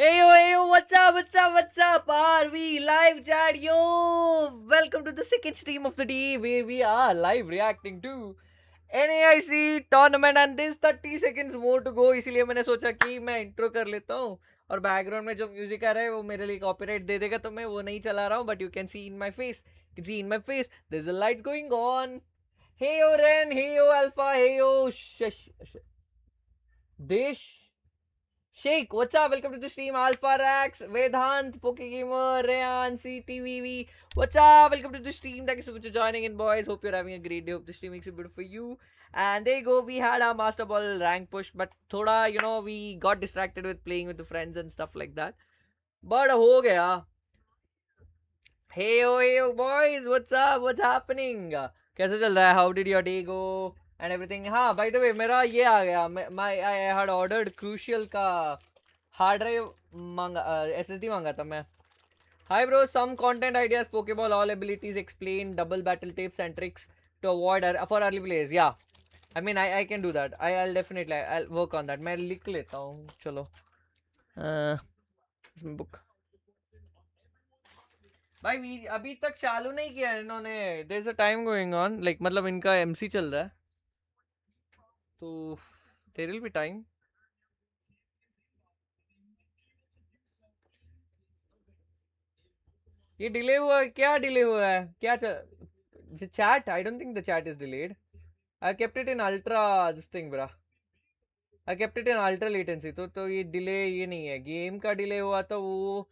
Hey yo, what's up? Are we live, chat? Yo, welcome to the second stream of the day where we are live reacting to NAIC tournament and there's 30 seconds more to go. इसलिए मैंने सोचा कि मैं intro कर लेता हूँ और background में जो म्यूजिक आ रहा है वो मेरे लिए कॉपीराइट दे देगा तो मैं वो नहीं चला रहा हूँ but you can see in my face there's a light going on. Hey yo Ren, hey yo Alpha, hey yo Desh Sheikh, what's up? Welcome to the stream. Alpha Rax, Vedant, Pokegamer, Rayan, CTVV. What's up? Welcome to the stream. Thank you so much for joining in, boys. Hope you're having a great day. Hope the stream makes it good for you. And there you go. We had our Master Ball rank push, but thoda, we got distracted with playing with the friends and stuff like that. But ho gaya. Hey yo, boys. What's up? What's happening? कैसे चल रहा है? How did your day go? And everything. हाँ, by the way, मेरा ये आ गया. I had ordered Crucial का hard drive SSD मांगा था मैं. Hi bro, some content ideas, Pokeball, all abilities, explain, double battle tips and tricks to avoid for early players. Yeah, I mean I can do that. I'll definitely I'll work on that. मैं लिख लेता हूँ. चलो. इसमें book. भाई अभी तक चालू नहीं किया इन्होंने. There's a time going on. Like मतलब इनका MC चल रहा है. तो there will be time. ये डिले हुआ है. क्या डिले हुआ है? क्या chat? I don't think the chat is delayed. I kept it in ultra this thing bra. I kept it in ultra latency. तो ये डिले ये नहीं है. गेम का डिले हुआ तो वो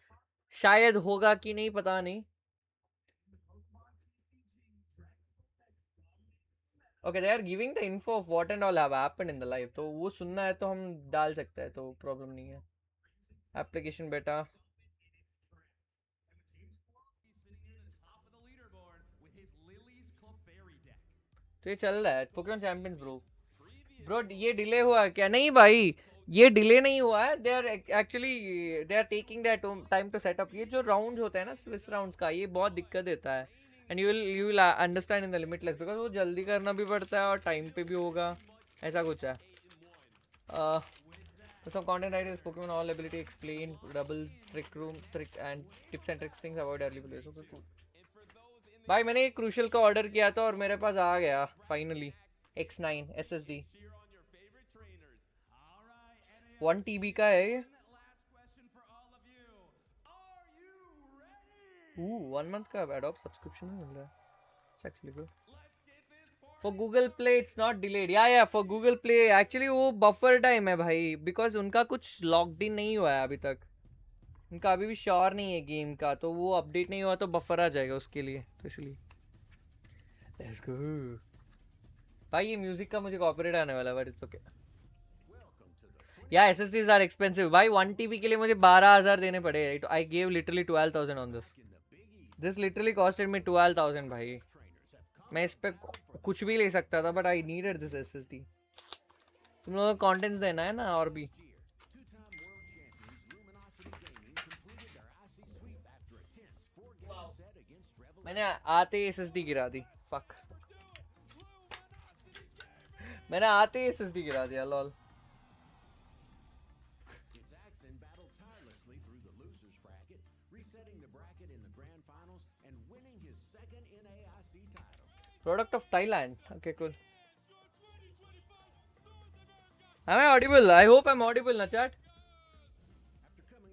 शायद होगा कि नहीं पता नहीं. Okay, they are giving the info of what and all have happened in the live. तो वो सुनना है तो हम डाल सकते हैं तो प्रॉब्लम नहीं है. एप्लीकेशन बेटा. तो ये चल रहा है पोकेमॉन चैंपियंस ब्रो ये डिले हुआ है क्या? नहीं भाई ये डिले नहीं हुआ है. They are actually they are taking that time to set up. ये जो राउंड होता है ना स्विस राउंड्स का ये बहुत दिक्कत देता है. And you will understand in the limitless because वो जल्दी करना भी पड़ता है और टाइम पे भी होगा. ऐसा कुछ है. some content ideas, Pokemon all ability explain, doubles, trick room, trick and tips and tricks things avoid early players. Okay, cool. भाई मैंने एक क्रूशल का ऑर्डर किया था और मेरे पास आ गया फाइनली. X9 SSD 1 TB का है ये. 1 month का Adobe सब्सक्रिप्शन मिल रहा है. It's actually good. For Google Play it's not delayed. Yeah, for Google Play actually वो बफर टाइम है भाई बिकॉज उनका कुछ लॉक्ड इन नहीं हुआ है अभी तक. उनका अभी भी श्योर नहीं है गेम का तो वो अपडेट नहीं हुआ तो बफर आ जाएगा उसके लिए तो इसलिए. Let's go. भाई ये म्यूजिक का मुझे कॉपीराइट आने वाला बट इट्स ओके. या SSDs आर एक्सपेंसिव भाई. 1 TB के लिए मुझे 12,000 देने पड़े. I gave literally 12,000 on this literally costed मी 12,000 भाई. मैं इस पे कुछ भी ले सकता था but I needed this SSD. तुम लोगों को कंटेंट्स देना है ना और भी. मैंने आते ही SSD गिरा दी. फक. मैंने आते ही SSD गिरा दिया lol. Product of Thailand. Okay, cool. Am I audible? I hope I'm audible, na chat.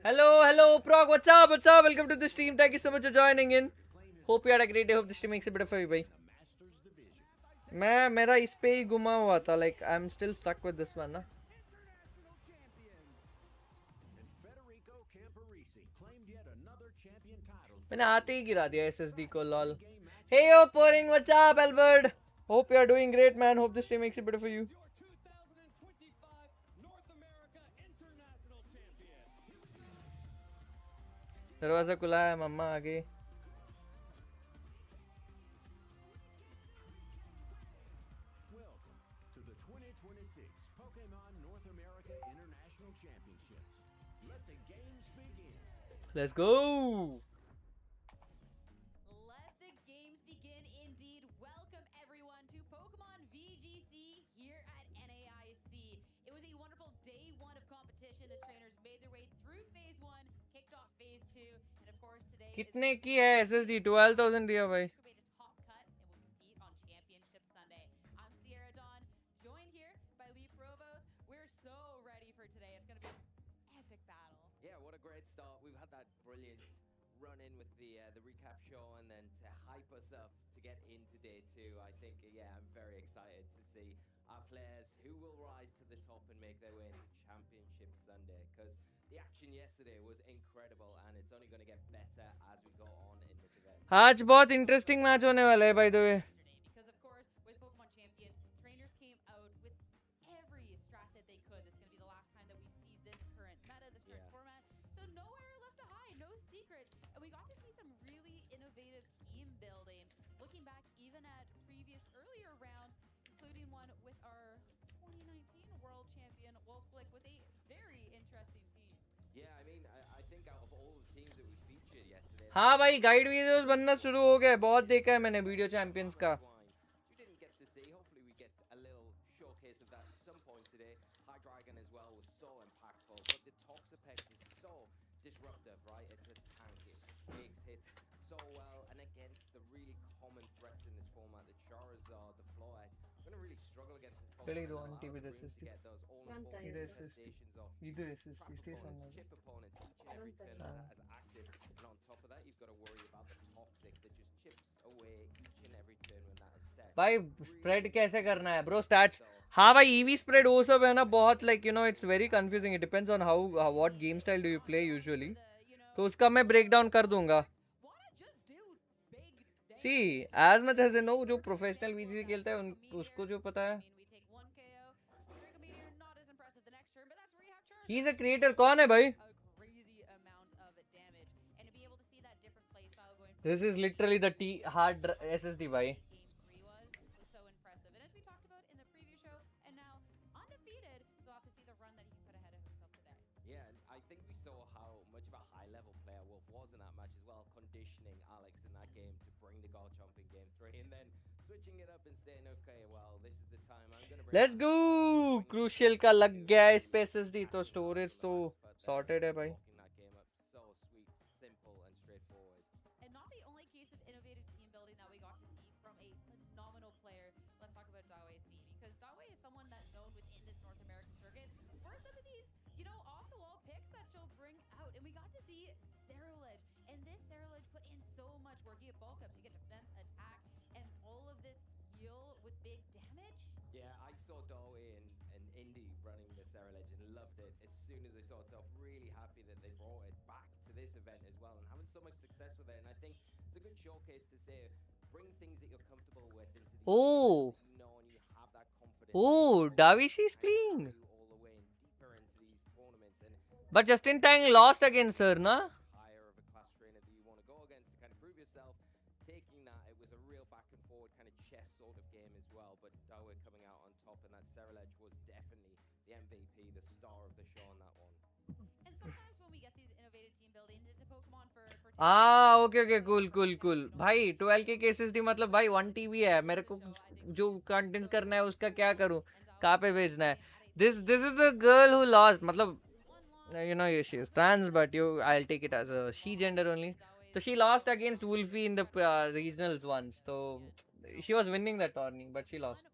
Hello, Prog. What's up? Welcome to the stream. Thank you so much for joining in. Hope you had a great day. Hope the stream makes it better for you, bhai. मेरा इस पे ही गुमा हुआ था. Like I'm still stuck with this one, ना. मैंने आते ही गिरा दिया SSD को lol. Hey yo, pouring, what's up, Albert? Hope you are doing great, man. Hope this stream makes it better for you. दरवाजा खुला है मम्मा आगे. Let's go. Phase 1 कितने की है SSD? 12,000 दिया भाई. Yeah, what a great start. We've had that brilliant run in with the recap show, and then to hype us up to get into day two. I think, yeah, I'm very excited to see our players who will rise to the top and make their way into Championship Sunday, because the action yesterday was incredible, and it's only going to get better as we go on in this event. आज बहुत interesting match होने वाला है by the way. हाँ भाई, guide videos बनना शुरू हो गए. बहुत देखा है मैंने वीडियो चैंपियंस का. Really do one TB assist. Either assist. Either assist. He stays on the chip opponents each and every turn that as active, and on top of that you've got to worry about the toxic that just chips away each and every turn when that is set. भाई spread कैसे करना है bro? Stats. हाँ भाई, EV spread वो सब है ना, बहुत like you know it's very confusing. It depends on how what game style do you play usually. तो उसका मैं ब्रेक डाउन कर दूंगा. सी एज मच एज नो जो प्रोफेशनल वीजीसी खेलता है उसको जो पता है. He is a creator. कौन है भाई? This is literally the T hard SSD भाई. Let's go. क्रूशियल का लग गया है इस पे SSD, तो स्टोरेज तो सॉर्टेड है भाई. Oh, Davisi is playing. But Justin Tang lost against her, na? Okay okay, cool cool cool भाई. 12K के SSD मतलब भाई 1 TB है. मेरे को जो कंटेंट्स करना है उसका क्या करूं, कहाँ पे भेजना है? This is the girl who lost. मतलब you know she is trans, but I'll take it as a she gender only. So she lost against Wolfie in the regionals once. So she was winning that tourney, but she lost.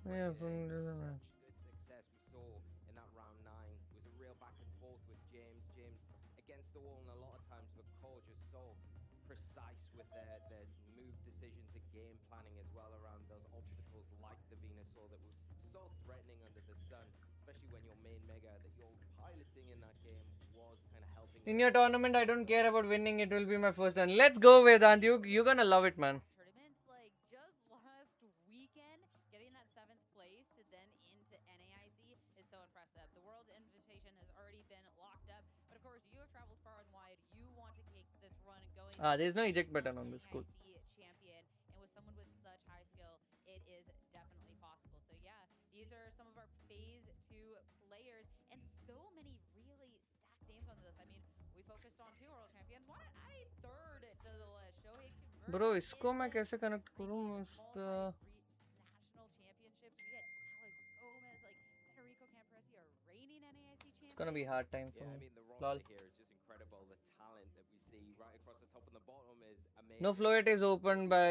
Yeah, from the match. Good success we saw in that round 9 was a real back and forth with James against the wall, and a lot of times with Cole just so precise with their move decisions and game planning as well around those obstacles like the Venusaur that were so threatening under the sun, especially when your main mega that you're piloting in that game was kind of helping. In your tournament, I don't care about winning. It will be my first one. Let's go, Vedant. You're gonna love it, man. There's no eject button on this. Cool. These are some of our phase 2 players, and so many really stacked names on the list. I mean, we focused on 2 world champions. Why not add a third to the list? Shohei Bro, Converter इसको मैं in this. कैसे connect I करूँ? mean, Must national championships. We had Alex Gomez, like Federico Campresi are reigning NAIC champions. it's gonna be hard time for Yeah, I me. mean, the Lol. roster here is just incredible. The talent that we see right across the top and the bottom is amazing. No Floet is opened by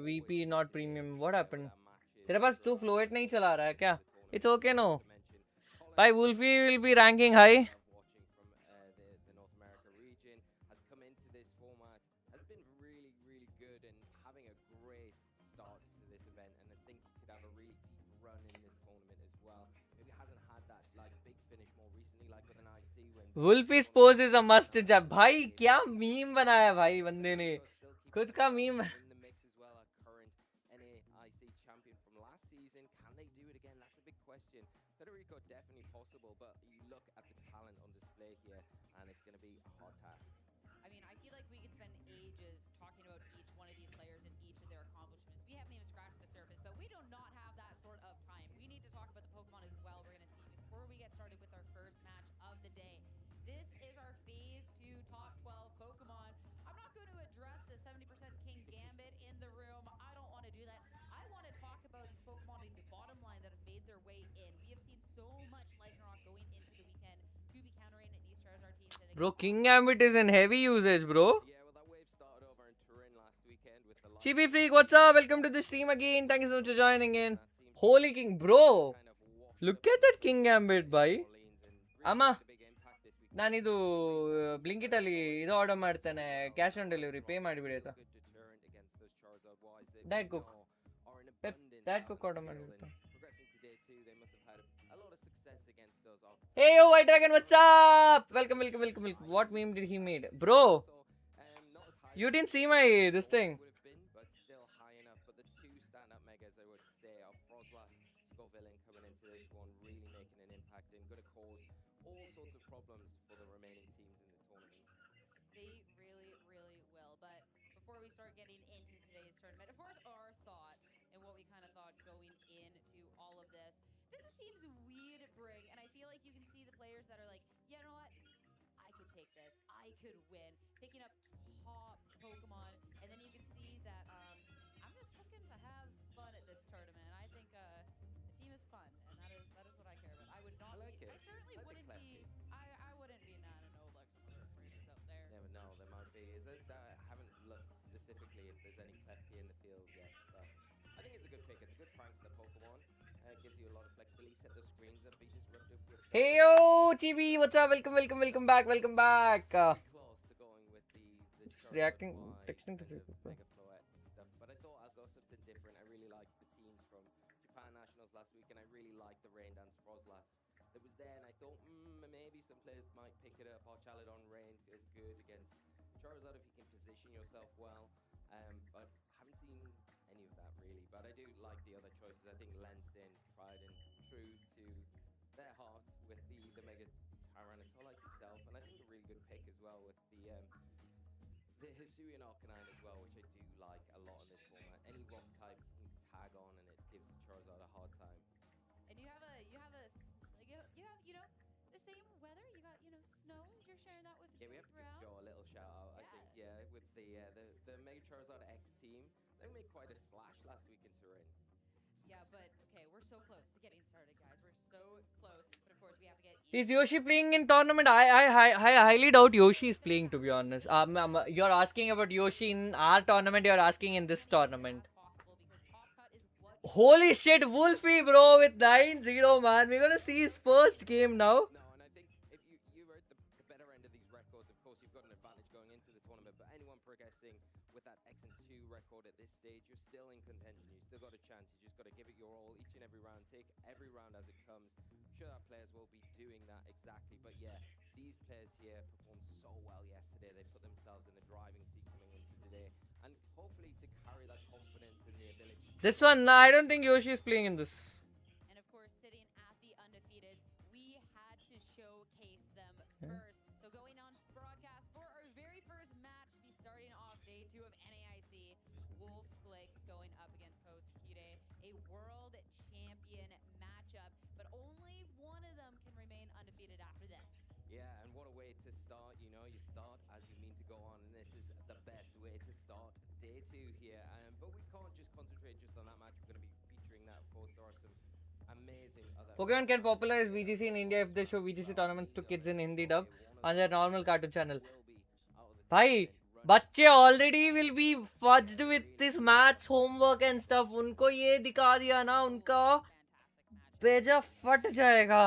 VP, not premium. What happened? तेरे पास तू Floet नहीं चला रहा है क्या? It's okay, no. By Wolfie will be ranking high. Watching from the North America region has come into this format, has been really, really good and having a great start to this event. And I think he could have a really deep run in this tournament as well. Maybe hasn't had that like big finish more recently, like with an IC when Wolfie's pose is a must jab. भाई क्या meme बनाया भाई बंदे ने. खुद का meme. in the mix as well, our current NAIC champion from last season. Can they do it again? That's a big question. Federico definitely possible, but you look at the talent on display here, and it's going to be a hard task. I mean, I feel like we could spend ages talking about each one of these players and each of their accomplishments. We haven't even scratched the surface, but we do not have that sort of time. We need to talk about the Pokemon as well. We're going to see before we get started with our first match of the day. This is our Phase 2 Top 12 Pokemon. I'm not going to address the 70% King Gambit in the room. I don't want to do that. I want to talk about these Pokemon in the bottom line that have made their way in. We have seen so much Lycanroc going into the weekend to be countering these Charizard teams. And Bro, King Gambit is in heavy usage, bro. Yeah, well, that wave started over in Turin last weekend with the Chibi Freak, what's up? Welcome to the stream again. Thank you so much for joining in. Holy King, bro. Look at that King Gambit, bhai. Amma, ನಾನಿದು Blinkit ಅಲ್ಲಿ ಇದು order ಮಾಡ್ತೇನೆ, cash on delivery pay ಮಾಡಿಬಿಡಿ ಆಯ್ತಾ. Diet cook diet cook order ಮಾಡಿಬಿಡ್ತಾ. Hey yo, White Dragon, what's up? Welcome. What meme did he made, bro? You didn't see my this thing. But still high enough. But the two stand-up megas, I would say, are Frozlass, Scovillain coming into this one, really making an impact and going to cause all sorts of problems for the remaining teams in the tournament. They really, really will. But before we start getting into today's tournament, of course, our thoughts and what we kind of thought going into all of this. This is teams we bring, and I feel like you can see the players that are like, you know what? I could take this. I could win. Picking up top Pokemon, and then you can see that I'm just looking to have fun at this tournament. I think the team is fun, and that is what I care about. I would not like be. it. I certainly I like wouldn't the be. I wouldn't be Nana no like some of those racers out there. Yeah, but no, there might be. Is it? I haven't looked specifically if there's any Klefki in the field yet, but I think it's a good pick. It's a good prankster Pokemon. It gives you a lot of flexibility. Set the screens up, be disruptive. Hey yo, Chibi, what's up? Welcome back. Close to going with the Just reacting, texting to Mega people. Floette stuff, but I thought I'll go something different. I really liked the teams from Japan Nationals last week, and I really liked the Rain Dance Frozlass that was there, and I thought maybe some players might pick it up. Archaladon Rain feels good against Charizard if you can position yourself well, but haven't seen any of that really. But I do like the other choices. I think Lenston tried and true to their heart with the Mega Tyranitar like yourself, and I think a really good pick as well with the Hisuian Arcanine as well, which I do like a lot in this format. Any rock type you can tag on, and it gives Charizard a hard time. And you have the same weather. You got snow. You're sharing that with Yeah, we have to give Brown. Joe a little shout out. I think with the Mega Charizard X team, they made quite a splash last week in Turin. Yeah, but okay, we're so close to getting started, guys. We're so close, but of course we have to get. Is Yoshi playing in tournament? I highly doubt Yoshi is playing, to be honest. You're asking about Yoshi in our tournament. You're asking in this tournament. Possible because Top Cut is what. Holy shit, Wolfie, bro, with 9-0, man. We're gonna see his first game now. No, and I think if you were at the better end of these records, of course you've got an advantage going into the tournament. But anyone progressing with that X and 2 record at this stage, you're still in contention. You still got a chance. You just got to give it your all each and every round. Take every round as it comes. I'm sure our players will be doing that exactly. But yeah, these players here performed so well yesterday. They put themselves in the driving seat coming into today, and hopefully to carry that confidence and the ability. This one, nah, I don't think Yoshi is playing in this. And of course, sitting at the undefeated, we had to showcase them first. So going on broadcast for our very first match, be starting off day 2 of NAIC, Wolf Glick going up against Coach Kire, a world champion matchup. Yeah, and what a way to start. You know, you start as you mean to go on, and this is the best way to start day 2 here. But we can't just concentrate just on that match. We're going to be featuring that, of course. There are some amazing other... Pokemon can popularize VGC in India if they show VGC tournaments to kids in Hindi dub on their normal cartoon channel. Bhai, बच्चे already will be fudged with this maths homework and stuff. उनको ये दिखा दिया ना, उनका पेजा फट जाएगा.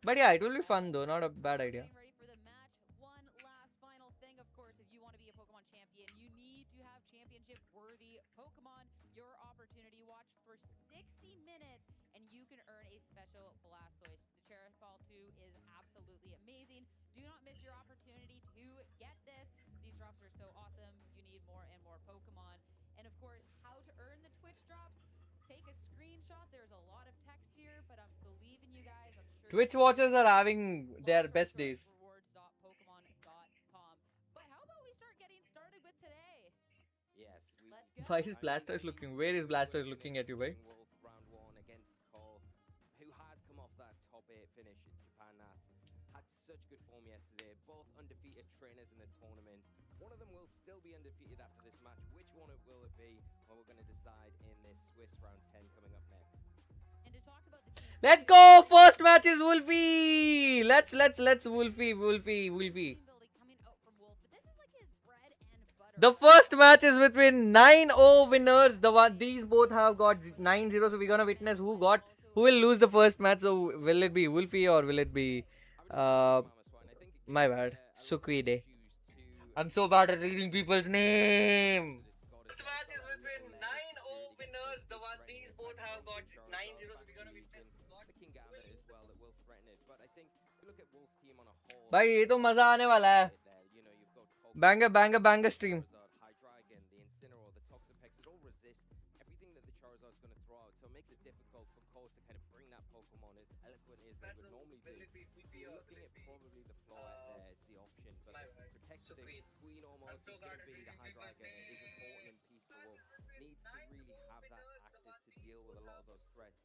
But yeah, it will be fun though, not a bad idea. Getting ready for the match. One last final thing, of course, if you want to be a Pokemon champion, you need to have championship-worthy Pokemon. Your opportunity. Watch for 60 minutes, and you can earn a special Blastoise. The Cherry Ball 2 is absolutely amazing. Do not miss your opportunity to get this. These drops are so awesome. You need more and more Pokemon. And of course, how to earn the Twitch drops. Take a screenshot. There's a lot of text here, but I'm believing you guys. I'm sure Twitch watchers are having their best days. Rewards.pokemon.com. But how about we start getting started with today? Yes, Let's go. Why is Blastoise looking? Where is Blastoise looking at you, bhai? Wolf round 1 against Cole, who has come off that top 8 finish in Japan Nats. Had such good form yesterday. Both undefeated trainers in the tournament. One of them will still be undefeated after this match. Which one will it be? Well, we're going to decide in this Swiss round 10 coming up next. And to talk about the team, Let's go! First match is Wolfie! Let's Wolfie. team building coming out from Wolf, but this is like his bread and butter. The first match is between 9-0 winners. These both have got 9-0, so we're gonna witness who will lose the first match. So will it be Wolfie or will it be my bad, Sukwide? I'm so bad at reading people's name. First match is between 9-0 winners. These both have got 9-0, so we're gonna witness The King Gambit as well that will threaten it. But I think if you look at Wolf's team on a whole, भाई ये तो मजा आने वाला है. you know, you've got Banger stream. Charizard, Hydreigon, the Incineroar, the Toxapex, it all resist everything that the Charizard's going to throw out, so it makes it difficult for Cole to kind of bring that Pokemon as eloquently as they would normally do. So you're looking at probably the Floette there as the option, but protecting Queen almost is going to be the Hydreigon is important and piece for Wolf. Needs to really have that active to deal with a lot of those threats.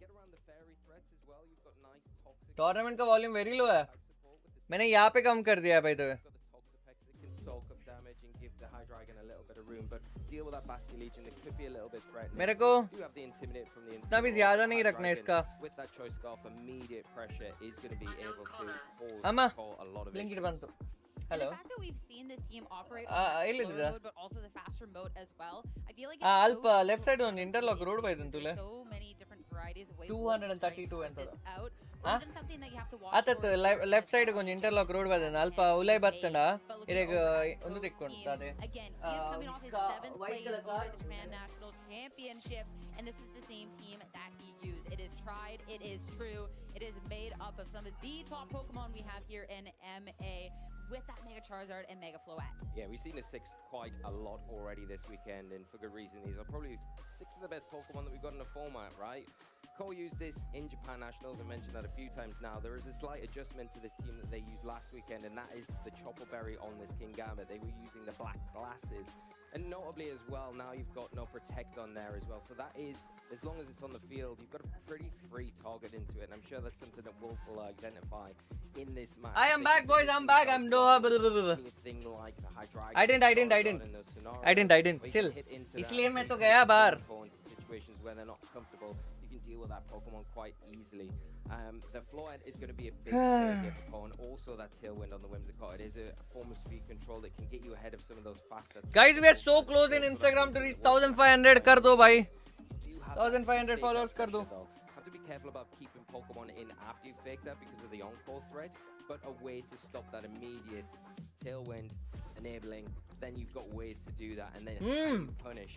Get around the fairy threats as well. You've got nice Toxic. Tournament का volume very low है. Support with the मैंने यहाँ पे कम कर दिया है, by the way. got the Toxapex that can soak up damage and give the Hydreigon a little bit of room, but to deal with that Basculegion, it could be a little bit threatening. मेरे को You have the Intimidate from the इतना भी Incineroar, ज्यादा नहीं रखना Hydreigon, इसका. With that Choice Scarf, immediate pressure is going to be able to cause Amma, Cole a lot of Blink it issues. बंद. And Hello. the fact that we've seen this team operate Ah, on that ಇಲ್ಲಿ slower ಇದ್ದೀರಾ? mode, but also the faster mode as well, I feel like Ah, it's ಅಲ್ಪ so left side difficult ಒಂದು for interlock teams road by because ಇದಂತುಲೆ. there's so many different varieties of ways 232 to ಅಂತ. this out. Huh? Even something that you have to watch ಆತತ್ತು for left side ಒಂದು interlock road ಬದನ ಅಲ್ಪ ಉಲೈ ಬತ್ತಂಡ ಇರೆಗ ಒಂದು ತೆಕ್ಕೊಂಡು ಅದೇ Again, he is coming off his 7th place over the Japan National Championships, and this is the same team that he used. It is tried, it is true, it is made up of some of the top Pokemon we have here in MA with that Mega Charizard and Mega Floette. Yeah, we've seen the 6 quite a lot already this weekend, and for good reason. These are probably 6 of the best Pokemon that we've got in the format, right? Cole used this in Japan Nationals. I mentioned that a few times now. There is a slight adjustment to this team that they used last weekend, and that is the Chopper Berry on this King Gambit. They were using the black glasses. And notably as well, now you've got no Protect on there as well. So that is, as long as it's on the field, you've got a pretty free target into it. And I'm sure that's something that Wolf will identify in this match. I am back, boys. I'm back. I'm no. Thing like the Hydreigon, I didn't. in those scenarios, I didn't. where you Chill. can hit into that इसलिए मैं and तो you गया can बाहर. go into situations where they're not comfortable. You can deal with that Pokemon quite easily. The Floette is going to be a big player for Cole, and also that Tailwind on the Whimsicott. It is a form of speed control that can get you ahead of some of those faster. Guys, we are so close in Instagram to reach 1500. कर दो भाई. 1500 followers कर दो. Have to be careful about keeping Pokemon in after you fake that because of the on-call threat, but a way to stop that immediate Tailwind enabling, then you've got ways to do that, and then how you punish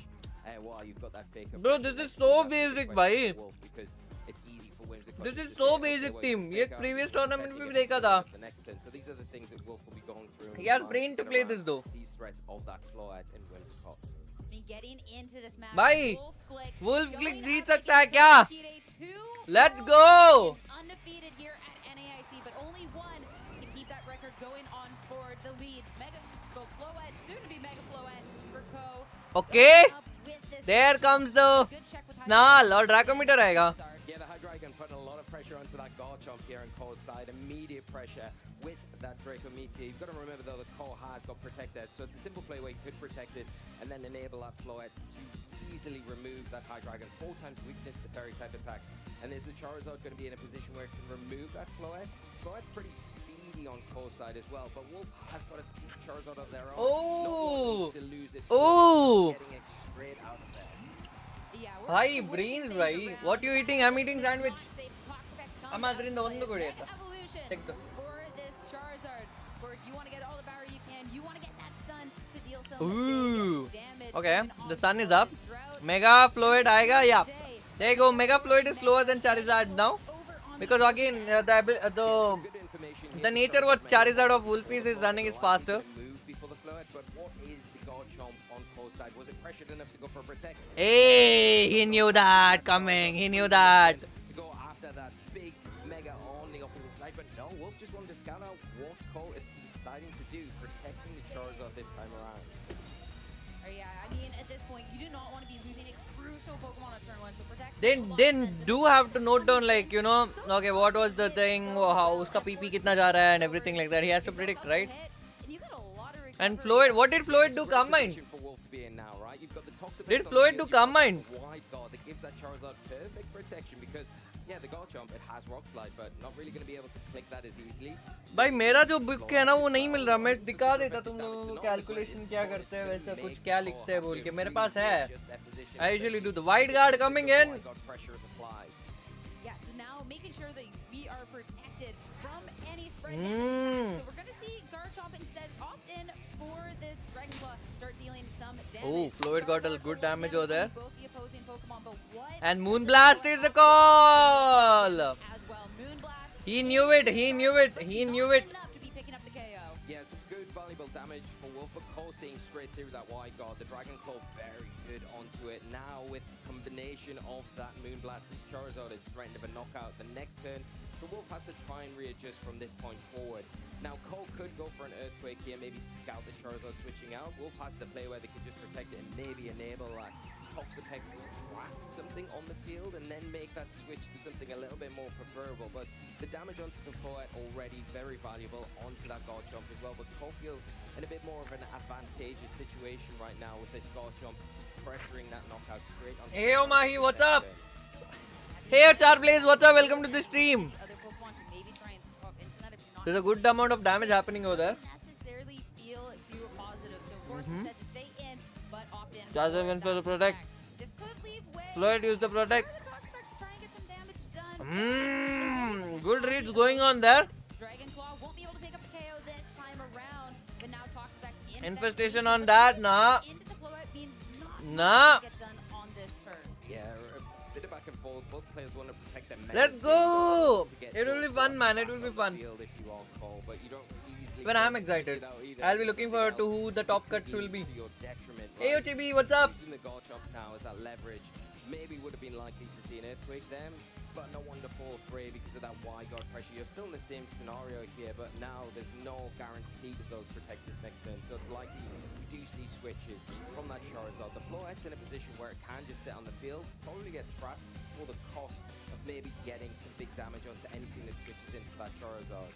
while you've got that fake up. Bro, this is so basic, bhai. Because it's easy for Whimsicott This to is just so say, okay, basic well, team. you ये fake out, previous you tournament protect, में you भी get देखा था. the next turn. So these are the things that Wolf will be going through. He has brain to play this though. These threats of that Floette and Whimsicott. Getting into this match, भाई, Wolf Click going जीत up सकता है against क्या? Kide 2. Let's go. Undefeated here at NAIC, but only one can keep that record going on for the lead. Mega Floette, soon to be Mega Floette for Co. Okay. Up with this There comes the good check with Snarl और Dracometer आएगा. Yeah, the Hydreigon putting a lot of pressure onto that Garchomp here on Cole's side. Immediate pressure that Draco Meteor. You've got to remember though, the core has got protected, so it's a simple play where you could protect it and then enable that Floette to easily remove that High Dragon. 4 times weakness to fairy type attacks. And is the Charizard going to be in a position where it can remove that Floette? Floette's pretty speedy on core side as well, but Wolf has got a speed Charizard of their own. Oh! To lose it. Oh! Getting it straight out of there. Yeah, Hi, brains, bhai. What you eating? I'm eating sandwich. I'm answering the one evolution Take the. for this Charizard. Of course, you want to get all the power you can. You want to get that sun to deal some Ooh. big damage. Okay, even the on sun is this up. drought. Mega Floyd aega, yeah. Day. There you go. Mega Floyd is slower than Charizard now. Over on Because again, the nature what Charizard of Wolfies is running is faster. Move before the Floette, but what is the Garchomp on core side? Was it pressured enough to go for a protect? Hey, he knew that coming. He knew that. To go after that big mega on the opposite side, but no, Wolf just wanted to scout out what Cole is deciding to do, protecting the Charizard this time around. Yeah, I mean, at this point, you do not want to be losing a crucial Pokemon on turn 1, so protect. Then do have to note down, like, you know, okay, what was the thing, how uska PP kitna ja raha hai and everything like that. He has to predict, right? And Floyd, what did Floyd do? Combine. For Wolf to be in now, right? You've got the Toxic Did Effects on Floyd the do field, you've got combine? the Wide Guard that gives that Charizard perfect protection because, yeah, the Garchomp, it has Rock Slide, but not really going to be able to click that as easily. भाई मेरा जो book है ना वो नहीं मिल रहा मैं दिखा देता तुम लोगों को कैलकुलेशन क्या करते हैं वैसा कुछ क्या लिखते हैं बोल के मेरे पास है I usually do the wide guard coming in. Wide Guard pressure is applied. Yeah, so now making sure that we are protected from any spread damage. So we're going to see Garchomp instead opt in for this Dragon Claw, start dealing some damage. Oh, Floyd got a good damage over there. Both the opposing Pokemon, but what And Moonblast is a call. as well. Moonblast. He knew it. He knew it. He knew it. Enough to be picking up the KO. Yeah, some good valuable damage for Wolf, but Cole seeing straight through that Wide Guard. The Dragon Claw very good onto it. Now with combination of that Moonblast, this Charizard is threatened of a knockout. The next turn, the Wolf has to try and readjust from this point forward. Now Cole could go for an Earthquake here, maybe scout the Charizard switching out. Wolf has to play where they could just protect it and maybe enable that Toxapex to trap something on the field and then make that switch to something a little bit more preferable. But the damage onto the Floette already very valuable onto that Garchomp as well. But Cole feels in a bit more of an advantageous situation right now with this Garchomp pressuring that knockout straight onto Hey Omahi, what's up? Hey Charblaze, what's up? Welcome to the stream. Other Pokemon to maybe try and swap into that if you're not There's a good amount of damage happening over there. necessarily feel too positive. So force instead to stay in, but opt in. Charizard went for the protect. This could leave way. Floyd used the protect. For the Toxapex to try and get some damage done. Good reads going on there. Dragon Claw won't be able to pick up the KO this time around, but now Toxapex Infestation on that, nah. into the Floette means not Nah. much will get done on this turn. Yeah, a bit of back and forth. Both players want to protect their Let's medicine go! to get It will be your fun, man. It back will be on the fun. field if you are Cole, but you don't easily But I'm switch excited. it out either. I'll be It's looking something forward to else who the top that cuts could will be. to your detriment, Hey right? OTB, what's up? Using the Garchomp now as that leverage, maybe would have been likely to see an Earthquake then, but no one to fall prey because of that Wide Guard pressure. You're still in the same scenario here, but now there's no guarantee of those protectors next turn, so it's likely we do see switches from that Charizard. The Floette's in a position where it can just sit on the field, probably get trapped for the cost of maybe getting some big damage onto anything that switches into that Charizard.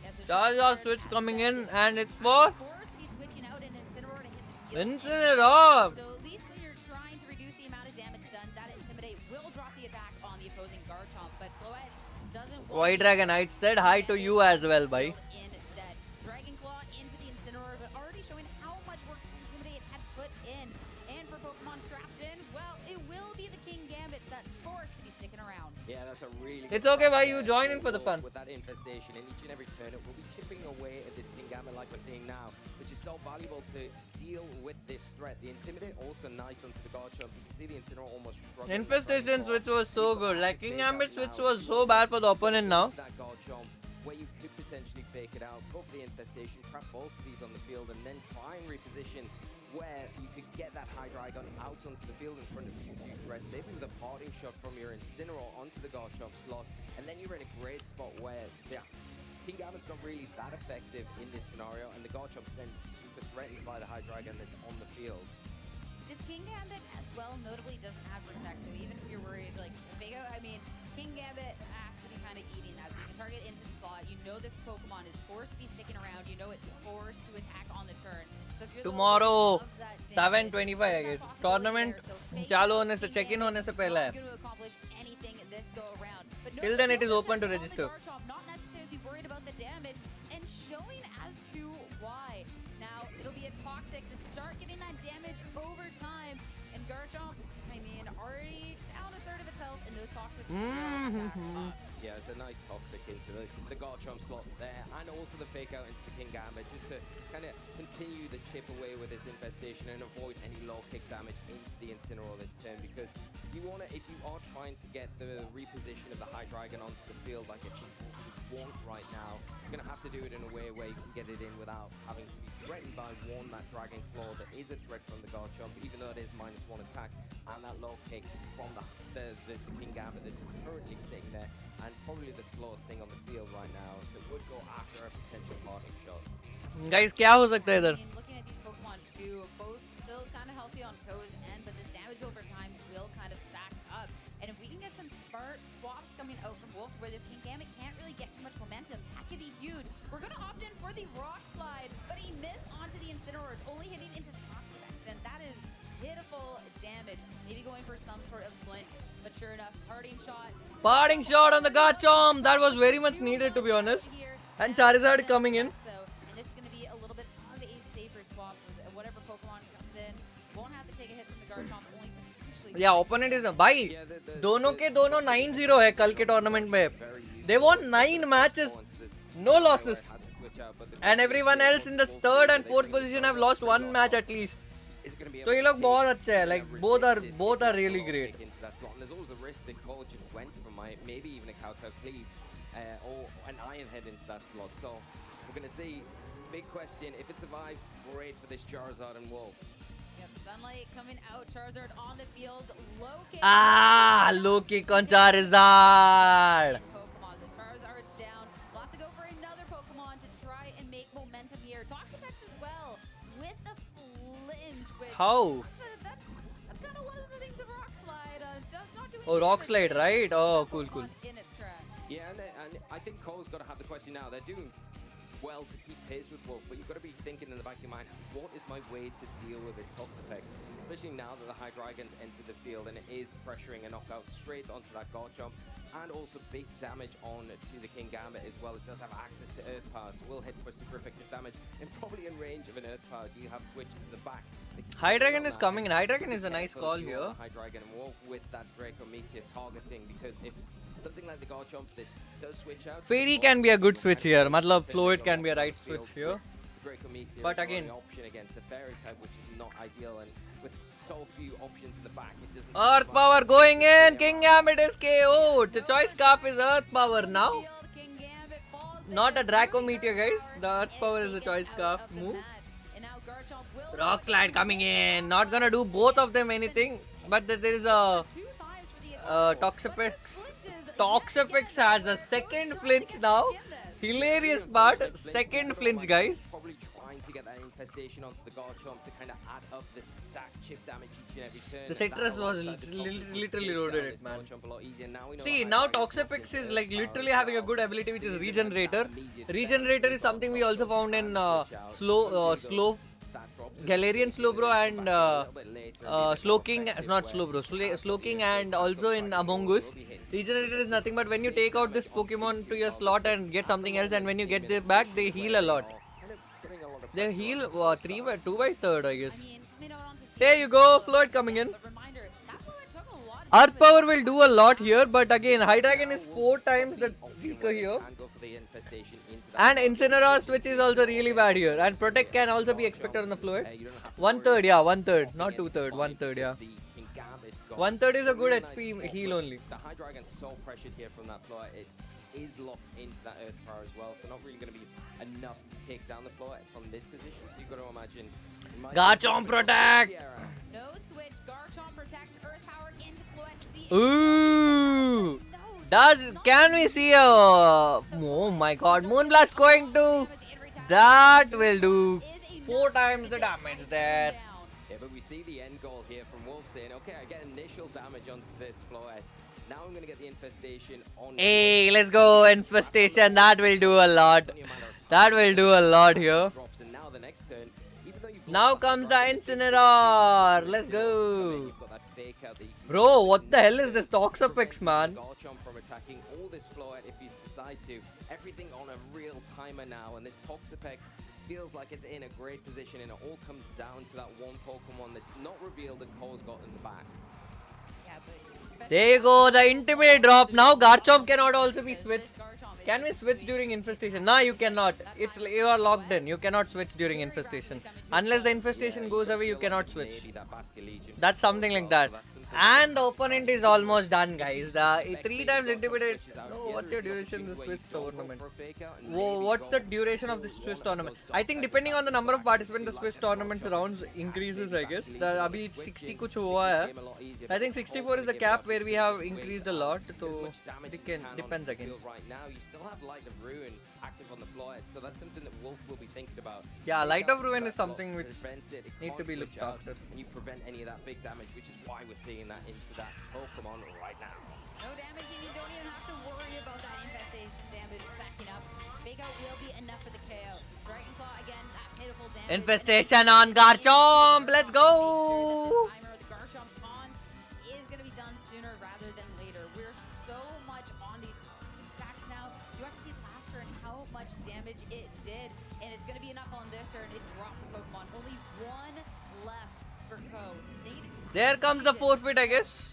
Yeah, so Charizard switch coming in and it's for forced to be switching out an Incineroar to hit the field. Incineroar. So at least when you're trying to reduce the amount of damage done, that Intimidate will drop the attack on the opposing Garchomp, but Floette doesn't want White to Dragon Knight said hi to you as well, bhai. instead. Dragon Claw into the Incineroar, but already showing how much work Intimidate had put in. And for Pokemon trapped in, well, it will be the King Gambits that's forced to be sticking around. Yeah, that's a really It's good okay, start bhai, there you join in for for the Wolf fun. With that infestation in each and every turn, it will be chipping away at this King Gambit like we're seeing now, which is so valuable to deal with this threat. The Intimidate also nice onto the Garchomp. You can see the Incineroar almost struggling. Infestation switch was so good. Like King Gambit switch was so bad for the opponent now. That Garchomp, where you could potentially fake it out, go for the infestation, trap both of these on the field, and then try and reposition where you could get that High Dragon out onto the field in front of these two threats, maybe with a parting shot from your Incineroar onto the Garchomp slot, and then you're in a great spot where, yeah, King Gambit's not really that effective in this scenario, and the Garchomp's then super threatened by the High Dragon that's on the field. This King Gambit, as well, notably doesn't have Protect, so even if you're worried, like, Vega, I mean, King Gambit has to be kind of eating that. So you can target into the slot. You know this Pokemon is forced to be sticking around. You know it's forced to attack on the turn. So if you're Tomorrow, the one of that damage, 7:25 I guess. Tournament चालू होने से check-in होने से पहले है. going to accomplish anything this go around. But no, Till then it is no, open to on the register. Garchomp, not necessarily worried about the damage and showing as to why. Now it'll be a Toxic to start getting that damage over time. And Garchomp, I mean, already down a third of its health, and those Toxics Yeah, it's a nice Toxic into the Garchomp slot there, and also the fake out into the King Gambit, just to kind of continue the chip away with this infestation and avoid any low kick damage into the Incineroar this turn, because you want to, if you are trying to get the reposition of the Hydreigon onto the field like it want right now, you're going to have to do it in a way where you can get it in without having to be threatened by that Dragon Claw that is a threat from the Garchomp, even though it is -1 attack, and that low kick from the King Gambit that's currently sitting there, and probably the slowest thing on the field right now that would go after a potential parting shot. Guys, क्या हो सकता है इधर? I mean, looking at these Pokemon too, both still kind of healthy on Ko's end, but this damage over time will kind of stack up. And if we can get some swaps coming out from Wolf to where this Kingambit can't really get too much momentum, that could be huge. We're going to opt in for the Rock Slide, but he missed onto the Incineroar. It's only hitting into the Toxic, and that is pitiful damage. Maybe going for some sort of flinch, but sure enough, parting shot. Parting shot on the Garchomp. That was very much needed, to be honest. And Charizard coming in. And this is going to be a little bit of a safer swap with whatever Pokemon comes in. Won't have to take a hit from the Garchomp, only potentially. Yeah, opponent is भाई दोनों के दोनों 9-0 है कल के tournament में. They won 9 matches, no losses. And everyone else in the 3rd and 4th position have lost 1 match at least. तो ये लोग बहुत अच्छे हैं. Like both are really great. There's always a risk that Cole just went for maybe even a Kowtow Cleave or an Iron Head into that slot. So we're going to see. Big question. If it survives, great for this Charizard and Wolf. Yep, Sunlight coming out, Charizard on the field, low kick. Low kick on Charizard. Pokemon, so Charizard's down. We'll have to go for another Pokemon to try and make momentum here. Toxapex as well with the flinch. Which How? That's kind of one of the things of Rock Slide. It's not doing Oh, Rock Slide, right? Oh, cool. Yeah, and I think Cole's got to have the question now. They're doing well to keep pace with Wolf, but you've got to be thinking in the back of your mind, what is my way to deal with this Toxapex? Especially now that the Hydreigon's entered the field and it is pressuring a knockout straight onto that Garchomp, and also big damage on to the King Gambit as well. It does have access to Earth Power, so we'll hit for super effective damage and probably in range of an Earth Power. Do you have switches in the back? Hydreigon is coming in. Hydreigon is a nice call here. Hydreigon and Wolf with that Draco Meteor targeting, because if something like the Garchomp that does switch out, Fairy can be a good switch here. Matlab Fluid can be a right switch here. Draco Meteor But is again, the option against the Fairy type, which is not ideal, and with so few options in the back, it doesn't. Earth Power going in. King Gambit is KO'd. The choice scarf is Earth Power now. Not a Draco Meteor, guys. The Earth Power is the choice scarf move. Rock Slide coming in. Not gonna do both of them anything. But there is a Toxapex. Toxapex has a second flinch now. Hilarious part. Second flinch, guys. Probably trying to get that infestation onto the Garchomp to kind of add up the stack chip damage each and every turn. The Citrus was literally loaded it, man. See, now Toxapex is like literally having a good ability, which is Regenerator. Regenerator is something we also found in Galarian Slowbro and Slowking, not Slowbro, Slowking, and also in Among Us. Regenerator is nothing but when you take out this Pokemon to your slot and get something else, and when you get them back, they heal a lot. They heal 2 by 3rd, I guess. There you go, Floyd coming in. Earth Power will do a lot here, but again, Hydreigon is 4 times the weaker here. And Incineroar switch is also really bad here. And Protect can also be expected on the Floyd. 1/3, yeah, 1/3. Not 2/3, 1/3, yeah. 1/3 is a good HP heal only. The Hydreigon's so pressured here from that floor. It is locked into that Earth Power as well, so not really going to be enough to take down the floor from this position. So you've got to imagine. Garchomp Protect! No switch, Garchomp Protect, Earth Power into Floet. Ooh! Can we see a... Oh my god, Moonblast going to... That will do 4 times the damage there. Yeah, but we see the end goal here from Wolf saying, okay, I get initial damage onto this Floet. Now I'm going to get the infestation on. Hey, let's go infestation. That will do a lot. That will do a lot here. Drops, and now the next turn, even though you've Now lost that comes the advantage, Incineroar. Let's and go. then you've got that fake out that you can Bro, use what in the hell this is this turn, Toxapex, prevent man? Garchomp from attacking all this floor if you decide to. Everything on a real timer now, and this Toxapex feels like it's in a great position, and it all comes down to that one Pokemon that's not revealed that Cole's got in the back. Yeah, but There you go, the Intimidate drop. Now Garchomp cannot also be switched. Can we switch during infestation? No, you cannot. You are locked in. You cannot switch during infestation. Unless the infestation goes away, you cannot switch. Maybe that Basque Legion That's something like that. And the opponent is almost done, guys. 3 times Intimidate. No, what's your duration in the Swiss tournament? Whoa, what's the duration of the Swiss tournament? I think depending on the number of participants, the Swiss tournaments rounds increases, I guess. Abhi 60 kuch hua hai. I think 64 is the cap where we have increased a lot. So it depends again. Right now, you still have Light of Ruin active on the floor, so that's something that Wolf will be thinking about. Yeah, You Light get of Ruin is something which prevents it, it need to can't be switch looked out, after. and you prevent any of that big damage, which is why we're seeing that into that Pokemon right now. no damage, and you don't even have to worry about that infestation damage stacking up. Fake out will be enough for the KO. Dragon Claw again, that pitiful damage. Infestation on Garchomp. Let's go. The Garchomp's con is going to be done sooner rather than later. We're so much on these toxic stacks now. You have to see last turn how much damage it did, and it's going to be enough on this turn. It dropped the Pokemon. Only one left for Ko. There comes the forfeit, I guess.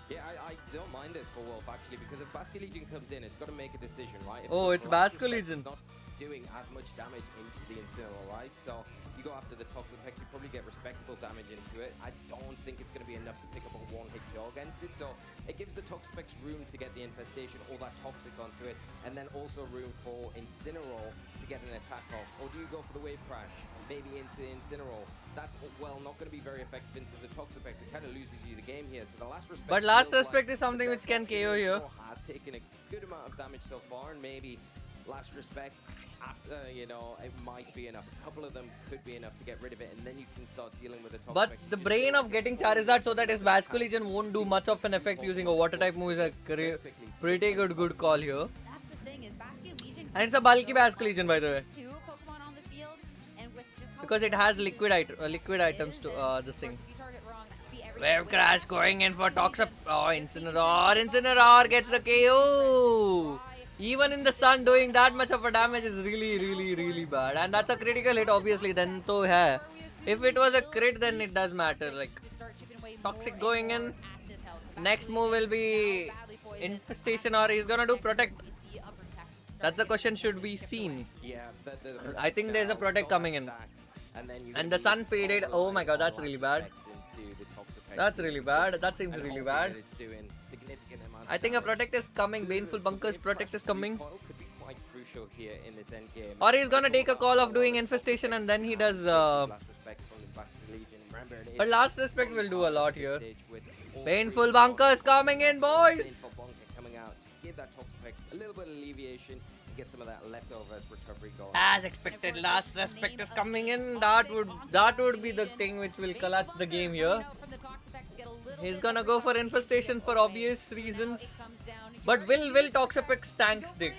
Yeah, I don't mind this for Wolf, actually, because if Basque Legion comes in, it's got to make a decision, right? If Oh, the it's Galactus Basque Pex Legion. is not doing as much damage into the Incineroar, right? So you go after the Toxapex, you probably get respectable damage into it. I don't think it's going to be enough to pick up a one-hit kill against it, so it gives the Toxapex room to get the infestation, all that toxic onto it, and then also room for Incineroar to get an attack off. Or do you go for the Wave Crash, maybe into Incineroar? That's, well, not going to be very effective into the Toxapex. It kind of loses you the game here, so the Last Respect... But Last feels Respect like is something the which can best KO option. here. Incineroar has taken a good amount of damage so far, and maybe Last Respect, after, you know, it might be enough. A couple of them could be enough to get rid of it, and then you can start dealing with the Toxapex. But the brain of getting Charizard so that his Basque Legion won't do much of an effect using a water type move is a pretty good call here. That's the thing is Basque Legion. And it's a bulky Basque Legion, by the way. Two Pokemon on the field, and with just how Because it has liquid items to this thing. if you target wrong, that could be everything. Wave Crash going in for Toxapex. Oh, Incineroar. Incineroar gets the KO. Even in the sun, doing that much of a damage is really bad. And that's a critical hit, obviously. Then so hai. If it was a crit, then it does matter. Like Toxic going in. Next move will be Infestation, or he's gonna do Protect. That's the question. Should be seen. Yeah, I think there's a Protect coming in. And the sun faded. Oh my god, that's really bad. That's really bad. That seems really bad. I think a Protect is coming. Baneful Bunker's Protect is coming. Could be quite crucial here in this end game. Or he's gonna take a call of doing Infestation and then he does. Last Respect from the Basque Legion. Remember, it is But Last Respect will do a lot here. stage with all Baneful three Bunker's coming in, boys. Baneful Bunker coming out to give that Toxapex a little bit of alleviation and get some of that leftovers recovery going. As expected, Last Respect is coming in. That would be the thing which will collapse the game here. He's gonna go for Infestation for obvious reasons. But will Toxapex tanks this?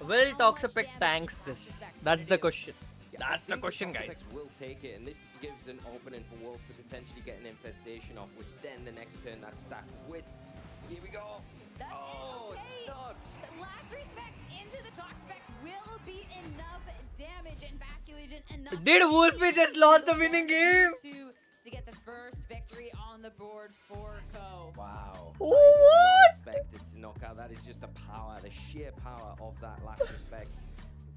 Will Toxapex tanks this? That's the question. That's the question, guys. Will take it, and this gives an opening for Wolf to potentially get an infestation off, which then the next turn that's stacked with. Here we go. Oh, it's not. Last Respects into the Toxapex will be enough damage, and Basque Legion enough. Did Wolfie just lost the winning game? To get the first victory on the board for Ko. Wow. What? I did not expect it to knock out. That is just the power, the sheer power of that Last Respect.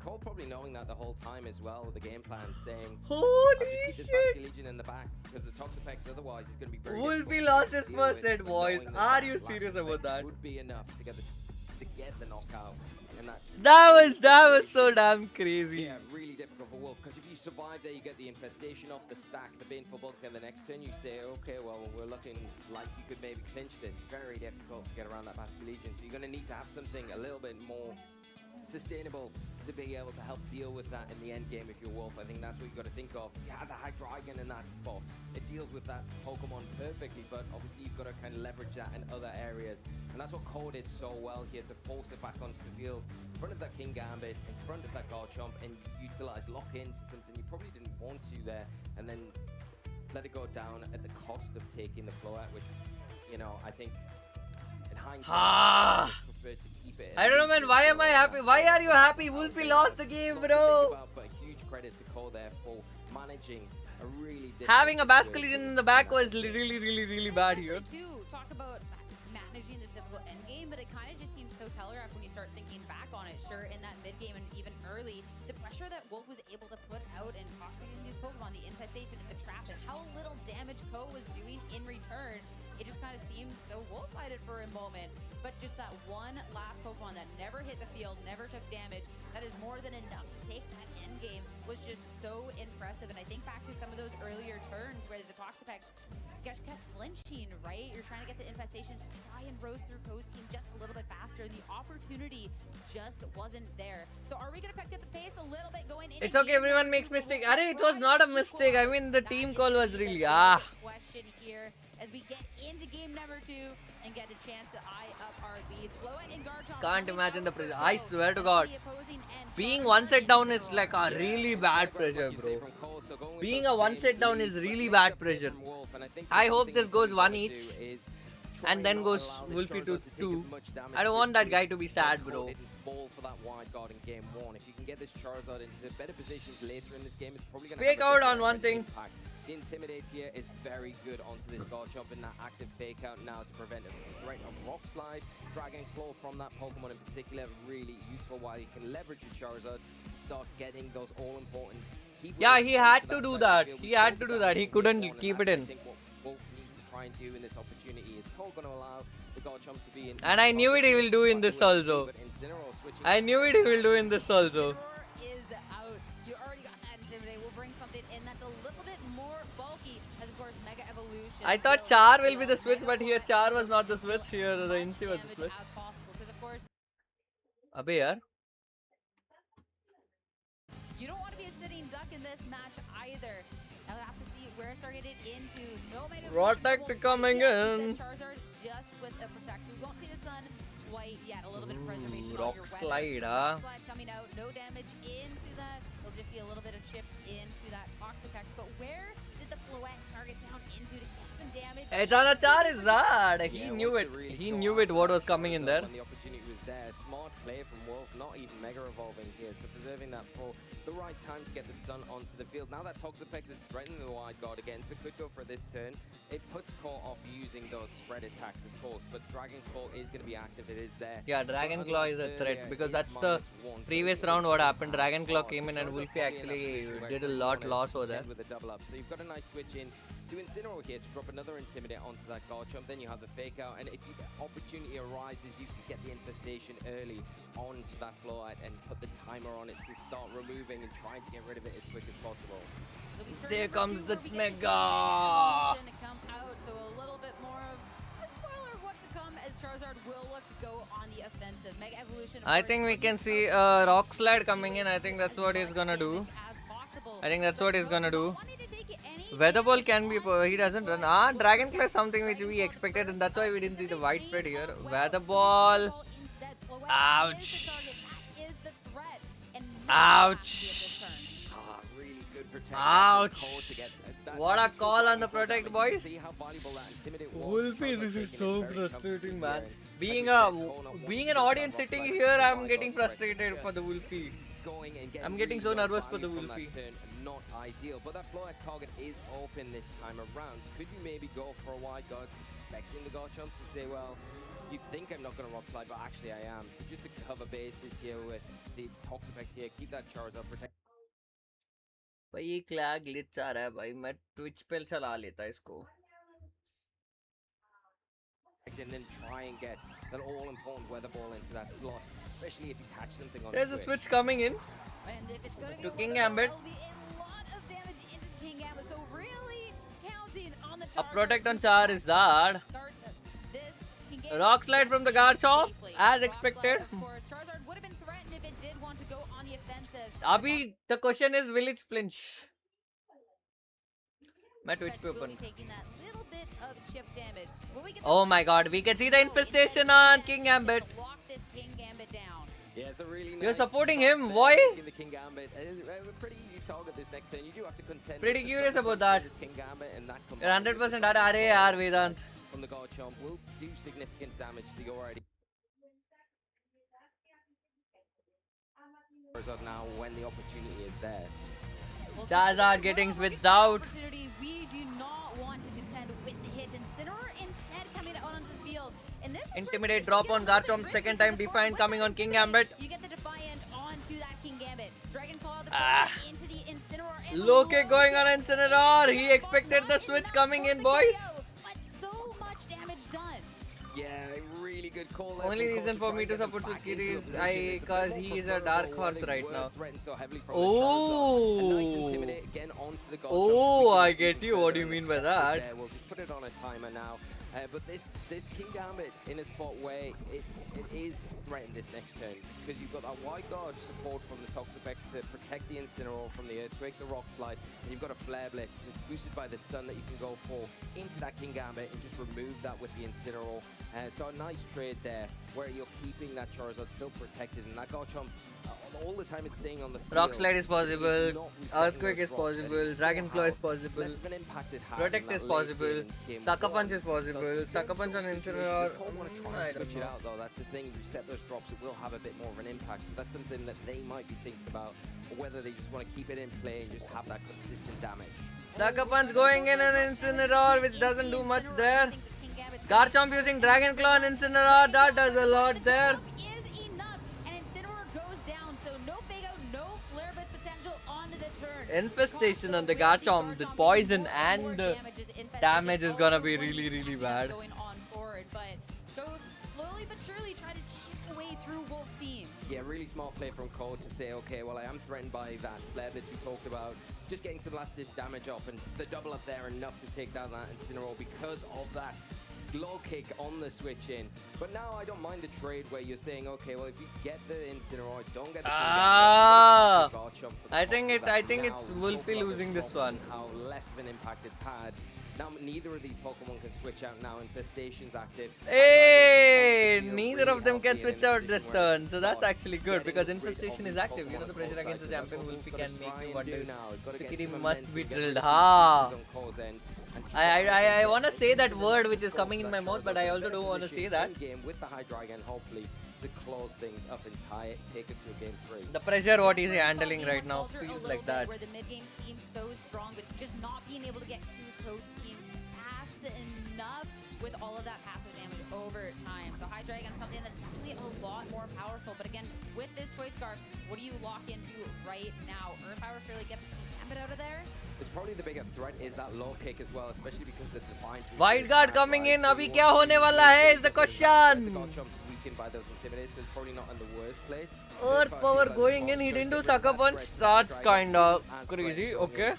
Cole probably knowing that the whole time as well, the game plan saying, Holy I'll just keep this shit. Basque Legion in the back, because the Toxapex otherwise is going to be very Wolfie difficult lost to his deal first with, set, but boys. knowing Are that you Last serious Respect about that? would be enough to get the knockout. And That was so damn crazy. yeah, really difficult for Wolf, because if you survive there, you get the infestation off the stack, the Baneful Bunker, and the next turn you say, okay, well, we're looking like you could maybe clinch this. Very difficult to get around that Basque Legion, so you're going to need to have something a little bit more sustainable to be able to help deal with that in the end game if you're Wolf. I think that's what you've got to think of. You have the High Dragon in that spot. It deals with that Pokemon perfectly, but obviously you've got to kind of leverage that in other areas. And that's what Cole did so well here to force it back onto the field in front of that King Gambit, in front of that Garchomp, and utilize lock into something you probably didn't want to there, and then let it go down at the cost of taking the Floette, which, you know, I think in hindsight, I prefer to keep it. I don't know, man. Why am I happy? Why are you happy? Wolfie lost the game, bro. But huge credit to Cole there for managing a really having a Bass collision in the back was really bad here. To talk about managing this difficult end game, but it kind of just seems so telegraphed when you start thinking back on it. Sure, in that mid game and even early, the pressure that Wolf was able to put out and toxicating these Pokemon, the infestation and the trap, and how little damage Ko was doing in return. It just kind of seemed so wolf-sided for a moment, but just that one last Pokemon that never hit the field, never took damage, that is more than enough to take that end game was just so impressive. And I think back to some of those earlier turns where the Toxapex just kept flinching, right? You're trying to get the infestations to try and roast through Ko's team just a little bit faster. The opportunity just wasn't there. So are we going to pick up the pace a little bit going into It's okay, everyone makes mistake. It was not a mistake. I mean, the team call was really question here as we get into game number 2 and get a chance to eye up our leads. Floette and Garchomp Can't imagine the pressure. I swear to God, being one set down is like a really bad pressure, bro. Being a one set down is really bad pressure. I hope this goes one each and then goes Wolfie to 2. I don't want that guy to be sad, bro. Fall for that wide guard in game 1. If you can get this Charizard into better positions later in this game, it's probably going to fake out on one thing. Impact. The Intimidate here is very good onto this Garchomp in that active fake out now to prevent a threat of Rock Slide. Dragon Claw from that Pokemon in particular, really useful while you can leverage your Charizard to start getting those all-important. Yeah, he had to do that. He had to do that. He couldn't keep it in. I think what Wolf needs to try and do in this opportunity is Cole going to allow the Garchomp to be in. And I knew it he will do in this also. I knew it he will do in this also. Is out. You already got that Intimidate. We'll bring something in that's a little bit more bulky, as of course Mega Evolution. I thought Char will be the switch, but here Char was not the switch. Here the Inci was the switch. Abey yaar. You don't want to be a sitting duck in this match either. I'll have to see where it's targeted into. No Mega Protect coming in. Charizard just with a protect. So we won't see the sun quite yet. A little bit of preservation on Rock your Slide, weapon. huh? Rock Slide coming out. No damage into that. It'll just be a little bit of chip into that Toxapex. But where did the Floette target down into to get some damage? It's on a Charizard. He knew it. He knew it what was coming in there. The opportunity was there. Smart play from Wolf, not even Mega Evolving here. So preserving that for the right time to get the sun onto the field. Now that Toxapex is threatening the wide guard again, so could go for this turn. It puts Core off using those spread attacks, of course, but Dragon Claw is going to be active. It is there. Yeah, Dragon Claw is a threat because that's the previous round what happened. Dragon Claw came in and Wolfie actually did a lot loss over there. With a double up. So you've got a nice switch in to Incineroar here to drop another Intimidate onto that Garchomp. Then you have the fake out, and if the opportunity arises, you can get the infestation early onto that Floette and put the timer on it to start removing and trying to get rid of it as quick as possible. There comes the Mega. Come out, so a little bit more of a spoiler of what's to come as Charizard will look to go on the offensive. Mega Evolution. I think we can see a Rock Slide coming in. I think that's what he's gonna do. I think that's what he's gonna do. Weather Ball can be, he doesn't run. Dragon Claw is something which we expected, and that's why we didn't see the widespread here. Weather Ball. Ouch. Ouch. Really good protection. Ouch. What a call on the protect, boys. Wolfie, this is so frustrating, man. Being an audience sitting here, I'm getting frustrated for the Wolfie. I'm getting so nervous for the Wolfie. Not ideal, but that Floette target is open this time around. Could you maybe go for a wide guard, expecting the Garchomp to say, well, you think I'm not going to Rock Slide, but actually I am. So just to cover bases here with the Toxapex here, keep that Charizard protected. भाई ये क्या glitch आ रहा है भाई मैं Twitch पे चला लेता इसको And then try and get that all-important weather ball into that slot, especially if you catch something on there's the a switch coming in And if it's going to go King well, Gambit. there'll be a lot of damage into King Gambit, so really counting on the A protect on Charizard. This Rock Slide from the Garchomp, as expected. Of course, Charizard would have been threatened if it did want to go on the Abhi, the question is, will it flinch? My Twitch pe will open. be taking that little bit of chip damage. When we get Oh my god, we can see the infestation on King Gambit. lock this King Gambit down. Yeah, it's a really You're nice supporting shot him, there, boy? taking the King Gambit. Pretty easy target this next turn. You do have to contend. Pretty with the curious sudden about that. this King Gambit and that You're combined with 100% the at RA, yaar, Vedant. from the Garchomp will do significant damage to your already. Now when the opportunity is there. Charizard getting switched out. We do not want to contend with the hit. Incineroar instead coming out onto the field. And this is Intimidate drop on Garchomp. Second time Defiant coming on King Gambit. You get the Defiant onto that King Gambit. Dragon Claw into the Incineroar. Low kick going on Incineroar. He expected the switch coming in, boys. But so much damage done. Yeah, really good call there. Only reason for me to support Sukiri is because he is a dark horse right now. Oh, I get you. What do you mean by that? We'll just put it on a timer now. But this King Gambit in a spot where it is threatened this next turn because you've got that wide guard support from the Toxapex to protect the Incineroar from the Earthquake, the Rock Slide, and you've got a Flare Blitz that's boosted by the Sun that you can go for into that King Gambit and just remove that with the Incineroar. So a nice trade there where you're keeping that Charizard still protected and that Garchomp all the time it's staying on the field. Rock Slide is possible, Earthquake is possible, Dragon Claw is possible, Protect is possible, Sucker Punch is possible, Sucker Punch on Incineroar. I don't switch it out though, that's the thing, if you set those drops it will have a bit more of an impact, so that's something that they might be thinking about, or whether they just want to keep it in play and just have that consistent damage. Sucker Punch going in on Incineroar, which doesn't do much there. Garchomp using Dragon Claw on Incineroar, that does a lot there. Infestation on the Garchomp, the poison and the damage is gonna be really, really bad. Going on forward, but so slowly but surely try to chip away through Wolf's team. Yeah, really smart play from Cole to say, okay, well I am threatened by that flare that we talked about. Just getting some last hit damage off and the double up there enough to take down that Incineroar because of that low kick on the switch in. But now I don't mind the trade where you're saying, okay, well if you get the Incineroar, don't get the I think it's Wolfie losing this one. How less of an impact it's had. Now neither of these Pokemon can switch out now. Infestation's active. Hey, neither of them can switch out this turn, so that's actually good because Infestation is active. You know the pressure against the champion Wolfie can make you wonder. Sukiri must be drilled. Ha! I want to say that word which is coming in my mouth, but I also don't want to say that. Game with the Hydreigon, hopefully to close things up and take us to game 3. The pressure what he's handling right now feels like that. Where the mid game seems so strong, but just not being able to get through Coach team fast enough with all of that passive damage over time. So Hydreigon is something that's definitely a lot more powerful. But again, with this Choice Scarf, what do you lock into right now? Earth Power surely gets Gambit out of there. It's probably the bigger threat is that low kick as well, especially because the Divine Wild Guard coming in. Abhi kya hone wala hai is the question. The Garchomp's weakened by those Intimidates, so it's probably not in the worst place. Earth Power going in. He didn't do Sucker Punch. That's kinda crazy. Okay.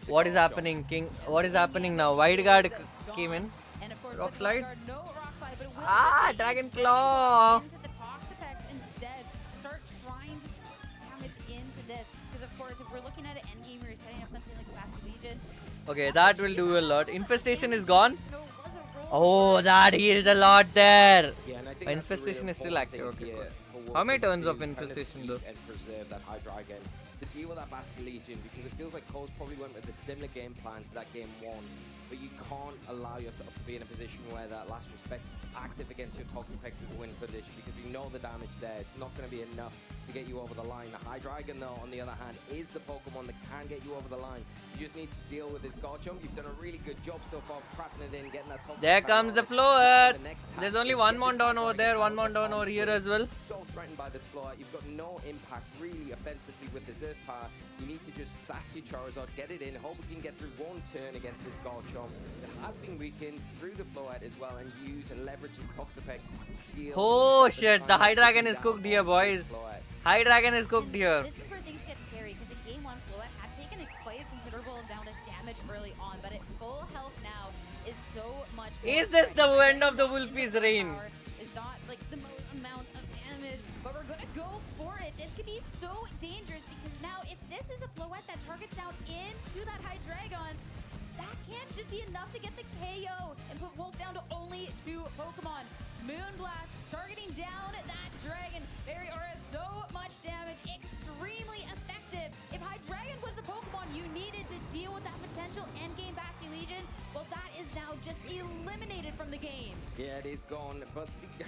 What is happening, King? What is happening now? Wild Guard came in. Rock Slide. Ah, Dragon Claw. If we're looking at an end game, we're setting up something like a Fast Legion. Okay, that will do a lot. Infestation is gone. Oh, that heals a lot there. Yeah, and I think Infestation is still active. Okay, for how many turns of kind Infestation though? And preserve that Hydreigon to deal with that Basket Legion because it feels like Cole's probably went with a similar game plan to that game 1. But you can't allow yourself to be in a position where that Last Respect is active against your Toxapex's win condition because you know the damage there. It's not going to be enough to get you over the line. The Hydreigon, though, on the other hand, is the Pokemon that can get you over the line. You just need to deal with this Garchomp. You've done a really good job so far trapping it in, getting that Toxapex. There comes the Float. There's only one Mondon over there, one Mondon over here as well. So threatened by this Float. You've got no impact really offensively with this Earth Power. You need to just sack your Charizard, get it in, hope we can get through one turn against this Garchomp. It has been weakened through the Float as well and use and leverage his Toxapex to deal. Oh shit, the Hydreigon is cooked here, boys. Hydreigon is cooked here. This is where things get scary because in game 1, Float had taken quite a considerable amount of damage early on, but at full health now is so much more. Is this the end of the Wolfie's reign? Is not like the most amount of damage but we're gonna go for it. This could be so dangerous because now if this is a Floette that targets down into that High Dragon, that can't just be enough to get the KO and put Wolf down to only 2 Pokemon. Moonblast targeting down that Dragon. Fairy Aura, so much damage, extremely effective. If High Dragon was the Pokemon you needed to deal with that potential endgame Bastion Legion, well, that is now just eliminated from the game. Yeah, it is gone, but the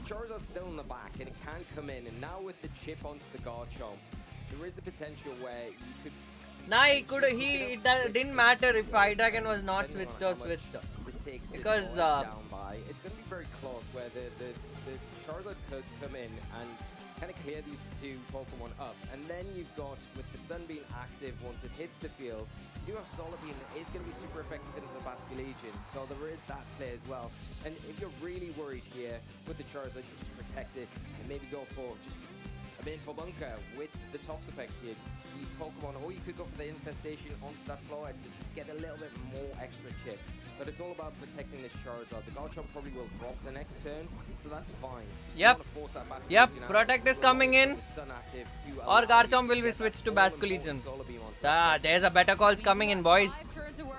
Charizard's still in the back and it can come in. And now with the chip onto the Garchomp, there is the potential where you could. Nah, it didn't matter if Hydreigon was not switched or switched. This takes Because down by. It's going to be very close where the Charizard could come in and kind of clear these 2 Pokemon up. And then you've got, with the Sun being active once it hits the field, you do have Solar Beam that is going to be super effective into the Basque Legion. So there is that play as well. And if you're really worried here with the Charizard, you just protect it and maybe go for just a meaningful bunker with the Toxapex here. These Pokemon, or you could go for the Infestation onto that Floette to get a little bit more extra chip. But it's all about protecting this Charizard. The Garchomp probably will drop the next turn, so that's fine. Yep. Protect is coming in. Or Garchomp will be switched to Basque Legion. There's a better calls coming in, boys.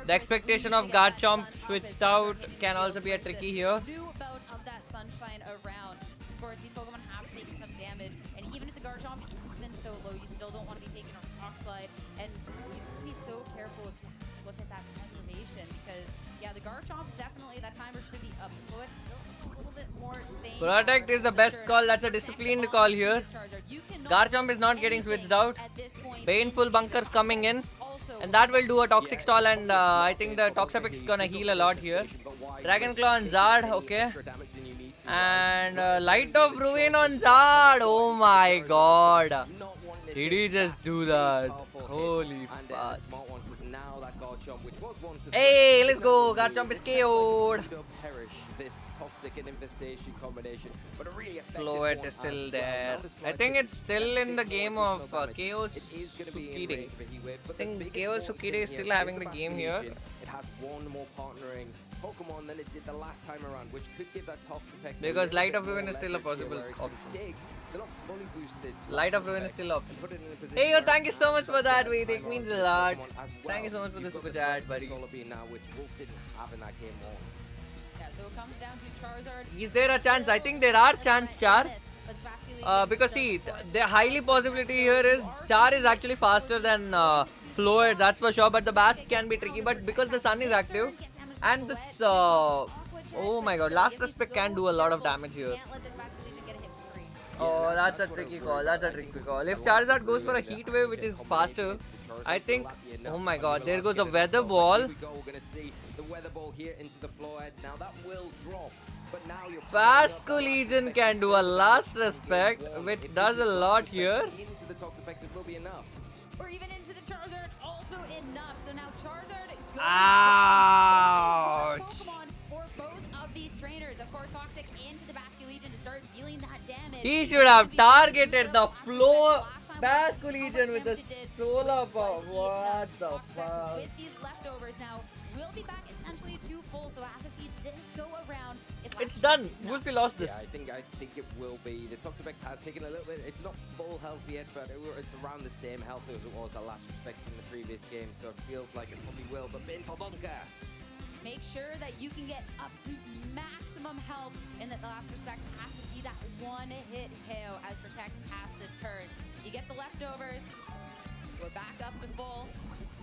The expectation of Garchomp switched out can also be a tricky here. New bout of that Sunshine around. Of course, these Pokemon have taken some damage, and even if the Garchomp has been so low, you still don't want to be taking a Rock Slide, and you just have to be so careful if you look at that preservation, because yeah, the Garchomp definitely, that timer should be up. So it's still a little bit more sane. Protect is the best call. That's a disciplined call here. Garchomp is not getting switched out. Painful bunkers coming in. And that will do a Toxic Stall, and I think the Toxapex is gonna heal a lot here. Dragon Claw on Zard, okay. And Light of Ruin on Zard. Oh my god. Did he just do that? Holy fuck. Hey, let's go. Garchomp is KO'd. This toxic and infestation combination, but a really effective Floette is still there. I think it's still in the game of Chaos Sukide. I think Chaos Sukide is still having the game here. It has one more partnering Pokemon than it did the last time around, which could give that Toxapex. Because Light of Ruin is still a possible option. Light of Ruin is still up. Hey, yo, thank you so much for that, Vedic. It means a lot. Thank you so much for the super chat, buddy. Now, which Wolf didn't have in that game more. So it comes down to Charizard. Is there a chance? I think there are chance, Char. Because see, the highly possibility here is Char is actually faster than Floette, that's for sure. But the Basque can be tricky. But because the Sun is active, and this, oh my god, Last Respect can do a lot of damage here. Oh, that's a tricky call. That's a tricky call. If Charizard goes for a Heat Wave, which is faster, I think. Oh my god, there goes a Weather Ball. We're gonna see the Weather Ball here into the Floette. Now that will drop, but now you're Basque Legion can do a Last Respect, which does a lot here. Into the Toxapex, it will be enough. Or even into the Charizard, also enough. So now Charizard goes Ouch. Pokemon for both of these trainers. Of course, Toxic into the Basque Legion to start dealing that damage. He should have targeted the floor Basque Legion with the solar power. What the fuck? With these leftovers now, we'll be back essentially to full. So I have to see this go around. It's done. Wolfie lost this. Yeah, I think it will be. The Toxapex has taken a little bit. It's not full health yet, but it's around the same health as it was at Last Respect in the previous game. So it feels like it probably will. But Painful Bunker. Make sure that you can get up to maximum health, and that the Last Respects has to be that one-hit KO as Protect past this turn. You get the leftovers. We're back up to full.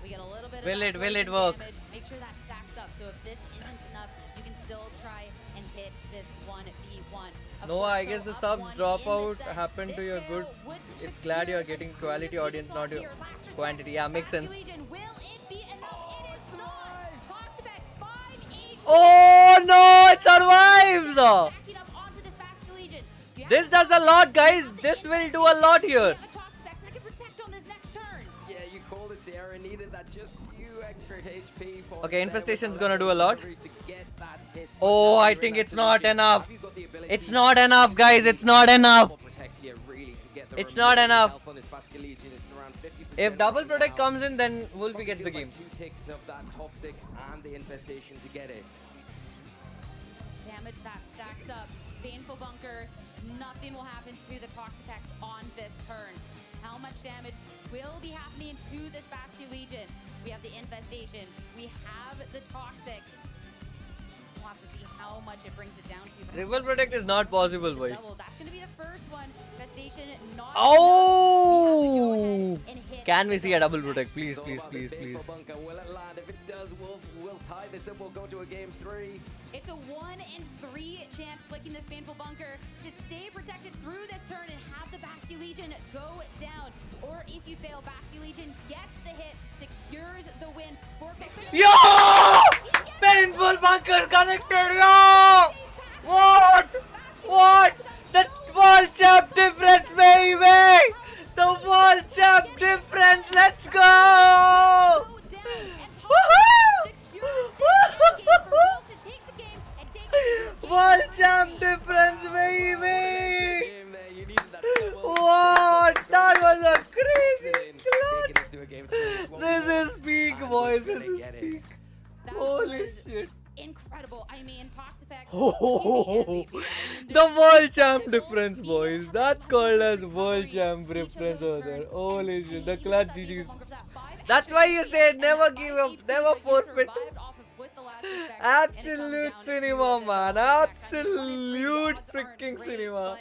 We get a little bit Will of it work? damage. Make sure that stacks up. So if this isn't enough, you can still try and hit this 1v1. No, I guess the subs dropout happened to your good. It's glad you're getting quality audience, not your quantity. Yeah, makes sense. Oh no, it survives! This does a lot, guys. This will do a lot here. Yeah, you called it, Sierra. Needed that just few extra HP. Okay, Infestation's gonna do a lot. Oh, I think it's not enough. It's not enough, guys. It's not enough. It's not enough. If double protect comes in, then Wolfie gets the game. 2 ticks of that Toxic and the Infestation to get it. Damage that stacks up. Baneful Bunker, nothing will happen to the Toxic on this turn. How much damage will be happening to this Basque Legion? We have the Infestation, we have the Toxic. We'll have to see how much it brings it down to. Triple Protect is not possible, boy. That's going to be the first one. Infestation not Oh! Can we see a double protect? Please, please, please, please. Will it land? If it does, we'll tie this up. We'll go to a game 3. It's a 1 in 3 chance clicking this Baneful Bunker to stay protected through this turn and have the Basque Legion go down. Or if you fail, Basque Legion gets the hit, secures the win. Yo! Painful Bunker connected, yo! What? What? The World Champ difference, baby! The World Champ difference, let's go! Woohoo! World Champ difference, baby! What? That was a crazy clutch! This is peak, boys, this is peak. Holy shit. Incredible. I mean, Toxic. Oh, the World Champ difference, boys. That's called as World Champ difference over there. Holy shit, the clutch GG's. That's why you said never give up, never forfeit. Absolute cinema, man. Absolute freaking cinema.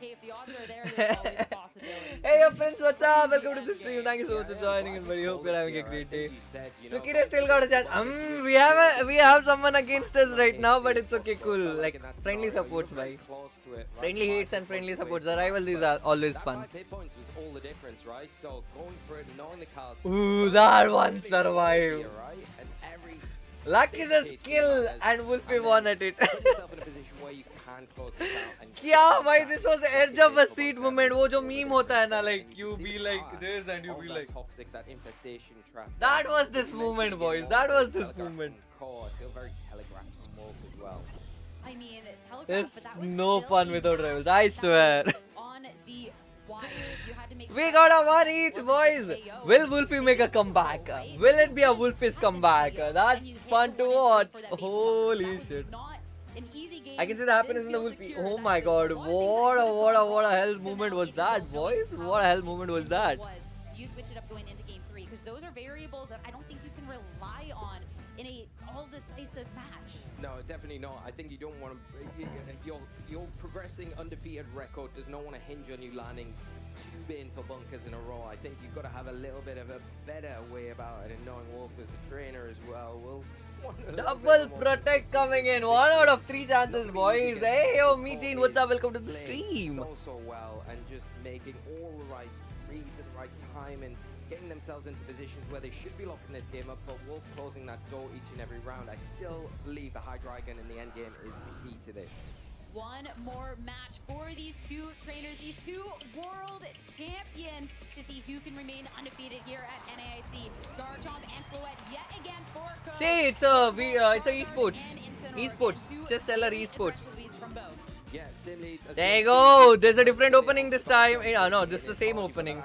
Hey, if the odds are there, there's always a possibility. Hey, your friends, what's up? Welcome to the stream. Thank you so much for joining, and we hope you're having a great day. Sukire still got a chance. We have someone against us right now, but it's okay, cool. Like friendly supports, bhai. Friendly hates and friendly supports. The rivalries are always fun. Ooh, that one survived. Luck is a skill, and Wolfie won at it. Yeah, why this was edge of a seat moment. वो जो meme होता है ना, like you be like this and you be like. That was this moment, boys. That was this moment. I mean, it's no fun without rivals. I swear. We got a one each, boys. Will Wolfie make a comeback? Will it be a Wolfie's comeback? That's fun to watch. Holy shit. I can see the happiness in the Wolfie. Oh my god, what a hell moment was that, boys? What a hell moment was that? You switch it up going into game 3 because those are variables that I don't think you can rely on in a all-decisive match. No, definitely not. I think you don't want to. Your progressing undefeated record does not want to hinge on you landing 2 Baneful Bunkers in a row. I think you've got to have a little bit of a better way about it, and knowing Wolf as a trainer as well will. Double protect coming in. 1 out of 3 chances, boys. Hey, yo, Meetin, what's up? Welcome to the stream. So well, and just making all the right reads at the right time and getting themselves into positions where they should be locking this game up. But Wolf closing that door each and every round. I still believe the High Dragon in the end game is the key to this. One more match for these 2 trainers, these 2 world champions, to see who can remain undefeated here at NAIC. Garchomp and Floette yet again for Code. See, it's a esports. Esports. Just tell her esports. Yeah, same leads. There you go. There's a different opening this time. No, this is the same opening.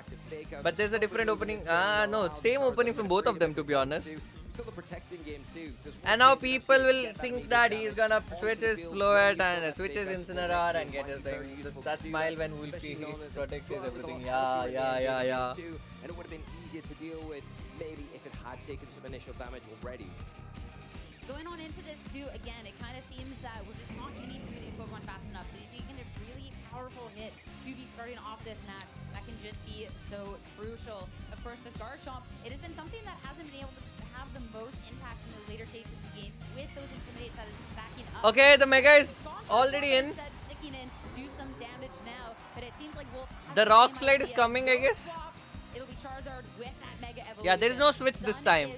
But there's a different opening. No, same opening from both of them, to be honest. Still a protecting game too. And now people will think that he's gonna switch his Floette and switch his Incineroar and get his thing. That smile when Wolfie protects his everything. Yeah. And it would have been easier to deal with maybe if it had taken some initial damage already. Going on into this too, again, it kind of seems that we're just not getting through these Pokemon fast enough. So if you can get a really powerful hit to be starting off this match, that can just be so crucial. Of course, this Garchomp, it has been something that hasn't been able to have the most impact in the later stages of the game with those intimidates that have been stacking up. Okay, the Mega is already in. Sticking in, do some damage now, but it seems like Wolf the Rock Slide is coming, I guess. It'll be Charizard with that Mega Evolution. Yeah, there is no switch this time.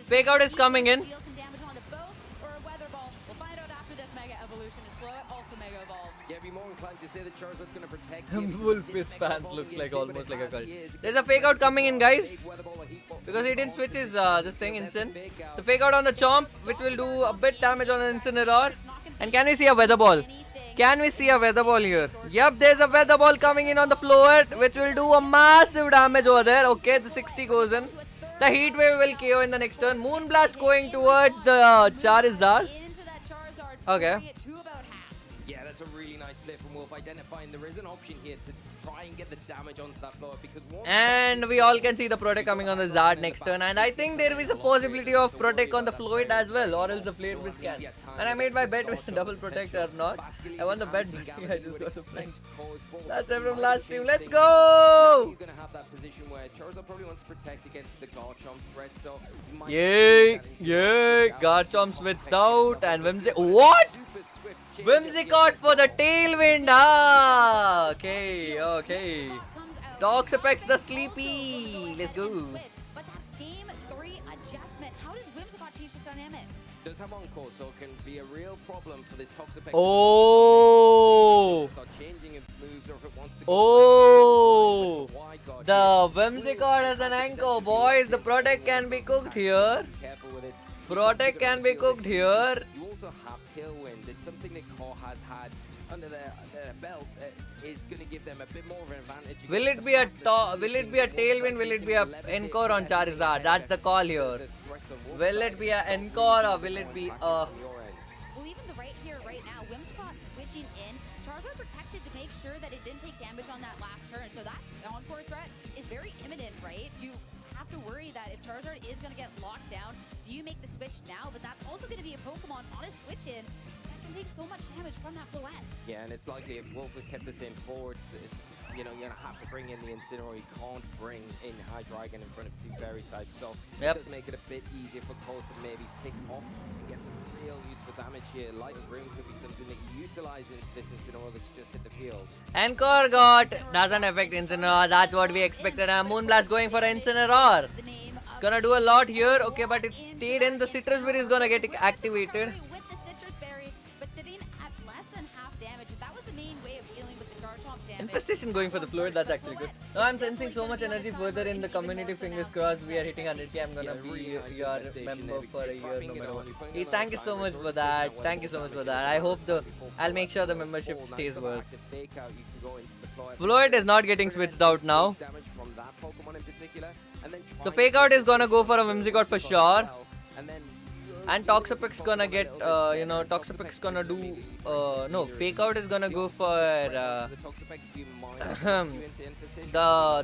Fake out is coming in. Deal some damage onto both or a Weather Ball. We'll find out after this Mega Evolution. Is Floette also Mega Evolves? Yeah, be more inclined to say that Charizard's going to protect him. Wolf's fans looks like almost like a cult. There's a fake out coming in, guys. Because he didn't switch his this thing, Incin. The fake out on the Chomp, which will do a bit damage on the Incineroar. And can we see a Weather Ball? Can we see a Weather Ball here? Yep, there's a Weather Ball coming in on the Floette, which will do a massive damage over there. Okay, the 60 goes in. The Heat Wave will KO in the next turn. Moonblast going towards the Charizard. Okay. Yeah, that's a really nice play from Wolf, identifying there is an option here to try and get the damage onto that floor because once And we all can see the Protect coming on the Zard next turn, and I think there is a possibility of Protect on the Fluid as well, or else the Flare Blitz can. And I made my bet with double Protect or not. I won the bet, but I just got to play. That's it from last stream. Let's go! You're gonna have that position where Charizard probably wants to protect against the Garchomp threat, so you might Yay! Yay! Garchomp switched out, and Whimsy. What? Whimsicott for the tailwind. Ah, okay, okay. Toxapex the sleepy. Let's go. But that game 3 adjustment, how does Whimsicott change its dynamic? does have on-call, so it can be a real problem for this Toxapex. Oh! Start changing its moves, or if it wants to Oh! The Whimsicott has an anchor, boys. The Protect can be cooked here. Careful with it. Protect can be cooked here. You also have Tailwind. It's something that Core has had under their belt that is going to give them a bit more of an advantage. Will it be a Tailwind? Will it be a Encore on Charizard? That's the call here. Will it be a Encore or will it be a... Well, even the right here, right now, Whimsicott switching in. Charizard protected to make sure that it didn't take damage on that last turn. So that Encore threat is very imminent, right? You have to worry that if Charizard is going to get locked down, do you make the switch now? But that's also going to be a Pokemon on a switch in that can take so much damage from that Floette. Yeah, and it's likely if Wolf has kept the same forwards, you know, you're going to have to bring in the Incineroar. You can't bring in Hydreigon in front of two Fairy types. So it does make it a bit easier for Cole to maybe pick off and get some real useful damage here. Light and Room could be something that you utilize into this Incineroar that's just hit the field. Encore got doesn't affect Incineroar. That's what we expected. Moonblast going for Incineroar. Gonna do a lot here. Okay, but it stayed in. The Citrus Berry is gonna get activated. With the Citrus Berry, but sitting at less than half damage. That was the main way of dealing with the Garchomp damage. Infestation going for the Fluid. That's actually good. Now I'm sensing so much energy further in the community. Fingers crossed we are hitting 100k. I'm gonna be your member for a year no matter what. Hey, thank you so much for that. Thank you so much for that. I hope I'll make sure the membership stays worth. Fluid is not getting switched out now. So Fake Out is gonna go for a Whimsicott for sure. And Toxapex gonna get, you know, Toxapex gonna do, no, Fake Out is gonna go for,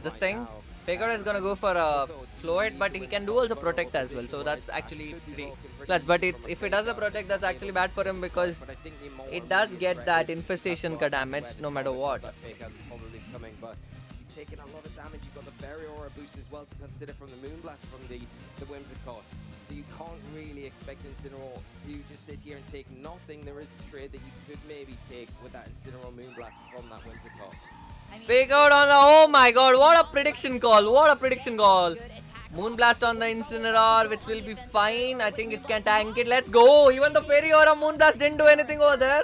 this thing. Fake Out is gonna go for a Float, but he can do also Protect as well, so that's actually pretty clutch. But if it does a Protect, that's actually bad for him because it does get that Infestation damage no matter what. Taking a lot of damage. You've got the Fairy Aura boost as well to consider from the Moonblast from the Whimsicott. So you can't really expect Incineroar to just sit here and take nothing. There is the trade that you could maybe take with that Incineroar Moonblast from that Whimsicott. Fake Out on the, oh my god, what a prediction call, what a prediction call. Moonblast on the Incineroar, which will be fine. I think it can tank it. Let's go. Even the Fairy Aura Moonblast didn't do anything over there.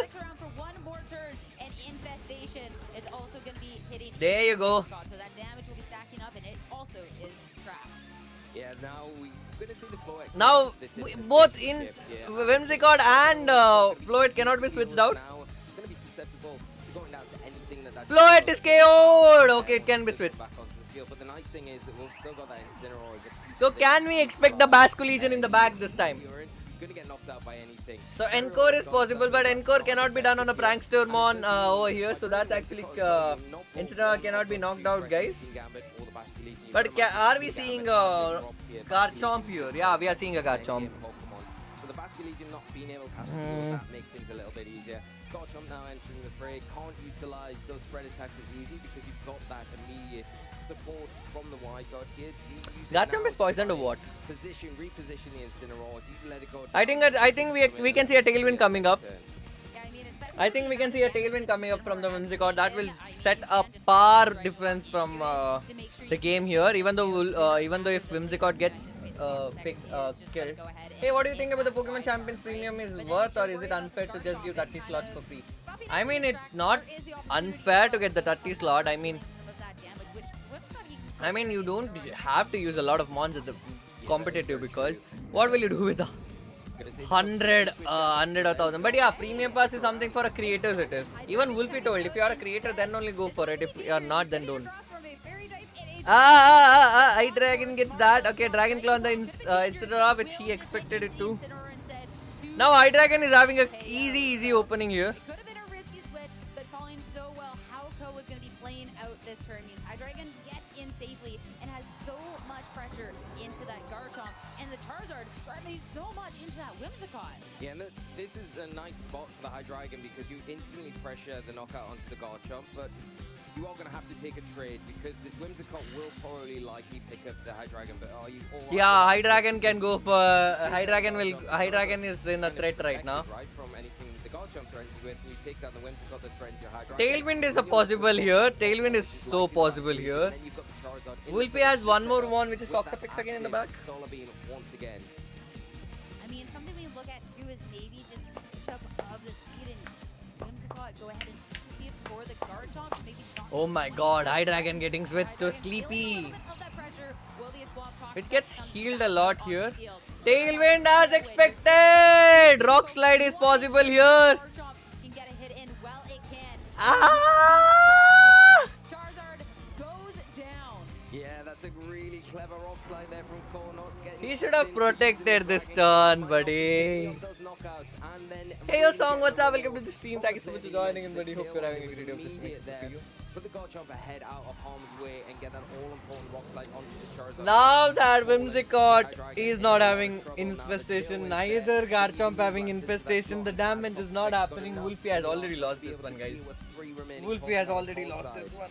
There you go. So that damage will be stacking up and it also is trapped. Yeah, now we're going to see the Float. Now, both in Whimsicott and Float cannot be switched out. Now, it's going to be susceptible to going down to anything that Float is KO'd. Okay, it can be switched. Back onto the field, but the nice thing is that we've still got that Incineroar. So can we expect the Basco Legion in the back this time? You're going to get knocked out by anything. So Encore is possible, but Encore cannot be done on a Prankster Mon over here. So that's actually Incineroar cannot be knocked out, guys. But are we seeing a Garchomp here? Yeah, we are seeing a Garchomp. So the Basque Legion not being able to have to deal with that makes things a little bit easier. Garchomp now entering the fray, can't utilize those spread attacks as easy because you've got that immediate support from the wide guard here. Garchomp is poisoned or what? Reposition the Incineroar. Do you let it go? I think we can see a Tailwind coming up. Yeah, I mean, I think we can see a Tailwind coming up from the Whimsicott. That will set a par difference from the game here. Even though if Whimsicott gets killed. Hey, what do you think about the Pokemon Champions Premium is worth, or is it unfair to just give 30 slots for free? I mean, it's not unfair to get the 30 slot. I mean, you don't have to use a lot of mons at the competitive because what will you do with the 100 or 1000? But yeah, Premium Pass is something for a creators it is. Even Wolfie told, if you are a creator then only go for it. If you are not, then don't. Hydreigon gets that. Okay, Dragon Claw on the Incineroar, which he expected it to. Now Hydreigon is having a easy opening here. this turn means Hydreigon gets in safely and has so much pressure into that Garchomp, and the Charizard made so much into that Whimsicott. Yeah, and this is a nice spot for the Hydreigon because you instantly pressure the knockout onto the Garchomp, but you are going to have to take a trade because this Whimsicott will probably likely pick up the Hydreigon, but are you all right? Yeah, Hydreigon can go for... Hydreigon is in a threat right now. Right, from anything the Garchomp threatens you with, you take down the Whimsicott that threatens your Hydreigon. Tailwind is a possible here. Tailwind is so possible here. Wolfie has one more one, which is Toxapex again in the back. Solar Beam once again. I mean, something we look at too is maybe just switch up of the speed and Whimsicott go ahead and speed for the Garchomp. Maybe not. Oh my god, Hydreigon getting switched to Sleepy. Which gets healed a lot here. Tailwind as expected! Rock Slide is possible here. Ah! Charizard goes down. Yeah, that's a really clever Rock Slide there from Cole. He should have protected this turn, buddy. Hey, yo, Song, what's up? Welcome to the stream. Thank you so much for joining in, buddy. Hope you're having a great day. Put the Garchomp ahead out of harm's way and get that all-important Rock Slide onto the Charizard. Now that Whimsicott is not having infestation, neither Garchomp having infestation, the damage is not happening. Wolfie has already lost this one, guys. Wolfie has already lost this one.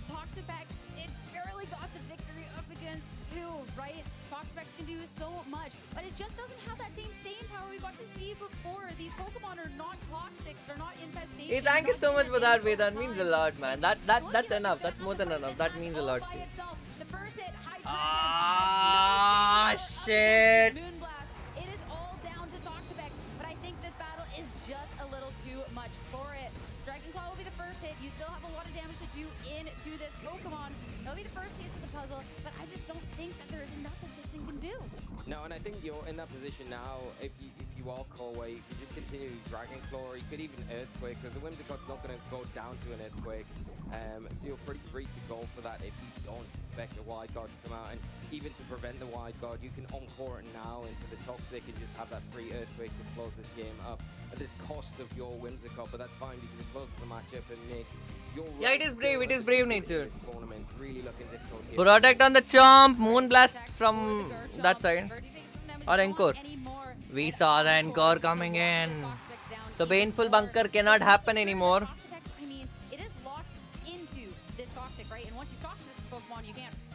Toxapex, it barely got the victory up against 2, right? Toxapex can do so much, but it just doesn't have that same staying power we got to see before. These Pokemon are not toxic, they're not infestation. Hey, thank you so much for that, Ved. That means a lot, man. That's enough. That's more than enough. That means a lot. Ah, shit. Moonblast. It is all down to Toxapex, but I think this battle is just a little too much for it. Dragon Claw will be the first hit. You still have a lot of damage to do into this Pokemon. It'll be the first piece of the puzzle, but I just don't think that there is enough that this thing can do. No, and I think you're in that position now. If you are Colway, you can just continue Dragon Claw, or you could even Earthquake, because the Whimsicott's not going to go down to an Earthquake. So you're pretty free to go for that if you don't suspect a Wide Guard to come out. And even to prevent the Wide Guard, you can Encore it now into the Toxic and just have that free Earthquake to close this game up at this cost of your Whimsicott. But that's fine because it closes the matchup and makes your... Yeah, it is brave. It is brave nature. Tournament really looking difficult here. Protect on the Chomp. Moonblast from that side. Or Encore. We saw the Encore coming in. The Baneful Bunker cannot happen anymore.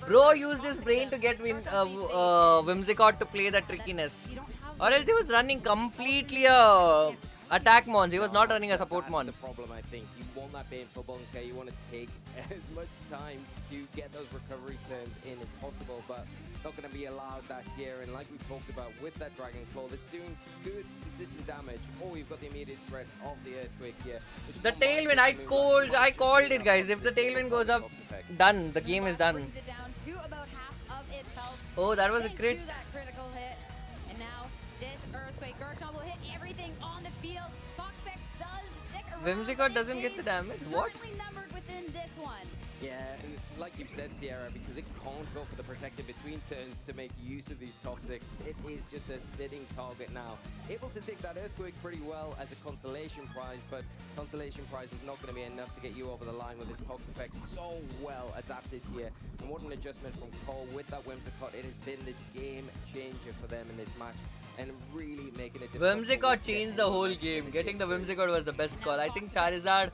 Bro used his brain to get Whimsicott to play the trickiness. Or else he was running completely attack mons. He was not running a support mon. That's the problem, I think. You want that Baneful Bunker. You want to take as much time to get those recovery turns in as possible, but not going to be allowed that here. And like we talked about with that Dragon Claw, that's doing good, consistent damage. Oh, you've got the immediate threat of the Earthquake here. The Tailwind, I called it, guys. If the Tailwind goes up, done. The game is done. Oh, that was a crit. And now this Earthquake Garchomp will hit everything on the field. Toxapex does stick around. Whimsicott doesn't get the damage. What? Numbered within this one. Yeah, and like you've said, Sierra, because it can't go for the protective between turns to make use of these Toxics, it is just a sitting target now. Able to take that Earthquake pretty well as a consolation prize, but consolation prize is not going to be enough to get you over the line with this Toxapex so well adapted here. And what an adjustment from Cole with that Whimsicott. It has been the game changer for them in this match and really making it difficult. Whimsicott changed the whole game. Getting the Whimsicott was the best call. I think Charizard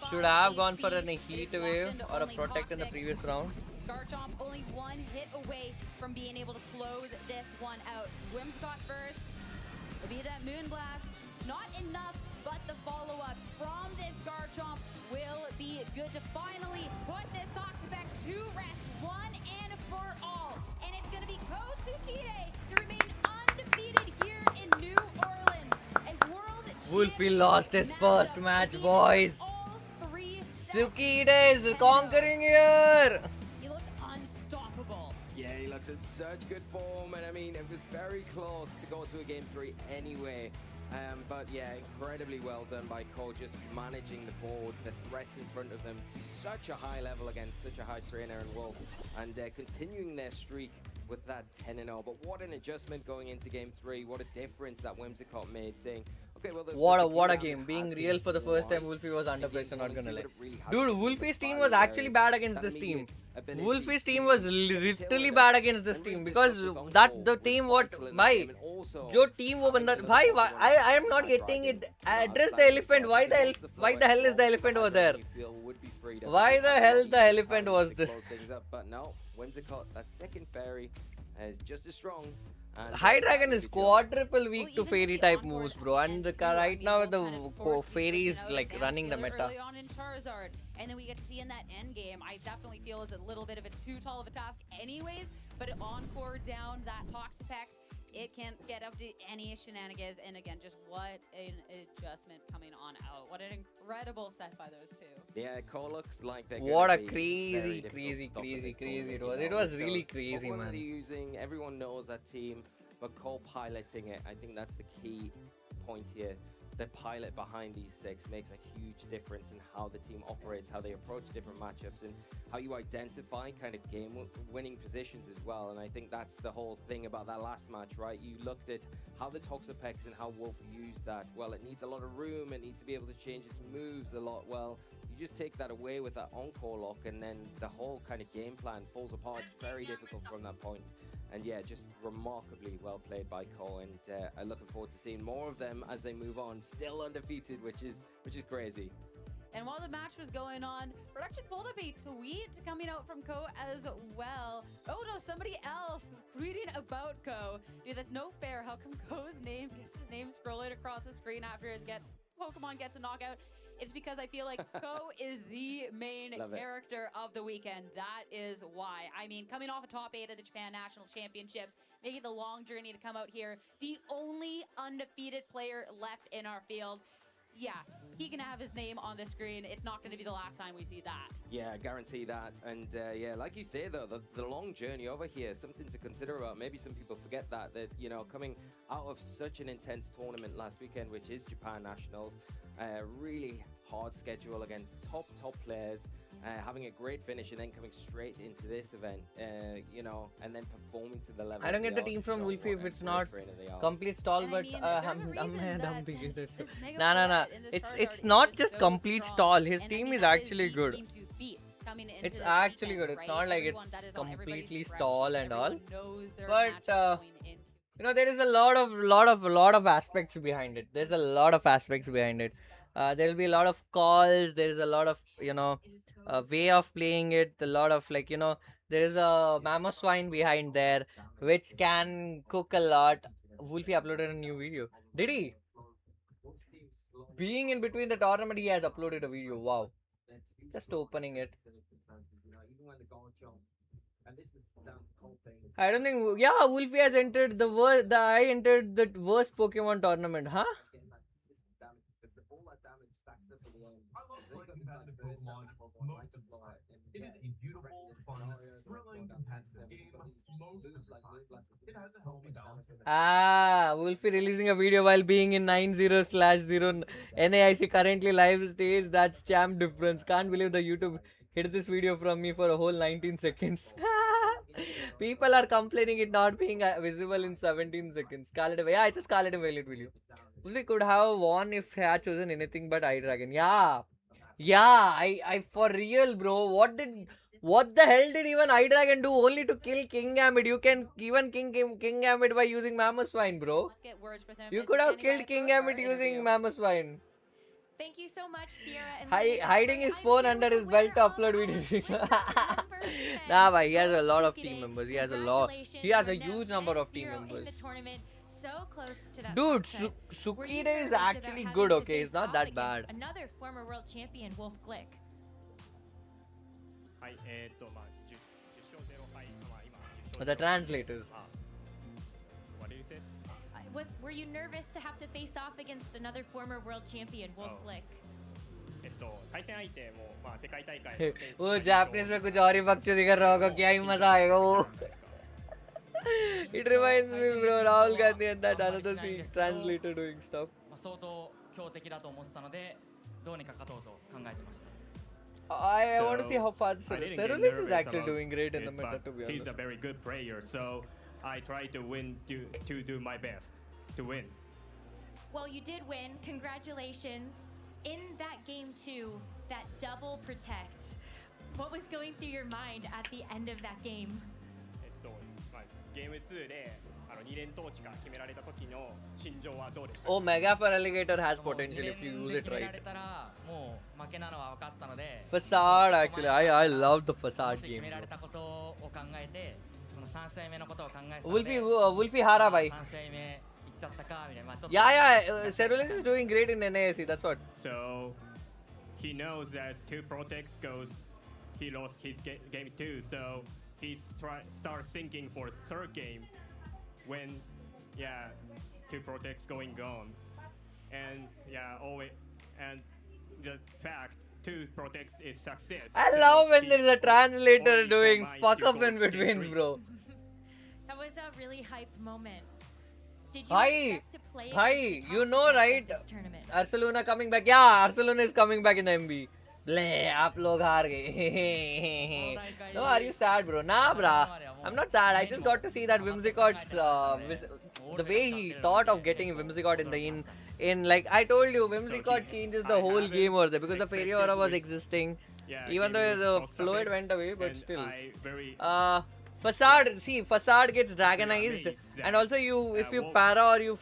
should have gone for a Heat Wave or a Protect in the previous round. Garchomp only one hit away from being able to close this one out. Whimsicott first. It'll be that Moonblast. Not enough, but the follow-up from this Garchomp will be good to finally put this Toxapex to rest one and for all. And it's going to be Kosukide to remain undefeated here in New Orleans. A world Wolfie lost his first match, boys. Tsukide is conquering here. He looks unstoppable. Yeah, he looks in such good form, and I mean, it was very close to go to a game 3 anyway. But yeah, incredibly well done by Cole, just managing the board, the threats in front of them to such a high level against such a high trainer and Wolf, and continuing their streak with that 10-0. But what an adjustment going into game 3. What a difference that Whimsicott made, saying, Okay, well, What a game. Being real for the first time, Wolfie was under pressure, not gonna lie. Dude, Wolfie's team was actually bad against this team. Wolfie's team was literally bad against this team because the team what bhai jo team wo banda bhai I am not getting it. Address the elephant. Why the hell is the elephant over there? Why the hell the elephant was there? But no, Whimsicott, that second fairy is just as strong. High Dragon is quadruple weak to fairy type moves, bro, and right now the fairy is like running the meta. Early on in Charizard, and then we get to see in that end game. I definitely feel is a little bit of a too tall of a task, anyways. But Encore down that Toxapex, it can't get up to any shenanigans. And again, just what an adjustment coming on out. What an incredible set by those two. Yeah, Cole looks like they're what a gonna be crazy very it was. It was really crazy, what man. are they using? Everyone knows that team, but Cole piloting it, I think that's the key point here. The pilot behind these six makes a huge difference in how the team operates, how they approach different matchups, and how you identify kind of game-winning positions as well. And I think that's the whole thing about that last match, right? You looked at how the Toxapex and how Wolf used that. Well, it needs a lot of room. It needs to be able to change its moves a lot. Well, you just take that away with that Encore lock, and then the whole kind of game plan falls apart. It's very difficult from that point. And yeah, just remarkably well played by Cole, and I'm looking forward to seeing more of them as they move on. Still undefeated, which is crazy. And while the match was going on, production pulled up a tweet coming out from Ko as well. Oh no, somebody else tweeting about Ko. Dude, that's no fair. How come Ko's name gets his name scrolling across the screen after his Pokemon gets a knockout? It's because I feel like Ko is the main character of the weekend. That is why. I mean, coming off a top 8 of the Japan National Championships, making the long journey to come out here, the only undefeated player left in our field. Yeah, he can have his name on the screen. It's not going to be the last time we see that. Yeah, I guarantee that. And yeah, like you say, though, the long journey over here, something to consider about. Maybe some people forget that, you know, coming out of such an intense tournament last weekend, which is Japan Nationals, really hard schedule against top players, having a great finish and then coming straight into this event, you know, and then performing to the level. I don't get the team from Wolfie if it's not complete stall, but I'm beginner. Nah. It's not just complete stall. His team is actually good. It's actually good. It's not like it's completely stall and all. But you know, there is a lot of aspects behind it. There's a lot of aspects behind it. There will be a lot of calls. There is a lot of, you know, way of playing it. A lot of, like, you know, there is a Mamoswine behind there, which can cook a lot. Wolfie uploaded a new video. Did he? Being in between the tournament, he has uploaded a video. Wow. Just opening it. I don't think. Yeah, Wolfie has entered the worst. I entered the worst Pokemon tournament, huh? It is a beautiful, fun, thrilling, competitive game most of the time. It has a healthy balance. Wolfie releasing a video while being in 90/0 NAIC currently live stage. That's champ difference. Can't believe the YouTube hid this video from me for a whole 19 seconds. People are complaining it not being visible in 17 seconds. Scarlet Away. Yeah, it's a Scarlet and Violet video. Wolfie could have won if he had chosen anything but Eye Dragon. Yeah, I for real, bro. What the hell did even Eye Dragon do only to kill King Gambit? You can even King Gambit by using Mamoswine, bro. You could have killed King Gambit using Mamoswine. Thank you so much, Sierra. And hiding his phone under his belt to upload videos. Nah, bhai, he has a lot of team members. He has a huge number of team members. So close to that. Dude, Sukide is actually good, okay? It's not that bad. Another former world champion, Wolf Glick. The translators. What did you say? Were you nervous to have to face off against another former world champion, Wolf Glick? 対戦相手もまあ世界大会 वो Japanese में कुछ और ही बकचोदी कर रहा होगा क्या ही मजा आएगा वो It reminds me, bro, Rahul Gandhi and that another translator doing stuff. 相当強敵だと思ってたのでどうにか勝とうと考えてました。 I want to see how far Cerulix is actually doing great in the meta, to be honest. He's a very good player, so I try to win to do my best to win. Well, you did win. Congratulations. In that game 2, that double protect, what was going through your mind at the end of that game? まあ、ゲーム2で2連統治が決められた時の心情はどうでしたか？ Oh, Mega for Alligator has potential if you use it 決めら right. れたらもう負けなのは分かってたので Facade, actually. I love the も Facade し game. 決められたことを考えてその3試合目のことを考えてたの Wolfie, で Wolfie Hara, bhai. 3試合目いっちゃったかみたいな、まあ、ちょっと Yeah, Cerulean is doing great in NASC, that's what. So he knows that 2 protects goes, he lost his game 2, so he starts thinking for 3rd game when 2 protects going on, and always, and the fact 2 protects is success. I so love when he there is a translator only doing combines fuck to up go in between, game bro. That was a really hype moment. Did you Bhai, expect to play bhai, against the you top know, seeds of right? this tournament? Arceluna coming back. Yeah, Arceluna is coming back in the MB. Le, aap log haar gaye. No, are you sad, bro? Nah, brah. I'm not sad. I just got to see that Whimsicott's the way he thought of getting Whimsicott in like I told you, Whimsicott changes the whole game over there because the Fairy Aura was existing. Even though the Floyd went away, but still. Facade, see, Facade gets dragonized, and also if you para or you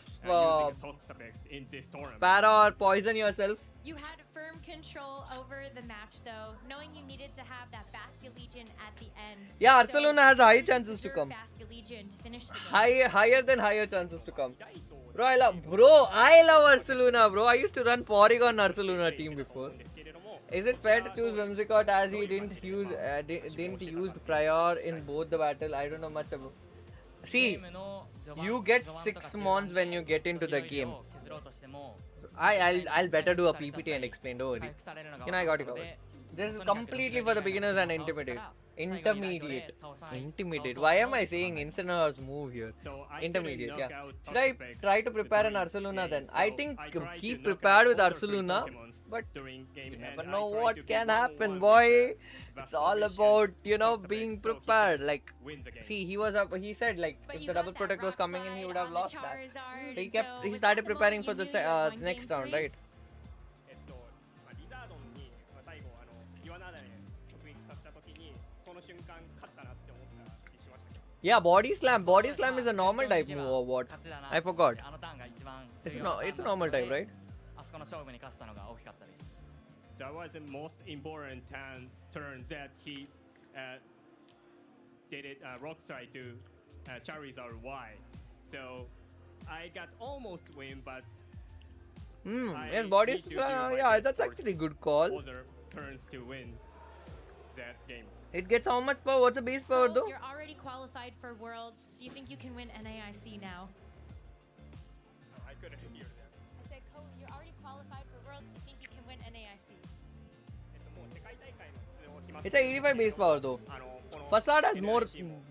para or poison yourself. You had firm control over the match, though, knowing you needed to have that Basket Legion at the end. Yeah, So Arceluna has high you chances to deserve come. Basket Legion to finish the game. Higher than higher chances to come. Bro, I love Arceluna, bro. I used to run Porygon Arceluna team before. Is it fair to choose Whimsicott as he didn't use prior in both the battle? I don't know much about. See, you get 6 mons when you get into the game. I'll better do a PPT and explain. Don't worry. You know, I got it covered. This is completely for the beginners and intermediate. Why am I saying Incineroar's move here? Intermediate, yeah. Should I try to prepare an Arceluna then? I think keep prepared with Arceluna, but you never know what can happen, boy. It's all about, being prepared. Like, see, he said like But if you the got double that protect was rock coming in, he side would have on the lost that. Charizard, So he and started at the preparing moment for the you knew you won next game round, 3. right? リザードンに最後岩なだれ直撃させた時にその瞬間勝ったなって思ったりしましたけど Yeah, body slam. Body slam is a normal type move or what? I forgot. あのターンが一番 It's a normal type, right? あそこの勝負に勝ったのが大きかったです That was the most important turn that he did it rock slide to Charizard Y. So I got almost win, but Yes, body need to do slam. my Yeah, best that's for actually a good call. other turns to win that game. It gets how much power? What's the base power Cole, though? you're already qualified for Worlds. Do you think you can win NAIC now? I couldn't hear that. I said, Cole, you're already qualified for Worlds. Do you think you can win NAIC? もう世界大会の出場が決まって It's a 85 base power though. この Facade has more,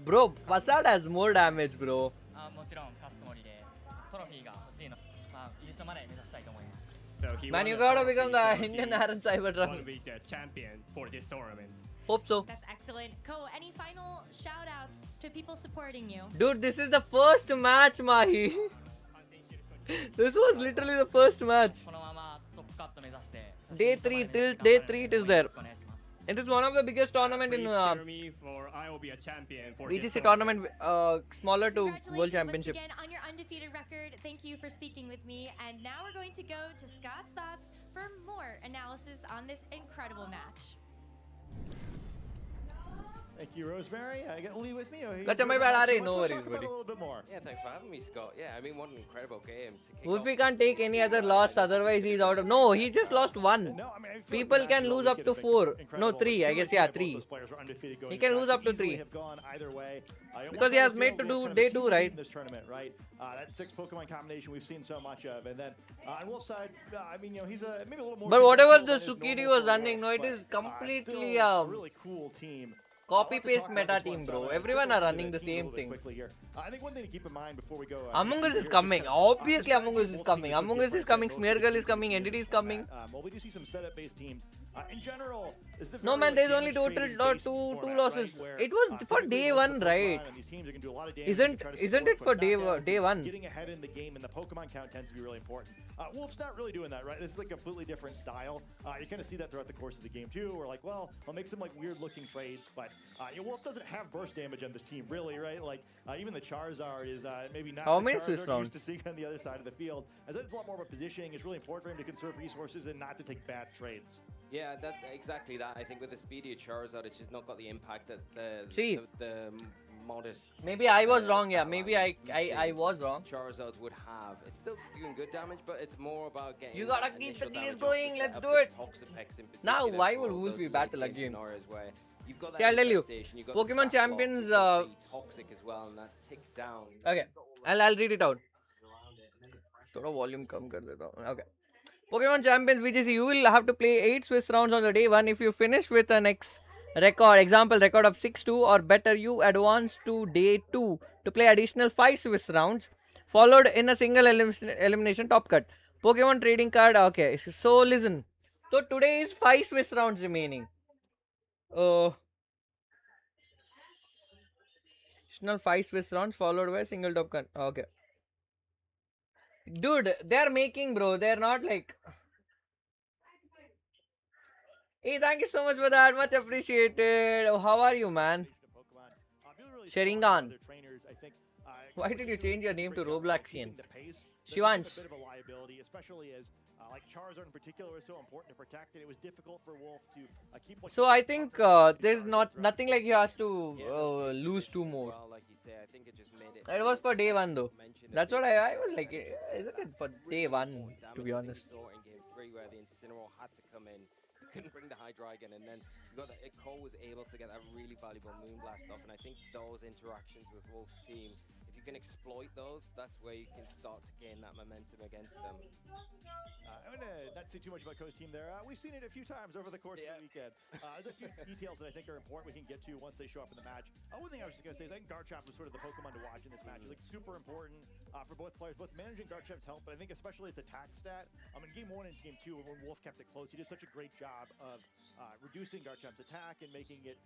bro. Facade has more damage, bro. もちろん勝つつもりでトロフィーが欲しいのまあ優勝まで目指したいと思います So he Man, won you the gotta trophy, become so the he Indian Aaron want Cybertron. to be the champion for this tournament. Hope so. That's excellent. Cole, any final shout outs to people supporting you? Dude, this is the first match, Mahi. This was literally the first match. このままトップカット目指して Day 3 till day 3 it is there. お願いします It is one of the biggest tournament in Please cheer me for I will be a champion for this VGC tournament. tournament, smaller to World Congratulations Championship. once again on your undefeated record. Thank you for speaking with me. And now we're going to go to Scott's thoughts for more analysis on this incredible match. Thank you, Rosemary. I got Lee with me. Gotcha, my bad, Ari. No Let's worries, talk about buddy. it a little bit more. Yeah, thanks for having me, Scott. Yeah, I mean, what an incredible game to kick Wolfie off. can't take any other loss, otherwise he's out of. No, he just lost one. No, I mean, I feel like People the can match lose will up get to a big- 4. No, incredible. 3. I Really guess, see yeah, that both 3. those players are undefeated going He into can the lose match. up to Easily 3. have gone either way. Because he has Once made to on the do field, we have day kind of 2, a team right? in this tournament, right? That 6 Pokemon combination we've seen so much of, and then on Wolf's side, I mean, he's maybe a little more. But whatever the conventional than is Sukiri normal was for running, Wolf, no, it but, is completely still a really cool team. copy I'll have to paste talk about meta this one, team, so bro. I'm gonna Everyone quickly are go running through the teams a same little bit thing. quickly here. I think one thing to keep in mind before we go. Among Us here is just coming. kind of, Obviously, this Among Us is Wolf coming. team Among Us is different coming. than most of the Smeargle is teams coming. we've seen Entity in is this coming. format. Well, we do see some setup-based teams In general, this is a No very, man, like, there's only damage-trading total based two format, losses. right, where, It was for typically day most of one, the right? Pokemon and these teams are gonna do a lot of damage Isn't and try to isn't support, it but for day knockdowns day and one? Getting ahead in the game and the Pokemon count tends to be really important. Wolf's not really doing that, right? This is like a completely different style. You kind of see that throughout the course of the game too. We're like, well, I'll make some like weird-looking trades, but Wolf doesn't have burst damage on this team, really, right? Like even the Charizard is maybe not How the many Charizard Swiss you're rounds? used to seeing on the other side of the field. As it's a lot more about positioning. It's really important for him to conserve resources and not to take bad trades. Yeah, exactly that. I think with the speedy Charizard, it's just not got the impact that See. the modest. Maybe I was wrong. Yeah, stat maybe line I was wrong. Charizards would have. It's still doing good damage, but it's more about getting. You gotta that keep the initial list damage off going, to let's set up do the it. Toxapex in Now, particular why for would those Wolf be late battle game again? scenarios where you've got that See, I'll tell you, infestation, you've got the Pokemon trap lock, Champions, you've got the toxic as well, and that tick down. Okay, I'll read it out. थोड़ा volume कम कर देता हूँ. Okay. Pokemon Champions VGC, you will have to play 8 Swiss rounds on the day 1. If you finish with an record of 6-2 or better, you advance to day 2 to play additional 5 Swiss rounds, followed in a single elimination top cut. Pokemon trading card, okay. So listen. So today is 5 Swiss rounds remaining. Additional 5 Swiss rounds followed by single top cut. Okay. Dude, they're making, bro. They're not like... Hey, thank you so much for that. Much appreciated. Oh, how are you, man? Sharingan. Why did you change your name to Robloxian? Shivansh. Like Charizard in particular is so important to protect, and it was difficult for Wolf to keep. So I think there's nothing like he has to lose 2 more. Well, like you say, I think it just made it. It was for day 1 though. That's what I was like. Isn't it for day 1? To be honest. Saw in game 3 where the Incineroar had to come in. You couldn't bring the Hydreigon, and then you got that. Cole was able to get that really valuable Moonblast off, and I think those interactions with Wolf's team, if you can exploit those, that's where you can start to gain that momentum against them. I'm going to not say too much about Co's team there. We've seen it a few times over the course of the weekend. There's a few details that I think are important we can get to once they show up in the match. One thing I was just going to say is I think Garchomp was sort of the Pokemon to watch in this match. It's like super important for both players, both managing Garchomp's health, but I think especially its attack stat. In game 1 and game 2, when Wolf kept it close, he did such a great job of reducing Garchomp's attack and making it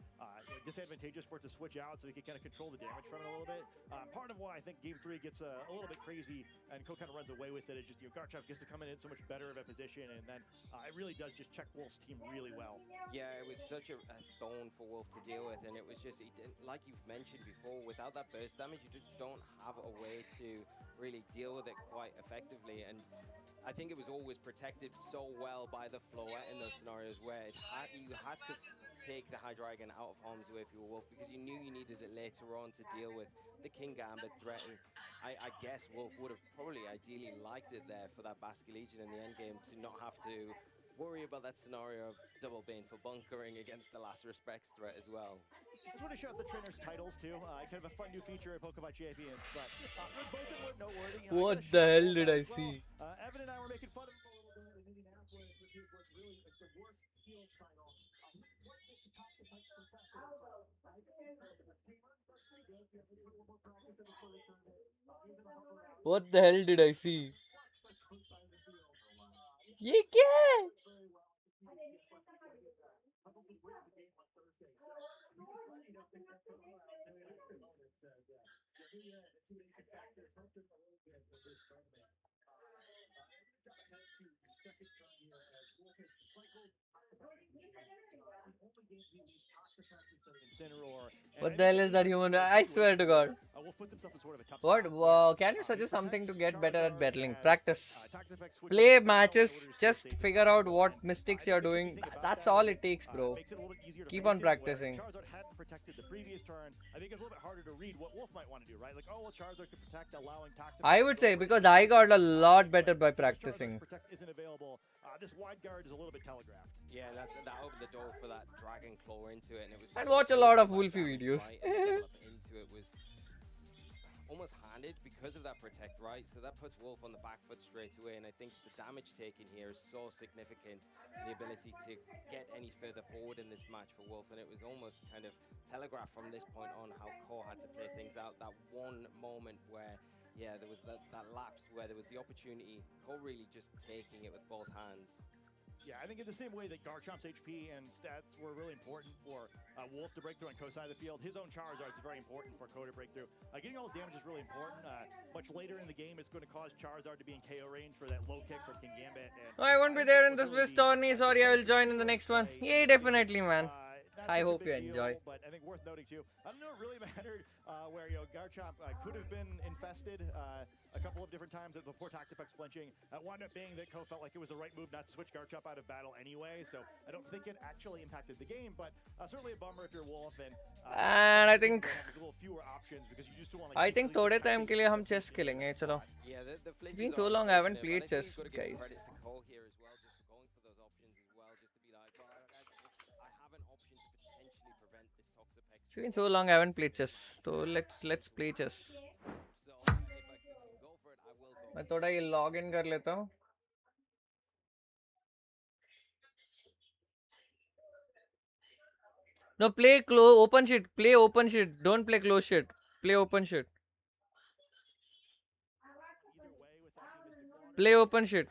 disadvantageous for it to switch out so he could kind of control the damage from it a little bit. Part of why I think game 3 gets a little bit crazy and Co kind of runs away with it is just Garchomp gets to come in so much better of a position, and then it really does just check Wolf's team really well. Yeah, it was such a thorn for Wolf to deal with, and it was just, like you've mentioned before, without that burst damage, you just don't have a way to really deal with it quite effectively, and I think it was always protected so well by the Floette in those scenarios where you had to take the Hydreigon out of harm's way if you were Wolf, because you knew you needed it later on to deal with the King Gambit threat, and I guess Wolf would have probably ideally liked it there for that Basculegion in the endgame to not have to worry about that scenario of Double Bane for bunkering against the Last Respects threat as well. I just want to show out the trainers' titles too. Kind of a fun new feature at Pokemon Champions, but both of them noteworthy. What the hell did I see? Evan and I were making fun of What the hell did I see? ये क्या है? What the hell is that human? I swear to God. What? Can you suggest something to get better at battling? Practice. Play matches. Just figure out what mistakes you're doing. That's all it takes, bro. Keep on practicing. I would say because I got a lot better by practicing. This wide guard is a little bit telegraphed. Yeah, that opened the door for that Dragon Claw into it, and it was. And watch a lot of Wolfie videos. Into it was almost handed because of that protect, right? So that puts Wolf on the back foot straight away, and I think the damage taken here is so significant, the ability to get any further forward in this match for Wolf, and it was almost kind of telegraphed from this point on how Core had to play things out. That one moment where, yeah, there was that lapse where there was the opportunity, Cole really just taking it with both hands. Yeah, I think in the same way that Garchomp's HP and stats were really important for Wolf to break through on Ko side of the field, his own Charizard is very important for Ko to break through. Getting all his damage is really important. Much later in the game, it's going to cause Charizard to be in KO range for that low kick for King Gambit. And, I won't be there in this Swiss tourney. Sorry, I will join in the next one. Yeah, definitely, man. I hope you enjoy. But I think worth noting too. I don't know it really mattered where Garchomp could have been infested a couple of different times before Tactipex flinching. Wound up being that Ko felt like it was the right move not to switch Garchomp out of battle anyway. So I don't think it actually impacted the game, but certainly a bummer if you're Wolf. And I think a little fewer options because you just want I think थोड़े time के लिए हम chess खेलेंगे. चलो. Yeah, It's been so long I haven't played chess, guys. Credit to Cole here as well, just for going for those options as well, just to be like, well, I have an option to potentially prevent this Toxapex. It's been so long I haven't played chess. So let's play chess. So if I can go for it, I will go. मैं थोड़ा ये login कर लेता हूँ. No, play open shit. Play open shit. Don't play close shit. Play open shit. Play open shit.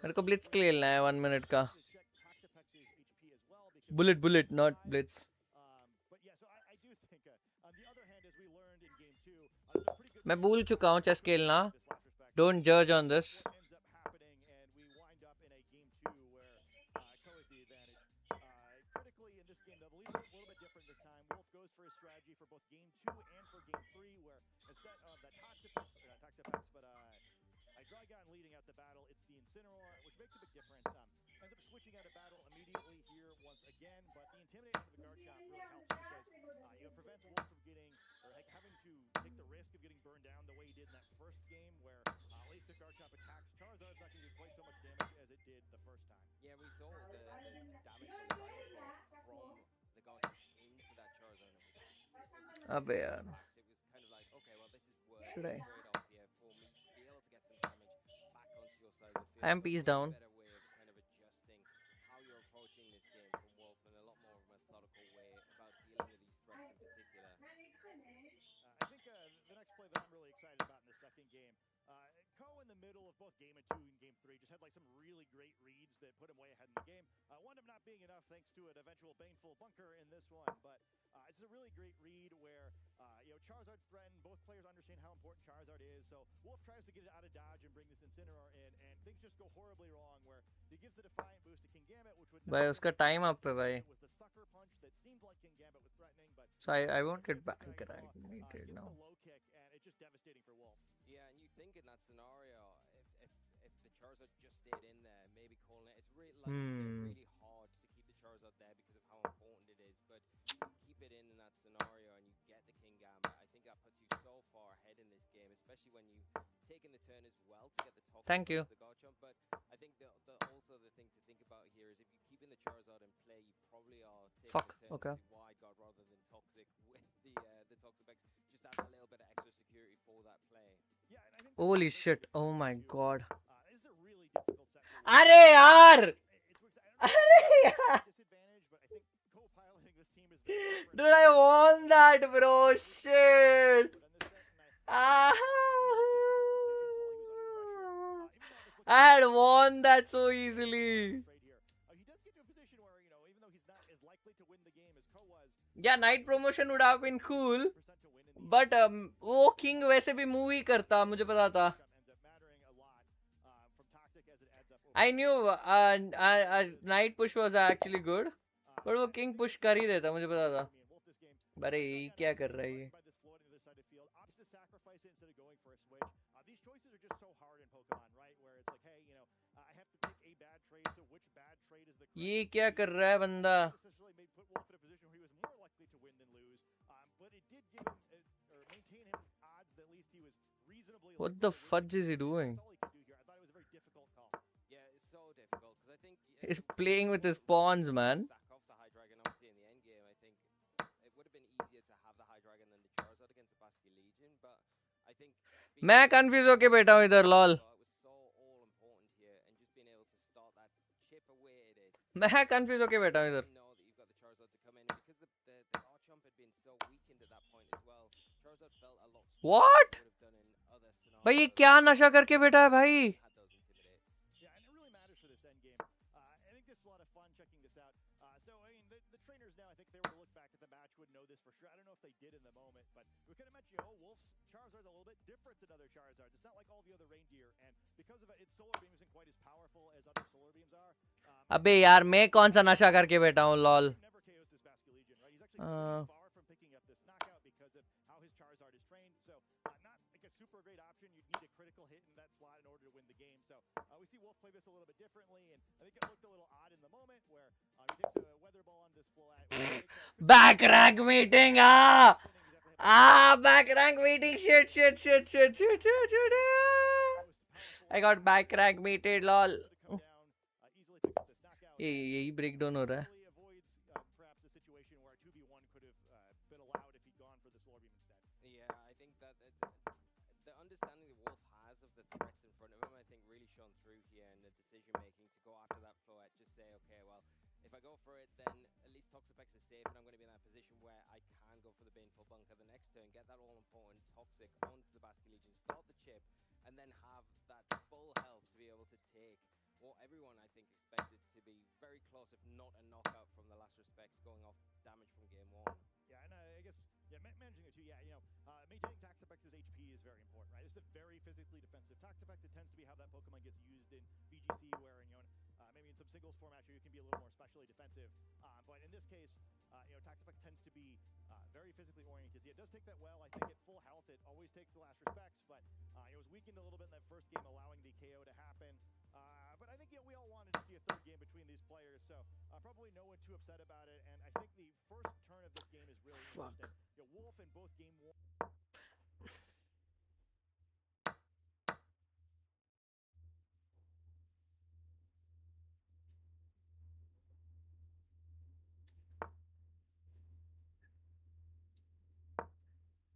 मेरे को blitz खेलना है 1 minute का. Bullet, not blitz. मैं भूल चुका हूँ chess खेलना. Don't judge on this. Leading out the battle, it's the Incineroar, which makes a big difference. Ends up switching out of battle immediately here once again, but the Intimidation of the Garchomp really helps because it prevents Wolf from getting, or like having to take the risk of getting burned down the way he did in that first game, where at least the Garchomp attacks Charizard's not going to do quite so much damage as it did the first time. Yeah, we saw the damage from the Garchomp into that Charizard. अबे यार. It was kind of like, okay, well, this is worth Should I? trade-off here for me to be able to get some damage back onto your side of the field. I am piece down. Better way of kind of adjusting how you're approaching this game from Wolf in a lot more of a methodical way about dealing with these threats in particular. I think the next play that I'm really excited about in the second game, Ko in the middle of both game 2 and game 3 just had like some really great reads that put him way ahead in the game. Wound up not being enough thanks to an eventual baneful bunker in this one, but it's a really great read where Charizard's threatened. Both players understand how important Charizard is, so Wolf tries to get it out of dodge and bring this Incineroar in, and things just go horribly wrong where he gives the Defiant boost to King Gambit, which would भाई उसका time up है भाई. was the sucker punch that seemed like King Gambit was threatening, but So I won't get back. I need it now. the low kick, and it's just devastating for Wolf. Yeah, and you think in that scenario, if the Charizard just stayed in there, maybe calling it, it's really, like you said, really hard to keep the Charizard there because of how important it is, but keep it in that scenario and you get the King Gambit. I think that puts you so far ahead in this game, especially when you taken the turn as well to get the top. Thank you. The Garchomp, but I think also the thing to think about here is if you keep in the Charizard in play, you probably are taking Fuck, the turn okay. to wide guard rather than toxic with the Toxapex. Just add a little bit of extra security for that play. Yeah, and I think Holy shit. Oh my god. this is a really difficult set for Wolf. अरे यार. अरे यार. Disadvantage, but I think co-piloting this team is very different. Dude, I won that, bro. Shit. Ah. I had won that so easily. He does get to a position where, even though he's not as likely to win the game as Ko was, Yeah, night promotion would have been cool. percent to win in the But वो King वैसे भी move ही करता, मुझे पता था. ends up mattering a lot from Toxic as it adds up over. I knew night push was actually good. But वो King push कर ही देता, मुझे पता था. Wolf this game अरे ये क्या कर रहा है ये? by this floating to the side of the field, opts to sacrifice it instead of going for a switch. These choices are just so hard in Pokemon, right? Where it's like, hey, I have to take a bad trade, so which bad trade is the correct ये क्या कर रहा है बंदा? essentially put Wolf in a position where he was more likely to win than lose. But it did give him, or maintain him odds that at least he was reasonably. What the fudge is he doing? That's all he could do here. I thought it was a very difficult call. Yeah, it's so difficult because I think He's playing with his pawns, man. sack off the High Dragon obviously in the end game. I think it would have been easier to have the High Dragon than the Charizard against the Basque Legion, but I think मैं confused होके बैठा हूँ इधर lol. it was so all important here and just being able to start that chip away at it. मैं confused होके बैठा हूँ इधर. You know that you've got the Charizard to come in and because the Garchomp had been so weakened at that point as well. Charizard felt a lot stronger What? than it would have done in other scenarios. भाई ये क्या नशा करके बैठा है भाई? had those intimidates. Yeah, and it really matters for this end game. I think this is a lot of fun checking this out. So, I mean, the trainers now, I think if they were to look back at the match, would know this for sure. I don't know if they did in the moment, but we could have mentioned, Wolf's Charizard's a little bit different than other Charizards. It's not like all the other reindeer, and because of it, its solar beam isn't quite as powerful as other solar beams are. अबे यार मैं कौन सा नशा करके बैठा हूँ lol. Never KOs this Basculegion, right? He's actually pretty far from picking up this knockout because of how his Charizard is trained. So, not like a super great option. You'd need a critical hit in that slot in order to win the game. So, we see Wolf play this a little bit differently, and I think it looked a little odd in the moment where he takes a weather ball on this float. Back rank meeting back rank meeting shit. I got back rank meted lol. यही breakdown हो रहा है. Perhaps a situation where a 2v1 could have been allowed if he'd gone for the solar beam instead. Yeah, I think that the understanding that Wolf has of the threats in front of him, I think, really shone through here in the decision making to go after that float. Just say, okay, well, if I go for it, then at least Toxapex is safe, and I'm going to be in that position where I can go for the Baneful Bunker the next turn, get that all-important Toxic onto the Basculegion, start the chip, and then have that full health to be able to take what everyone, I think, expected to be very close, if not a knockout from the last respects, going off damage from game 1. Yeah, and I guess, managing it too, maintaining Toxapex's HP is very important, right? This is a very physically defensive Toxapex. It tends to be how that Pokemon gets used in VGC, where, maybe in some singles format, you can be a little more specially defensive. But in this case, Toxapex tends to be very physically oriented. It does take that well. I think at full health, it always takes the last respects, but it was weakened a little bit in that first game, allowing the KO to happen. But I think we all wanted to see a third game between these players, so probably no one too upset about it. And I think the first turn of this game is really interesting. Wolf in both game 1.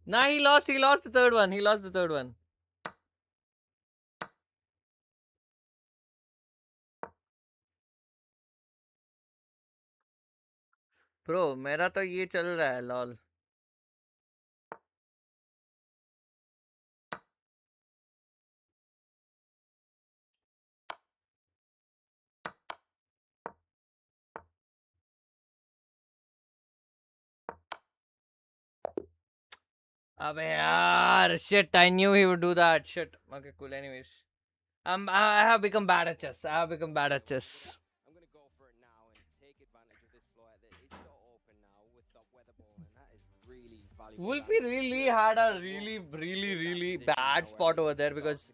Nah, he lost the third one. Bro, मेरा तो ये चल रहा है lol. अबे यार, shit, I knew he would do that. Shit. Okay, cool. Anyways, I have become bad at chess. I'm going to go for it now and take advantage of this floor that is so open now with the weather ball, and that is really valuable. Wolfie really had a really bad spot over there because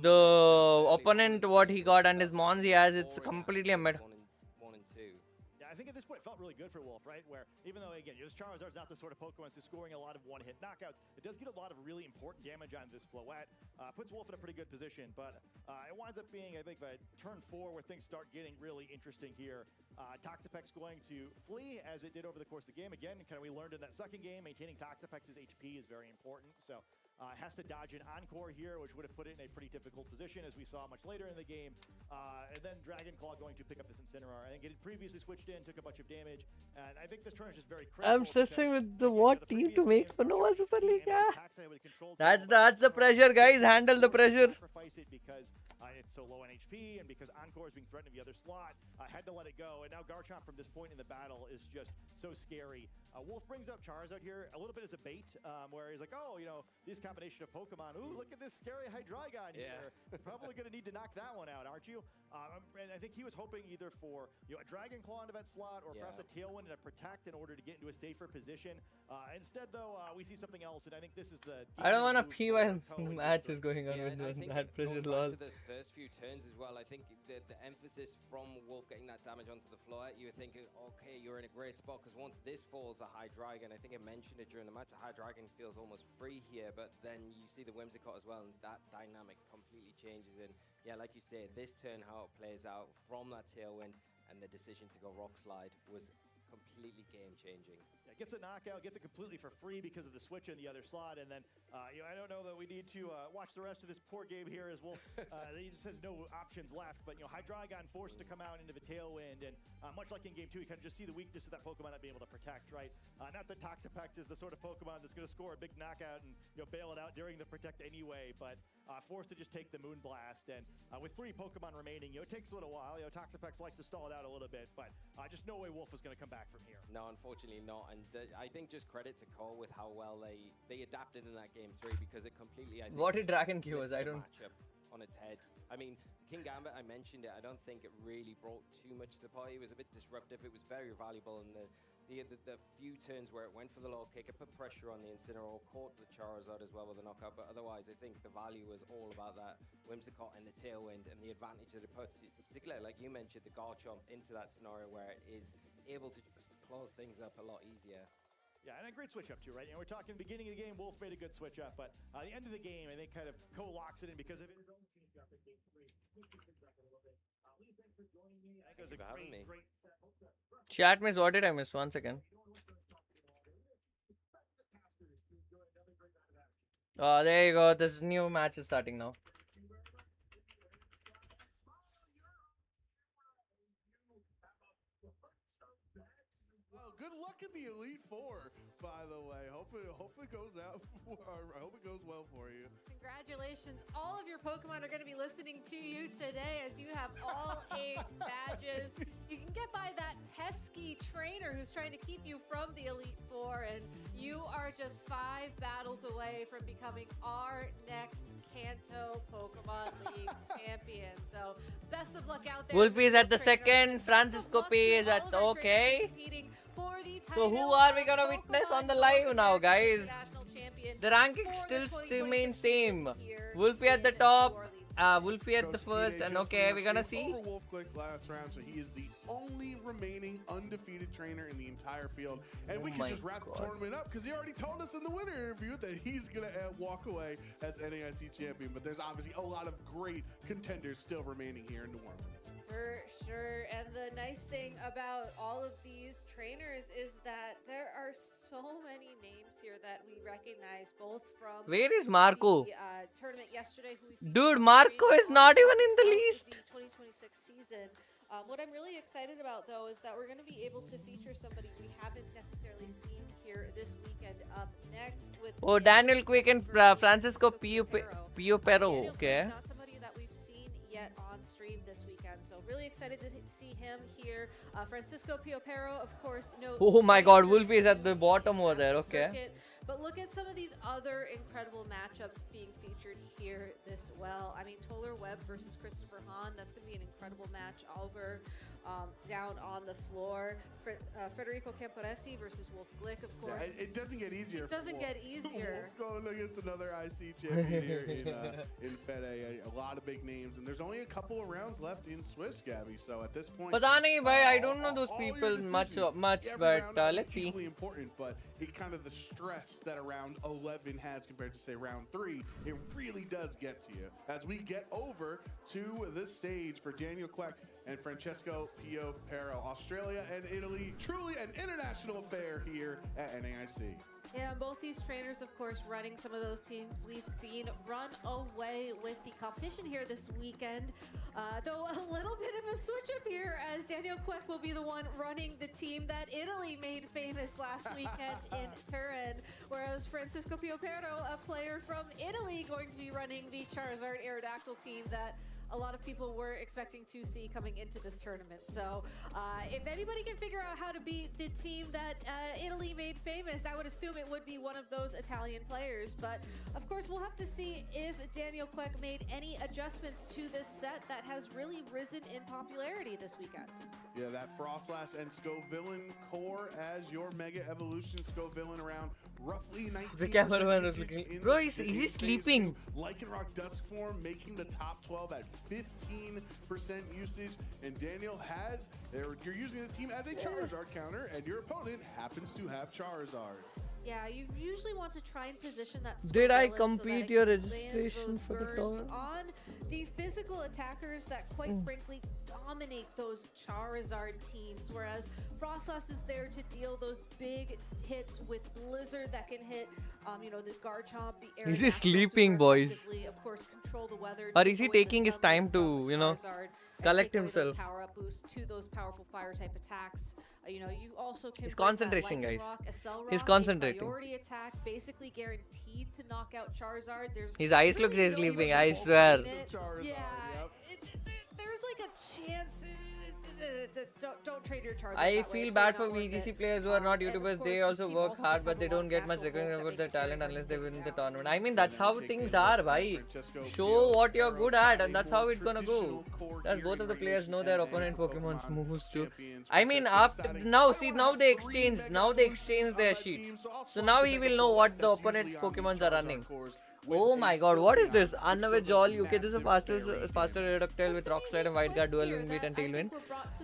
the opponent, what he got and his mons he has, it's completely a mid. I think at this point it felt really good for Wolf, right? Where even though, again, this Charizard's not the sort of Pokemon that's scoring a lot of one-hit knockouts, it does get a lot of really important damage on this Floette. Puts Wolf in a pretty good position, but it winds up being, I think, turn 4 where things start getting really interesting here. Toxapex going to flee as it did over the course of the game. Again, kind of we learned in that second game, maintaining Toxapex's HP is very important. So has to dodge an Encore here, which would have put it in a pretty difficult position, as we saw much later in the game. And then Dragon Claw going to pick up this Incineroar. I think it had previously switched in, took a bunch of damage, and I think this turn is just very critical. I'm stressing with the what team to make for Nova Super League. That's the pressure, guys. Handle the pressure. Sacrifice it because it's so low on HP, and because Encore is being threatened in the other slot. I had to let it go, and now Garchomp from this point in the battle is just so scary. Wolf brings up Charizard here a little bit as a bait, where he's like, oh, this combination of Pokemon. Ooh, look at this scary Hydreigon here. Probably going to need to knock that one out, aren't you? And I think he was hoping either for a Dragon Claw into that slot, or perhaps a Tailwind and a Protect in order to get into a safer position. Instead, though, we see something else, and I think this is the... I don't want to pee while the match is going on with that pressure lol. To those first few turns as well, I think the emphasis from Wolf getting that damage onto the floor, you were thinking, okay, you're in a great spot, because once this falls, a Hydreigon, I think I mentioned it during the match, a Hydreigon feels almost free here, but then you see the Whimsicott as well, and that dynamic completely changes. And yeah, like you say, this turn, how it plays out from that Tailwind and the decision to go Rock Slide was completely game-changing. Yeah, gets a knockout, gets it completely for free because of the switch in the other slot, and then I don't know that we need to watch the rest of this poor game here as Wolf. He just has no options left, but Hydreigon forced to come out into the Tailwind, and much like in game 2, you kind of just see the weakness of that Pokemon not being able to protect, right? Not that Toxapex is the sort of Pokemon that's going to score a big knockout and bail it out during the Protect anyway, but forced to just take the Moon Blast. And with 3 Pokemon remaining, it takes a little while. Toxapex likes to stall it out a little bit, but just no way Wolf is going to come back from here. No, unfortunately not. And I think just credit to Cole with how well they adapted in that game 3, because it completely, I think, What did Dragon Q was? I don't. matchup on its head. I mean, King Gambit, I mentioned it. I don't think it really brought too much to the party. It was a bit disruptive. It was very valuable in the few turns where it went for the low kick. It put pressure on the Incineroar, caught the Charizard as well with a knockout. But otherwise, I think the value was all about that Whimsicott and the Tailwind and the advantage that it puts, particularly like you mentioned, the Garchomp into that scenario where it is able to just close things up a lot easier. Yeah, and a great switch up too, right? We're talking beginning of the game, Wolf made a good switch up, but the end of the game, I think, kind of co-locks it in because of his own team up in game 3. Lee, thanks for joining me. I think it was a great set. Chat miss. What did I miss? 1 second. Oh, there you go. This new match is starting now. Well, good luck in the Elite Four, by the way. Hope it goes out. I hope it goes well for you. Congratulations. All of your Pokemon are going to be listening to you today as you have all 8 badges. You can get by that pesky trainer who's trying to keep you from the Elite Four, and you are just 5 battles away from becoming our next Kanto Pokemon League champion. So best of luck out there. Wolfie is at the second. Francisco P is at the okay. So who are we gonna witness on the live now, guys? The ranking still remains same. Wolfie at the top, Wolfie at the first, and okay, we're gonna see. Over Wolf Click last round, so he is the only remaining undefeated trainer in the entire field. And we can just wrap the tournament up because he already told us in the winner interview that he's gonna walk away as NAIC champion. But there's obviously a lot of great contenders still remaining here in New Orleans. For sure, and the nice thing about all of these trainers is that there are so many names here that we recognize, both from Where is Marco? the tournament yesterday. Dude, Marco is not even in the list. The 2026 season. What I'm really excited about, though, is that we're going to be able to feature somebody we haven't necessarily seen here this weekend. Up next with Daniel Quick and Francisco Pio Pero. Okay. Not somebody that we've seen yet on stream this weekend, so really excited to see him here. Francisco Piopero, of course, no. Oh my God, Wolfie is at the bottom over there. Okay. Circuit. But look at some of these other incredible matchups being featured here this well. I mean, Toller Webb versus Christopher Hahn. That's going to be an incredible match over down on the floor. Federico Camporesi versus Wolf Glick, of course. Yeah, it doesn't get easier. It doesn't get easier. Wolf going against another IC champion here in Fede. A lot of big names, and there's only a couple of rounds left in Swiss, Gabby. So at this point, Pata nahi bhai, I don't know those people much, but let's see. Equally important, but it kind of the stress that a round 11 has compared to say round 3, it really does get to you. As we get over to the stage for Daniel Queck and Francesco Pio Pero, Australia and Italy, truly an international affair here at NAIC. Yeah, both these trainers, of course, running some of those teams we've seen run away with the competition here this weekend. Though a little bit of a switch up here, as Daniel Queck will be the one running the team that Italy made famous last weekend in Turin, whereas Francisco Piopero, a player from Italy, going to be running the Charizard Aerodactyl team that a lot of people were expecting to see coming into this tournament. So if anybody can figure out how to beat the team that Italy made famous, I would assume it would be one of those Italian players. But of course, we'll have to see if Daniel Queck made any adjustments to this set that has really risen in popularity this weekend. Yeah, that Frostlass and Scovillain core as your Mega Evolution. Scovillain around roughly 19%. The cameraman was looking. Bro, is he sleeping? Lycanroc Dusk form making the top 12 at 15% usage, and Daniel has, you're using this team as a Charizard counter, and your opponent happens to have Charizard. Yeah, you usually want to try and position that. Did I so complete your registration for the tour? On the physical attackers that quite frankly dominate those Charizard teams, whereas Frostlass is there to deal those big hits with Blizzard that can hit, you know, the Garchomp, the Air. Is he sleeping, boys? Of course, control the weather. Or is he taking his time to, you know, collect take away those himself. power-up boosts to those powerful fire-type attacks. You know, you also can He's bring that concentrating, Lightning guys. Rock, Accel He's Rock, concentrating. A priority attack, basically guaranteed to knock out Charizard. There's His eyes look really he's no sleeping, even I hope swear. in it. Yeah, there's like a chance. Don't trade your Charizard. I that way. feel It's bad really for not worth VGC it. players who are not And of YouTubers. course, They this also team work also hard, just but has they a don't lot get of much natural recognition bulk about their that makes it talent very unless hard they to win take the down. tournament. I mean, that's how things are, bhai. Francesco Show what you're Arrow good at, side, and that's a more how it's gonna go. traditional core That's here both of the in players know their opponent Pokemon's Pokemon moves too. champions. I mean, Francesco after deciding, now, I see, wanna now have they 3 exchange, Mega now they Evolutions exchange on their my sheets. team, I'll So swap now the he Mega will know what the that's opponent's usually on these Pokemons are Charizard running. cores with Oh a my god, what is this? Sylveon, which Unnerved still Jol does UK. This is massive faster berry Reductile with Rock Slide and White Guard, Dual Wing Beat and Tailwind.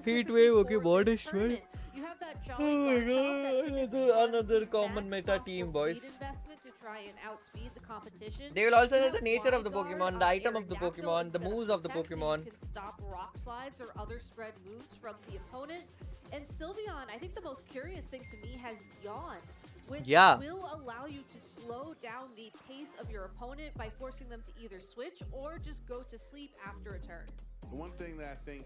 Heat Heatwave, okay, what what is is Shred? You have that Oh Jolly my Garchomp that god, typically runs another the common max meta possible team, speed boys. investment to try and outspeed the competition. They will also You know the have nature of the Wide Guard, Pokemon, the item of the Aerodactyl Pokemon, the instead of moves of the Protect, so Pokemon. You can stop rock slides or other spread moves from the opponent. And Sylveon, I think the most curious thing to me has Yawn, which will allow you to slow down the pace of your opponent by forcing them to either switch or just go to sleep after a turn. The one thing that I think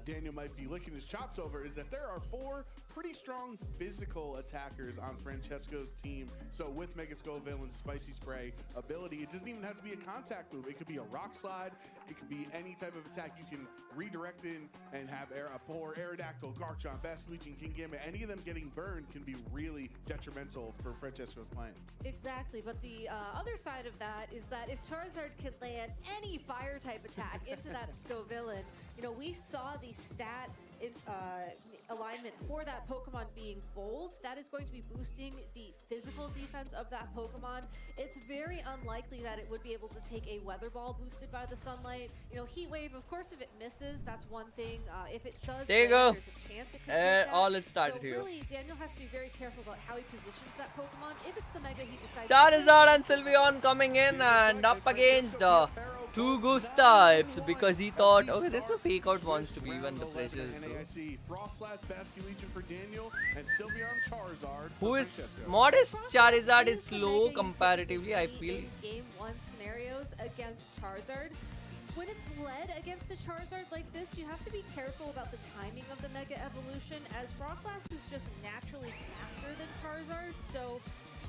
Daniel might be licking his chops over is that there are 4 pretty strong physical attackers on Francesco's team. So with Mega Skull Villain's Spicy Spray ability, it doesn't even have to be a contact move. It could be a Rock Slide. It could be any type of attack you can redirect in and have a poor Aerodactyl, Garchomp, Basculegion, and Kingambit. Any of them getting burned can be really detrimental for Francesco's plan. Exactly, but the other side of that is that if Charizard can land any fire type attack into that Scovillain, you know, we saw the stat alignment for that Pokemon being bold. That is going to be boosting the physical defense of that Pokemon. It's very unlikely that it would be able to take a Weather Ball boosted by the sunlight. You know, Heat Wave, of course, if it misses, that's one thing. If it does, there you go. There's a chance it could take that. All it started so here. really, Daniel has to be very careful about how he positions that Pokemon. If it's the Mega, he decides. Charizard and Sylveon coming in and up against 2 Ghost types because he thought, okay, there's no fake out wants to be when the pressure is low. NAIC Frostlass, Basculegion for Daniel, and Sylveon Charizard. Who is modest? Charizard is slow comparatively, I feel. Game 1 scenarios against Charizard. When it's led against a Charizard like this, you have to be careful about the timing of the Mega Evolution, as Frostlass is just naturally faster than Charizard, so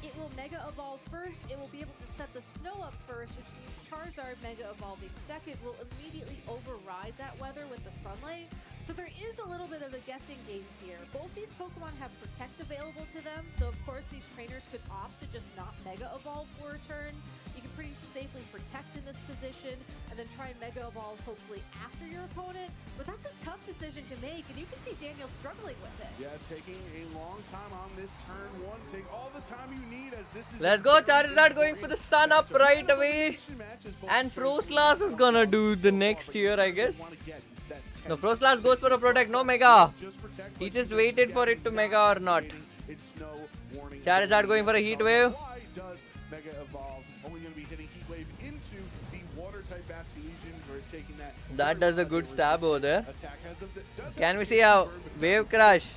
it will Mega Evolve first, it will be able to set the snow up first, which means Charizard Mega Evolving second will immediately override that weather with the sunlight. So there is a little bit of a guessing game here. Both these Pokemon have Protect available to them, so of course these trainers could opt to just not Mega Evolve for a turn. You can pretty safely Protect in this position, and then try and Mega Evolve hopefully after your opponent. But that's a tough decision to make, and you can see Daniel struggling with it. Yeah, taking a long time on this turn 1. Take all the time you need, as this is... Let's go, Charizard going for the sun up right away. And Frostlass is gonna do the next year, I guess. No, Frostlass goes for a Protect, no Mega. He just waited for it to Mega or not. Charizard going for a Heat Wave. Why does Mega Evolve? Only going to be hitting Heat Wave into the Water-type Basculegion for taking that... That does a good stab over there. Attack as of the, Can we see a Wave Crash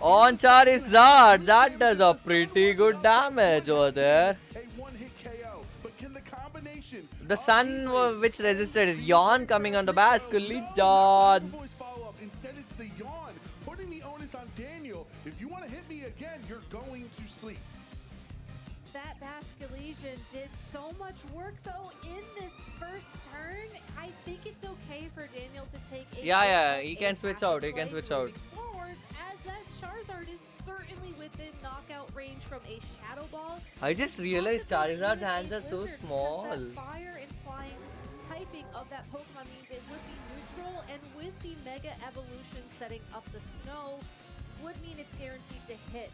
on Charizard? That does a pretty good damage over there. A one-hit KO, but can the combination... The sun which resisted it. Yawn coming on the Basculegion. Instead, it's the Yawn, putting the onus on Daniel. If you want to hit me again, you're going to sleep. That Basculegion did so much work though in this first turn. I think it's okay for Daniel to take a he can switch out. He can switch out. Forwards, as that Charizard is certainly within knockout range from a Shadow Ball. I just realized Charizard's hands are so Blizzard, small. because that fire and flying typing of that Pokemon means it would be neutral, and with the Mega Evolution setting up the snow, would mean it's guaranteed to hit.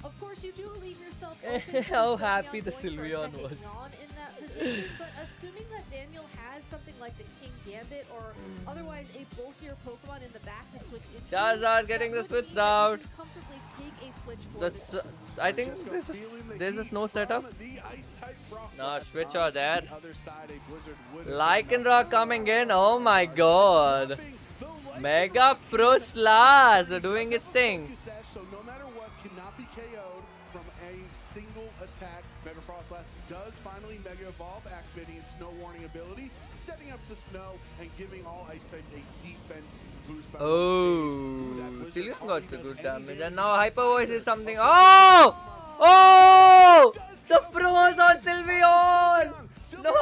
Of course, you do leave yourself open to How Sylveon happy the going for a Sylveon second was. yawn in that position, but assuming that Daniel has something like the King Gambit or otherwise a bulkier Pokemon in the back to switch into, Charizard getting the switch down. comfortably take a switch for The I think there's a snow setup. No, switch out there. Lycanroc coming in. Oh my god. Mega Frostlass doing its thing. So no matter what, cannot be KO'd from a single attack. Mega Frostlass does finally Mega evolve, activating its snow warning ability, setting up the snow, and giving all ice types a defense boost. Oh, Sylveon got the good damage, and now Hyper Voice is something. Oh! Oh! The froze on Sylveon! No!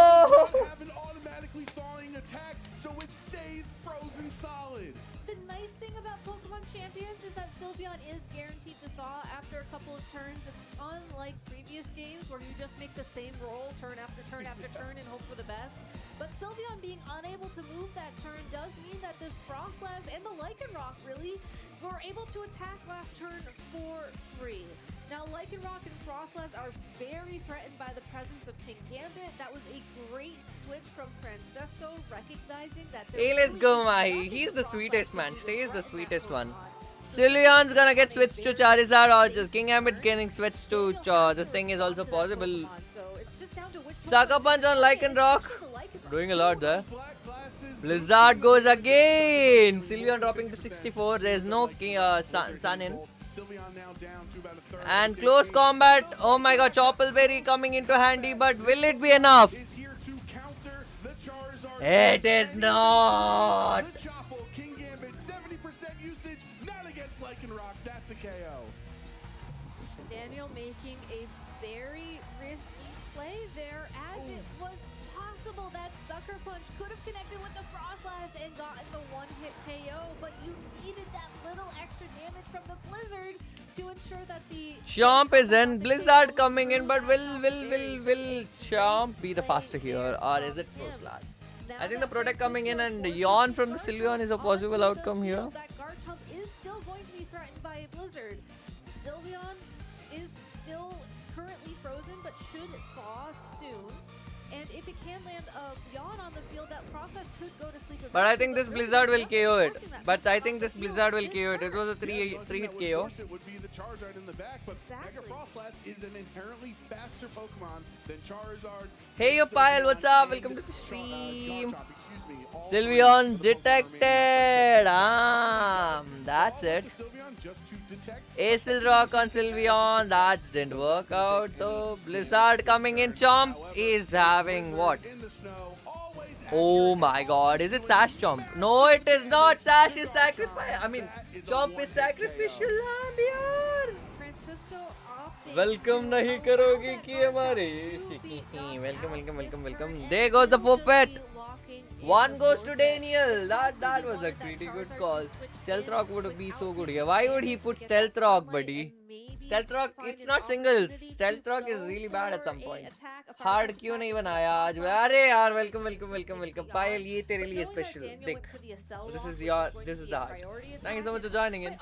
Have an automatically thawing attack, so it stays frozen solid. The nice thing about Pokemon Champions is that Sylveon is guaranteed to thaw after a couple of turns. It's unlike previous games where you just make the same roll turn after turn after turn and hope for the best. But Sylveon being unable to move that turn does mean that this Frostlass and the Lycanroc really were able to attack last turn for free. Now, Lycanroc and Frostlass are very threatened by the presence of King Gambit. That was a great switch from Francesco, recognizing that... Hey, let's go, Mahi. He's the sweetest, man. Today is the sweetest one. Sylveon's gonna get switched to Charizard, or just King Gambit's getting switched to this thing is also possible. Sucker Punch on Lycanroc. Doing a lot there. Blizzard goes again. Sylveon dropping to 64. There's no Sun in. And close combat. Oh my god, Choppleberry coming into handy, but will it be enough? It is not. King Gambit, 70% usage, not against Lycanroc. That's a KO. Daniel making a very risky play there, as it was possible that Sucker Punch could have connected with the Frostlass and gotten the one-hit KO, but you needed that little extra damage from the Blizzard to ensure that the Chomp is in, Blizzard coming in, but will Chomp be the faster here, or is it Frostlass? I think the Protect coming in and Yawn from the Sylveon is a possible outcome here. That Garchomp is still going to be threatened by a Blizzard. Sylveon is still currently frozen, but should thaw soon. And if it can land a Yawn on the field, that process could go to sleep. But I think this Blizzard will KO it. It was a 3-hit KO. It would be the Charizard in the back, but Mega Frostlass is an inherently faster Pokemon than Charizard. Hey yo Pyle, what's up? Welcome to the stream. Sylveon detected. That's it. Acid Rock on Sylveon. That didn't work out though. Blizzard coming in. Chomp is having what? Oh my god, is it Sash Chomp? No, it is not. Sash is sacrifice. I mean, Chomp is sacrificial lamb here. Welcome nahi karoge ki hamare. Welcome. There goes the forfeit. One goes to Daniel. That was a pretty good call. Stealth Rock would be so good here. Why would he put Stealth Rock, buddy? Stealth Rock, it's not singles. Stealth Rock is really bad at some point. Hard क्यों नहीं बनाया आज? अरे यार, welcome. Pyle, ये तेरे लिए special. Dick. This is the heart. Thank you so much for joining in.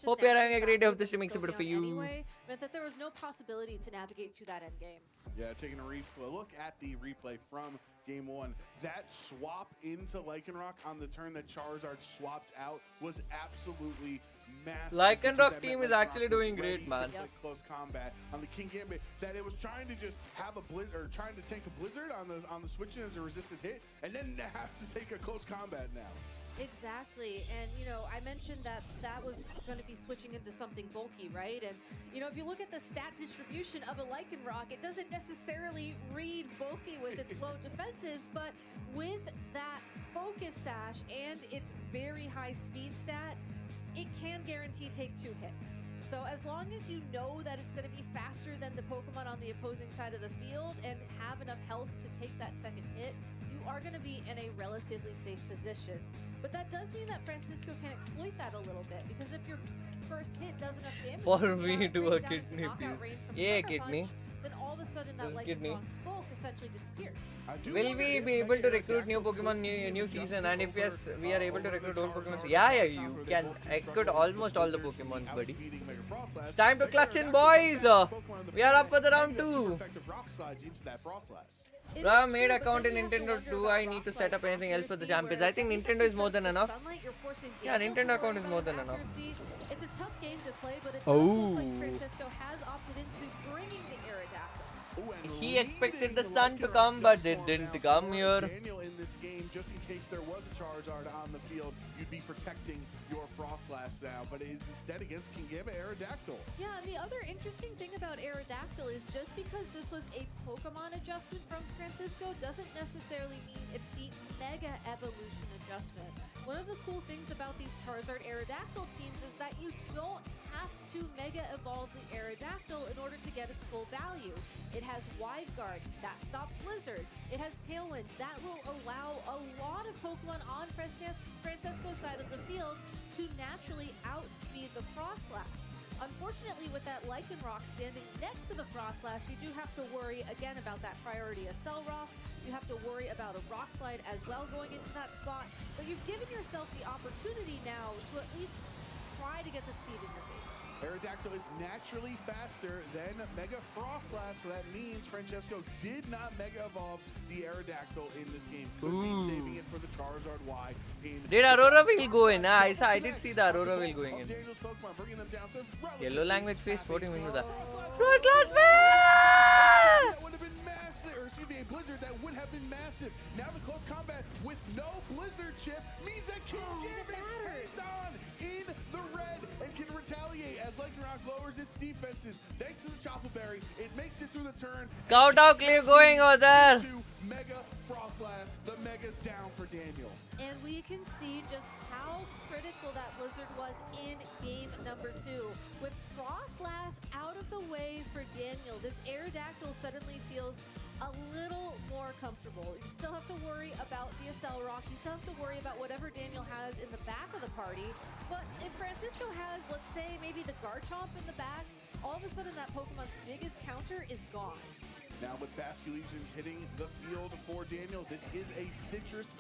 Hope you're having a great day of the streaming super for you. Meant that there was no possibility to navigate to that end game. Yeah, taking a look at the replay from Game 1. That swap into Lycanroc on the turn that Charizard swapped out was absolutely massive. Lycanroc team is actually doing great, man. Close combat on the King Gambit, that it was trying to just have a blizzard, or trying to tank a Blizzard on the switch as a resisted hit, and then have to take a close combat now. Exactly, and I mentioned that was going to be switching into something bulky, right? And if you look at the stat distribution of a Lycanroc, it doesn't necessarily read bulky with its low defenses, but with that Focus Sash and its very high speed stat, it can guarantee take 2 hits. So as long as you know that it's going to be faster than the Pokemon on the opposing side of the field and have enough health to take that second hit, you are going to be in a relatively safe position. But that does mean that Francisco can exploit that a little bit, because if your first hit does enough damage for me to a kidney, please. Yeah, kidney. Then all of a sudden that Lycanroc's bulk essentially disappears. Will we be able to recruit new Pokemon new season? And if yes, we are able to recruit old Pokemon. Yeah, you can recruit almost all the Pokemon, buddy. It's time to clutch in, boys. We are up for the round 2. I made account in Nintendo. Do I need to set up anything else for the champions? I think Nintendo is more than enough. Yeah, Nintendo account is more than enough. It's a tough game to play, but it does look like Francisco has opted into bringing the Aerodactyl. Ooh, and He expected the leading sun to Lycanroc come, but dust it form didn't now come for here. Daniel in this game, just in case there was a Charizard on the field, you'd be protecting your Frostlass now, but it is instead against Kingambit Aerodactyl. Yeah, and the other interesting thing about Aerodactyl is just because this was a Pokemon adjustment from Francisco doesn't necessarily mean it's the Mega Evolution adjustment. One of the cool things about these Charizard Aerodactyl teams is that you don't have to Mega Evolve the Aerodactyl in order to get its full value. It has Wide Guard, that stops Blizzard. It has Tailwind, that will allow a lot of Pokemon on Francisco's side of the field to naturally outspeed the Frostlass. Unfortunately, with that Lycanroc standing next to the Frostlass, you do have to worry again about that priority Accelerock. You have to worry about a Rock Slide as well going into that spot. But you've given yourself the opportunity now to at least try to get the speed in your favor. Aerodactyl is naturally faster than Mega Frostlass, so that means Francesco did not Mega Evolve the Aerodactyl in this game. Could be saving it for the Charizard Y. Did Aurora Wheel go in? I did see the Aurora Wheel going in. Daniel's Pokemon, bringing them down to Yellow language face 40 minutes. Frostlass Frostlass that would have been massive, or excuse me, a Blizzard that would have been massive. Now the close combat with no Blizzard chip means that Kingambit hangs on in the red and can retaliate as Lycanroc lowers its defenses. Thanks to the Chopple Berry, it makes it through the turn. Kowtow Cliff going over there. To Mega Frostlass, the Mega's down for Daniel. And we can see just how critical that Blizzard was in game number 2. With Frostlass out of the way for Daniel, this Aerodactyl suddenly feels a little more comfortable. You still have to worry about the Accelerock. You still have to worry about whatever Daniel has in the back of the party. But if Francisco has, let's say, maybe the Garchomp in the back, all of a sudden that Pokemon's biggest counter is gone. Now with Basculegion hitting the field for Daniel, this is a citrus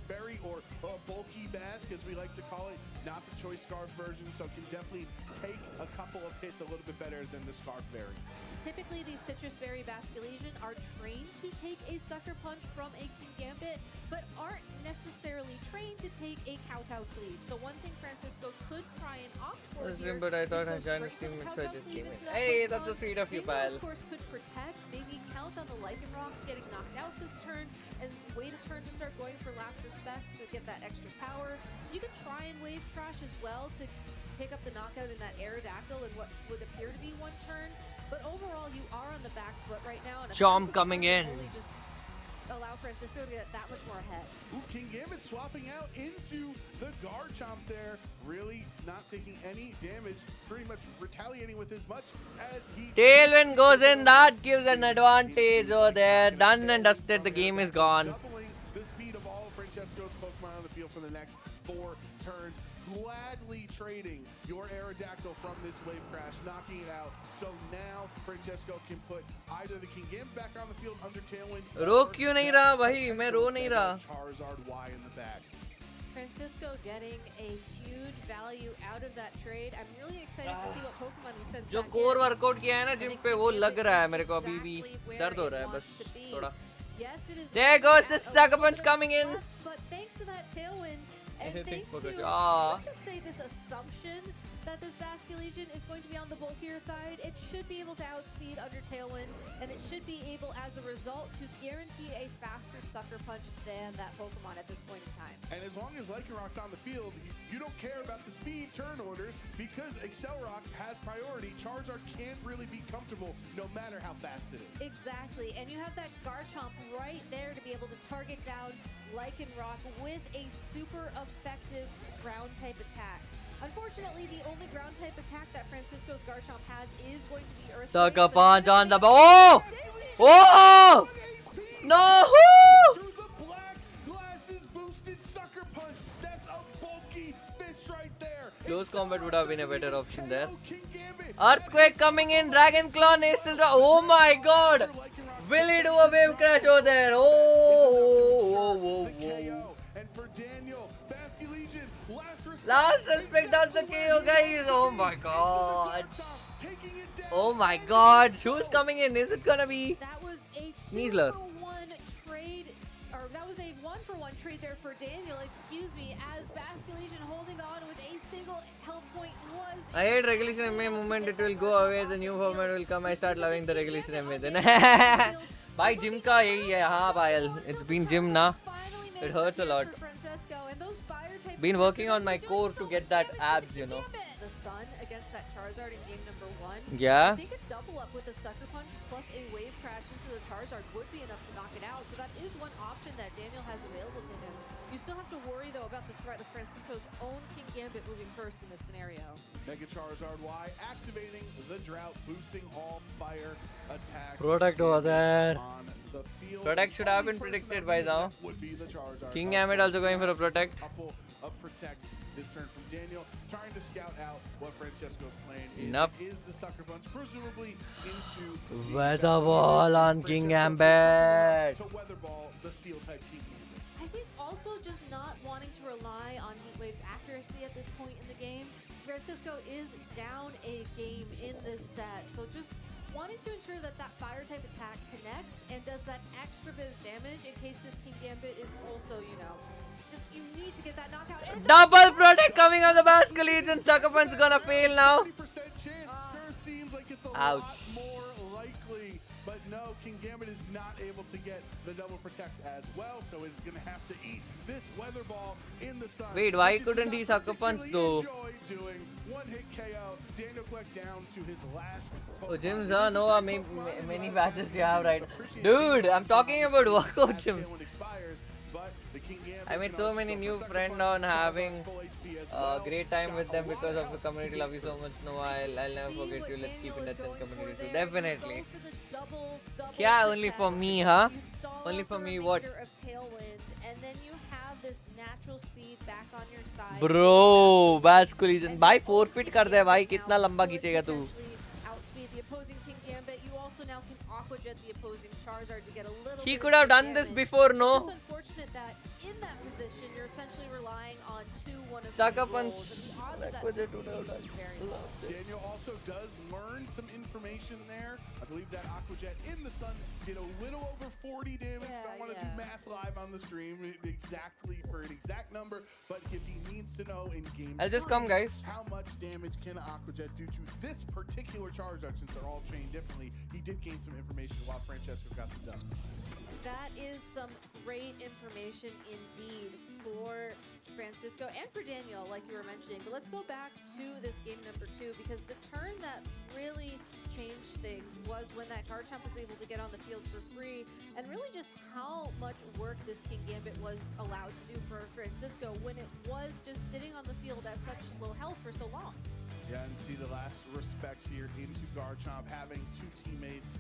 berry or a bulky bask as we like to call it, not the Choice Scarf version, so it can definitely take a couple of hits a little bit better than the Scarf Berry. Typically these citrus berry Basculegion are trained to take a Sucker Punch from a Kingambit, but aren't necessarily trained to take a Kowtow Cleave. So one thing Francisco could try and opt for here but I thought I is go joined the straight stream for and so I Kowtow just Cleave came in. into that Hey, Pokemon. that's so sweet of you, Daniel, pal. of course, could protect, maybe count on the Lycanroc getting knocked out this turn, and wait a turn to start going for Last Respects to get that extra power. You could try and Wave Crash as well to pick up the knockout in that Aerodactyl in what would appear to be one turn. But overall, you are on the back foot right now. And Chomp coming in. only just allow Francisco to get that much more ahead. Ooh, Kingambit swapping out into the Garchomp there, really not taking any damage, pretty much retaliating with as much as he... Tailwind goes in, that gives an advantage over there. Done and dusted, the game is gone. Doubling the speed of all of Francesco's Pokemon on the field for the next 4 turns. Gladly trading your Aerodactyl from this Wave Crash, knocking it out. So now Francesco can put either the Kingambit back on the field under Tailwind. रो क्यों नहीं रहा भाई, मैं रो नहीं रहा. Charizard Y in the back. Francisco getting a huge value out of that trade. I'm really excited to see what Pokemon he sends जो back core in. Workout किया है ना जिम पे वो लग रहा है मेरे को अभी भी दर्द हो रहा है बस थोड़ा. Yes, it is. There goes the Sucker Punch coming in. But thanks to that Tailwind, and Anything thanks for to, the shot. let's just say this assumption that this Basculegion is going to be on the bulkier side, it should be able to outspeed under Tailwind, and it should be able, as a result, to guarantee a faster Sucker Punch than that Pokemon at this point in time. And as long as Lycanroc's on the field, you don't care about the speed turn orders because Accelerock has priority. Charizard can't really be comfortable no matter how fast it is. Exactly, and you have that Garchomp right there to be able to target down Lycanroc with a super effective ground type attack. Unfortunately, the only ground type attack that Francisco's Garchomp has is going to be Earthquake. Sucker Punch on the oh! Oh! No! Through the black glasses boosted Sucker Punch. That's a bulky fish right there. Close combat would have been a better option there. Kingambit. Earthquake coming in, Dragon Claw, Nasal Draw. Oh my god! Will he do a wave crash over there? Oh! The KO. And for Daniel, Basculegion, Last Respect does the KO, guys. Oh my god. taking it down. Oh my god. Who's coming in? Is it gonna be That was a Sneasler? super one trade, or that was a one one-for-one trade there for Daniel, excuse me, as Basculation holding on with a single health point was... I hate regulation MA moment, it will go away, the new format will come, I start loving the regulation MA then. Bhai, gym ka yahi hai, haan Payal, it's been gym na, it hurts a lot. Been working on my core to get that abs, you know. The Sun against that Charizard in game number 1. Yeah. I think a double up with a Sucker Punch plus a wave crash into the Charizard would be enough to knock it out. So that is one option that Daniel has available to him. You still have to worry though about the threat of Francisco's own King Gambit moving first in this scenario. Mega Charizard Y activating the drought, boosting all fire attack. Protect over there. On the field. Protect should have been predicted by now. Would be the Charizard. King Gambit also going for a protect. Couple of protects this turn from Daniel, trying to scout out what Francesco's plan is. Nope. Is the Sucker Punch presumably into Weather Ball on King Gambit. To Weather Ball the Steel type King Gambit. I think also just not wanting to rely on Heat Wave's accuracy at this point in the game. Francisco is down a game in this set, so just wanting to ensure that that fire type attack connects and does that extra bit of damage in case this King Gambit is also, you know, just you need to get that knockout. And Double protect coming on the Basculage and Sucker Punch gonna fail now. 30% chance sure seems like it's a Ouch. lot more likely, but no, King Gambit is not able to get the double protect as well, so it's gonna have to eat this Weather Ball in the sun. Wait, why couldn't he Sucker Punch though? Doing one-hit KO, Daniel Quack down to his last. Oh, gyms, no, many matches you have right. Dude, I'm talking about workout gyms. I made so many new friends on having a great time with them because of the community. Love you so much, Noah. I'll never forget you. Let's keep in touch and community too. Definitely. Yeah, only for me, huh? Only for me, what? And then you have this natural speed back on your side. Bro, Basculage. Bhai, forfeit kar de bhai. Kitna lamba khichega tu? Outspeed the opposing King Gambit. You also now can Aqua Jet the opposing Charizard to get a little. He could have done this before, no? It's just unfortunate that in that position you're essentially relying on one of Sucker the Punch. rolls, and the odds of that succeeding is very low. Daniel also does learn some information there. I believe that Aqua Jet in the sun did a little over 40 damage. Don't want to do math live on the stream exactly for an exact number, but if he needs to know in game I'll just come, guys. how much damage can Aqua Jet do to this particular Charizard, since they're all chained differently, he did gain some information while Francesco got them done. That is some great information indeed for Francisco and for Daniel, like you were mentioning. But let's go back to this game number 2, because the turn that really changed things was when that Garchomp was able to get on the field for free, and really just how much work this King Gambit was allowed to do for Francisco when it was just sitting on the field at such low health for so long. Yeah, and see the last respects here into Garchomp, having 2 teammates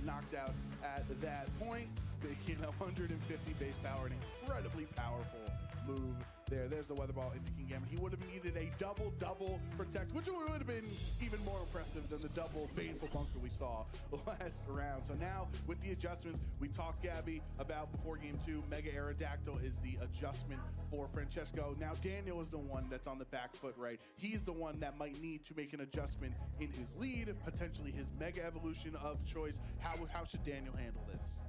knocked out at that point. Making 150 base power, an incredibly powerful move there. There's the Weather Ball into King Gambit. He would have needed a double protect, which would have been even more impressive than the double baneful bunker we saw last round. So now with the adjustments, we talked, Gabby, about before game 2, Mega Aerodactyl is the adjustment for Francesco. Now Daniel is the one that's on the back foot, right? He's the one that might need to make an adjustment in his lead, potentially his Mega Evolution of choice. How should Daniel handle this?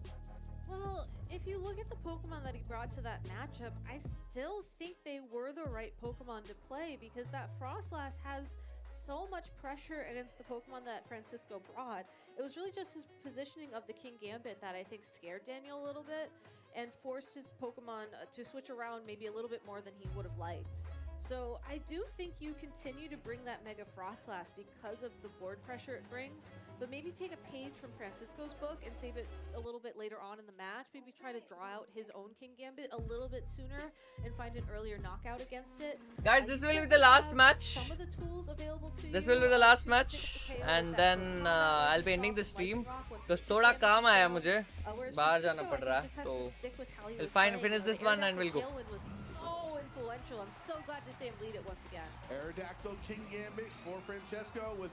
Well, if you look at the Pokemon that he brought to that matchup, I still think they were the right Pokemon to play, because that Frostlass has so much pressure against the Pokemon that Francisco brought. It was really just his positioning of the King Gambit that I think scared Daniel a little bit and forced his Pokemon to switch around maybe a little bit more than he would have liked. So I do think you continue to bring that Mega Frostlass because of the board pressure it brings, but maybe take a page from Francisco's book and save it a little bit later on in the match. Maybe try to draw out his own King Gambit a little bit sooner and find an earlier knockout against it. Guys, this will be the last match. Some of the tools available to This you, will be the last to match, KO and with that then first I'll be ending the stream. तो थोड़ा काम आया मुझे, whereas बाहर Francisco, जाना I पड़ think, रहा है, just has तो to stick with how he we'll was playing. finish this The one and we'll go. Tailwind was so influential. I'm so glad to see him lead it once again. Aerodactyl King Gambit for Francesco with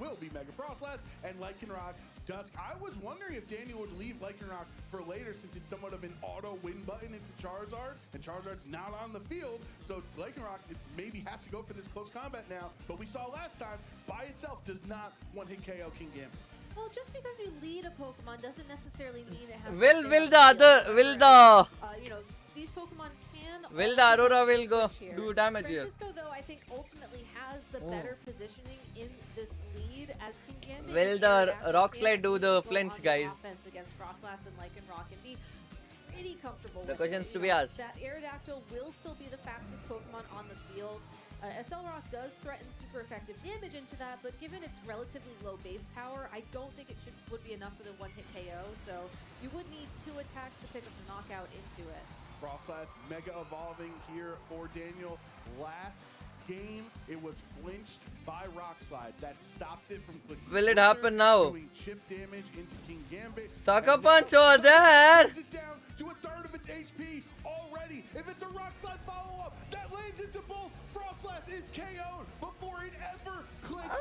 will be Mega Frostlass and Lycanroc Dusk. I was wondering if Daniel would leave Lycanroc for later, since it's somewhat of an auto win button into Charizard, and Charizard's not on the field, so Lycanroc maybe has to go for this close combat now. But we saw last time, by itself does not one-hit KO King Gambit. Well, just because you lead a Pokemon doesn't necessarily mean it has to Will stay on the the other field will forever. the You know, these Pokemon can will all the Aurora potentially will go switch here. do damage here? Francisco, though, I think ultimately has the better positioning in this lead as King Gambit. Will and the Aerodactyl Rock can Slide do really the go flinch, on the guys? offense against Frostlass and Lycanroc and be pretty comfortable The with question's it. to You be know, asked. That Aerodactyl will still be the fastest Pokemon on the field. SL Rock does threaten super effective damage into that, but given its relatively low base power, I don't think it would be enough for the one-hit KO, so you would need 2 attacks to pick up the knockout into it. Frostlass mega evolving here for Daniel. Last game, it was flinched by Rock Slide. That stopped it from clicking. Will it happen now? Doing chip damage into King Gambit. Sucker Punch over there! Brings it down to a third of its HP already. If it's a Rock Slide follow-up, that lands into both. Frostlass is KO'd before it ever clicks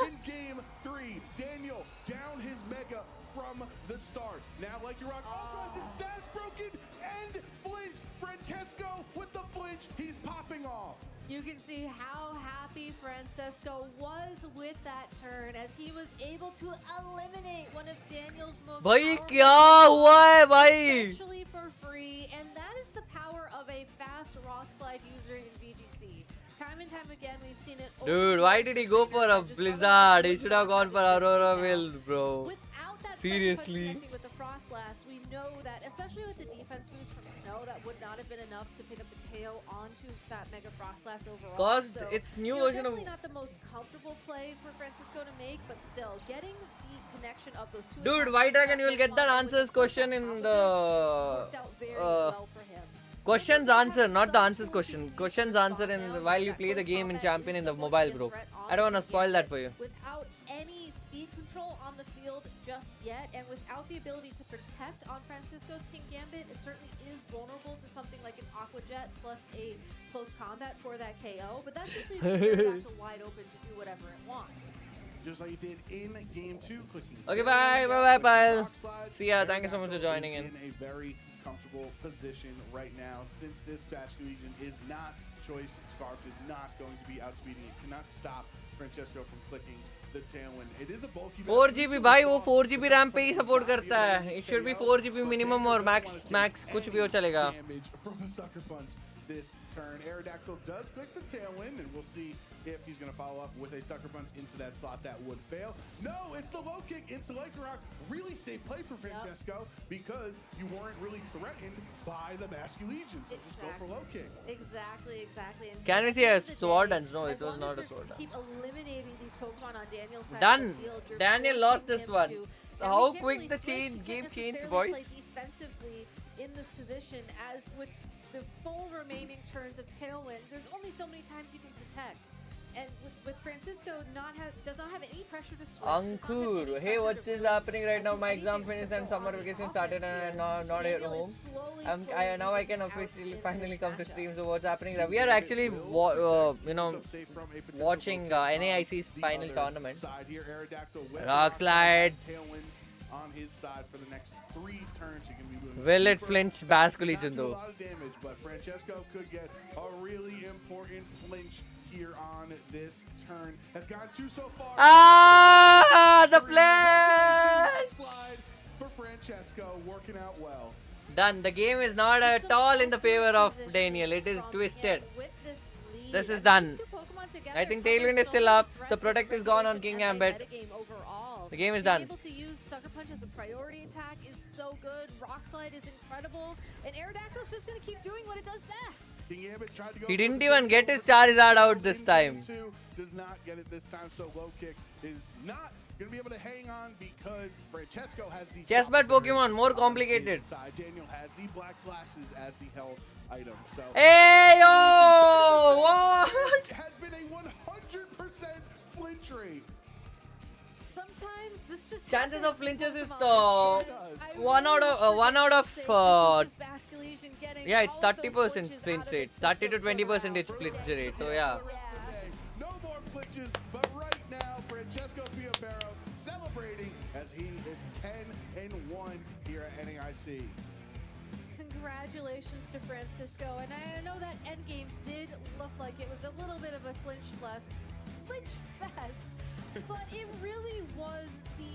in game 3. Daniel down his mega from the start. Now, like your Rock, Frostlass is sass broken and flinch. Francesco with the flinch. He's popping off. You can see how happy Francesco was with that turn as he was able to eliminate one of Daniel's most भाई powerful क्या हुआ है भाई? essentially for free, and that is the power of a fast Rock Slide user in VGC. Time and time again, we've seen it. Dude, why did he go for a Blizzard? He should have gone for Aurora Will, bro. Without that Seriously. connecting with the Frostlass, we know that, especially with the defense moves from Snow, that would not have been enough to pick up the KO onto that Mega Frostlass overall. Cause So, it's new you know, version of. definitely not the most comfortable play for Francisco to make, but still, getting the connection of those two. Dude, attacks White with Dragon, that you will get that Pokemon with answers the question flip on in top of the. it worked out very well for him. Questions answer, not the answers question. Questions answer in the, while you play the game in Champion in the mobile, bro. I don't wanna spoil that for you. Without any speed control on the field just yet, and without the ability to protect on Francisco's King Gambit, it certainly is vulnerable to something like an Aqua Jet plus a close combat for that KO, but that just leaves the Aerodactyl wide open to do whatever it wants. Just like it did in game 2, clicking. Okay, bye, pal. See ya. Thank you so much for joining in. In a very comfortable position right now, since this Bastion Legion is not choice. Scarf is not going to be outspeeding. It cannot stop Francesco from clicking the tailwind. It is a bulky 4GB भाई वो 4GB RAM पे ही support करता है. It should be 4GB minimum or max कुछ भी हो चलेगा. Damage from a sucker punch this turn. Aerodactyl does click the tailwind, and we'll see if he's going to follow up with a sucker punch into that slot. That would fail. No, it's the low kick into Lycanroc. Really safe play for Francesco because you weren't really threatened by the Basque Legion, so just go for low kick. Exactly. And Can we see a sword dance? No, it was not a sword dance. Keep eliminating these Pokemon on Daniel's side Done. of the field. You're Daniel lost forcing this him one. to- How and he can't quick really the switch. He game can't changed, necessarily boys. play defensively in this position, as with the full remaining turns of Tailwind, there's only so many times you can protect. And with Francisco does not have any pressure to switch. Ankur, hey, what is happening right now? My exam finished and summer vacation started and I'm not at home. Now I can officially finally come to stream. So what's happening? We are actually, watching NAIC's final tournament. Rock slides. On his side for the next 3 turns, he can be moving. Will it flinch Basque Legion Not do a though? lot of damage, but Francesco could get a really important flinch here on this turn. Has gone 2 so far. Ah, the flinch! Slide for Francesco, working out well. Done. The game is not at all in the favor of Daniel. It is twisted. This is done. I think Tailwind is still up. The Protect is gone on King Gambit. The game is done. Being able to use Sucker Punch as a priority attack is so good. Rock Slide is incredible. And Aerodactyl's just going to keep doing what it does best. King Gambit tried to go He for didn't the even same get goal his as Charizard out in this game time. 2. Does not get it this time, so low kick is not going to be able to hang on because Francesco has the Chessboard Pokemon, more complicated. Daniel has the black glasses as the held item. So Hey yo! What? has been a 100% flinch rate. Sometimes this just Chances of happens in flinches is Pokemon. the I one out really of one out of forget this is just Basque Legion getting yeah, it's all of those 30% flinches flinch out of rate, its 30 to system for 20% now. flinch rate. So yeah. No more flinches, but right now Francesco Piovero celebrating as he is 10-1 here at NAIC. Congratulations to Francisco, and I know that endgame did look like it was a little bit of a flinch fest, but it really was the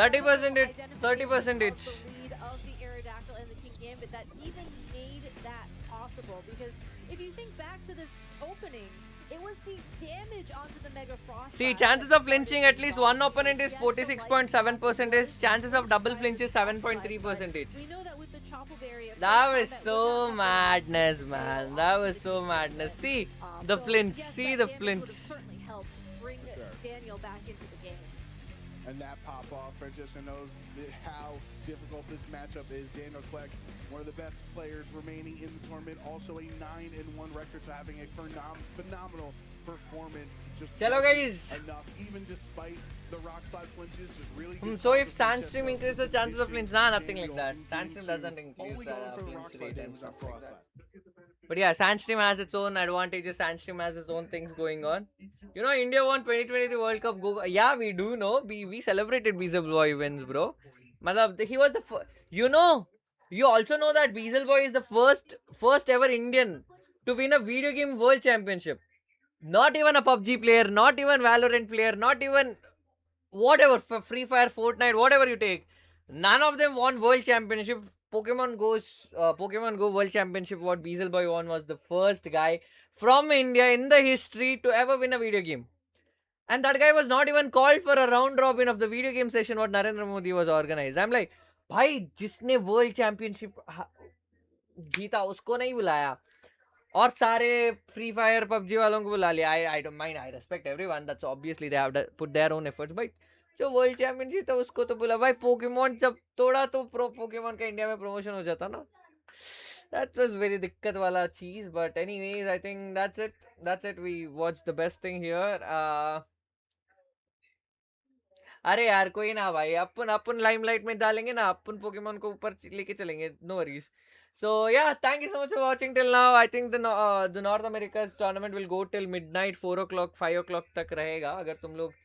30%, 30% each. the lead of the Aerodactyl and the King Gambit that even made that possible. Because if you think back to this opening, it was the damage onto the Mega Frost. See, chances of flinching at least one opponent is 46.7%. Chances of double flinch is 7.3%. We know that with the Chople Berry, That was so madness, man. That was so madness. See the flinch. See the flinch. Certainly helped bring Daniel back into the game. And that pop off, Francesca knows how difficult this matchup is. Daniel Kleck, one of the best players remaining in the tournament, also a 9-1 record, so having a phenomenal performance. Just Chalo guys. Enough, even despite the rock slide flinches, just really. So if Sandstream increases the chances of flinch, nah, nothing like that. Sandstream doesn't increase flinch rate and stuff like that. But yeah, Sandstream has its own advantages. Sandstream has its own things going on. You know, India won 2023 World Cup. Yeah, we do know. We celebrated Weasel Boy wins, bro. Matlab, he was the first. You know, you also know that Weasel Boy is the first ever Indian to win a video game world championship. Not even a PUBG player, not even Valorant player, not even whatever, Free Fire, Fortnite, whatever you take. None of them won world championship. Pokemon Go World Championship, what Weasel Boy won, was the first guy from India in the history to ever win a video game. And that guy was not even called for a round robin of the video game session what Narendra Modi was organized. I'm like, भाई जिसने world championship जीता उसको नहीं बुलाया और सारे free fire PUBG वालों को बुला लिया. I don't mind, I respect everyone, that's obviously they have put their own efforts, but जो वर्ल्ड चैंपियनशिप था उसको तो बुला. भाई पोकेमॉन जब तोड़ा तो पोकेमॉन का इंडिया में प्रमोशन हो जाता ना. That was very दिक्कत वाला चीज. But anyways, I think that's it. We watched the best thing here. अरे यार कोई ना भाई, अपन लाइमलाइट में डालेंगे ना, अपन पोकेमॉन को ऊपर लेके चलेंगे, no worries. So yeah, thank you so much for watching till now. I think the North America's tournament will go till midnight, 4 o'clock, 5 o'clock तक रहेगा. अगर तुम लोग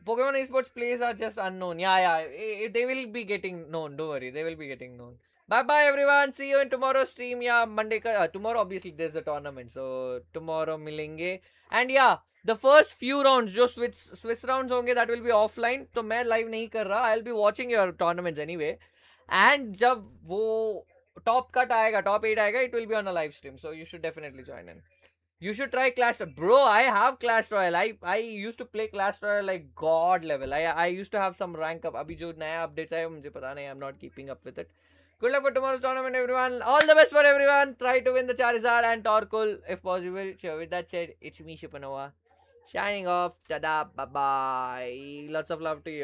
Pokemon esports players are just unknown. Yeah, they will be getting known. Don't worry, they will be getting known. Bye everyone. See you in tomorrow's stream. Yeah, Monday tomorrow obviously there's a tournament, so tomorrow मिलेंगे. And yeah, the first few rounds जो Swiss rounds होंगे, that will be offline. तो मैं live नहीं कर रहा. I'll be watching your tournaments anyway. And जब वो top cut आएगा, top 8 आएगा, it will be on a live stream. So you should definitely join in. You should try Clash Royale. Bro, I have Clash Royale. I used to play Clash Royale like god level. I used to have some rank up. अभी जो नया updates आए मुझे पता नहीं. I'm not keeping up with it. Good luck for tomorrow's tournament, everyone. All the best for everyone. Try to win the Charizard and Torkoal if possible. Sure, with that said, it's me, Supernova. Shining off. Tada. Bye-bye. Lots of love to you all.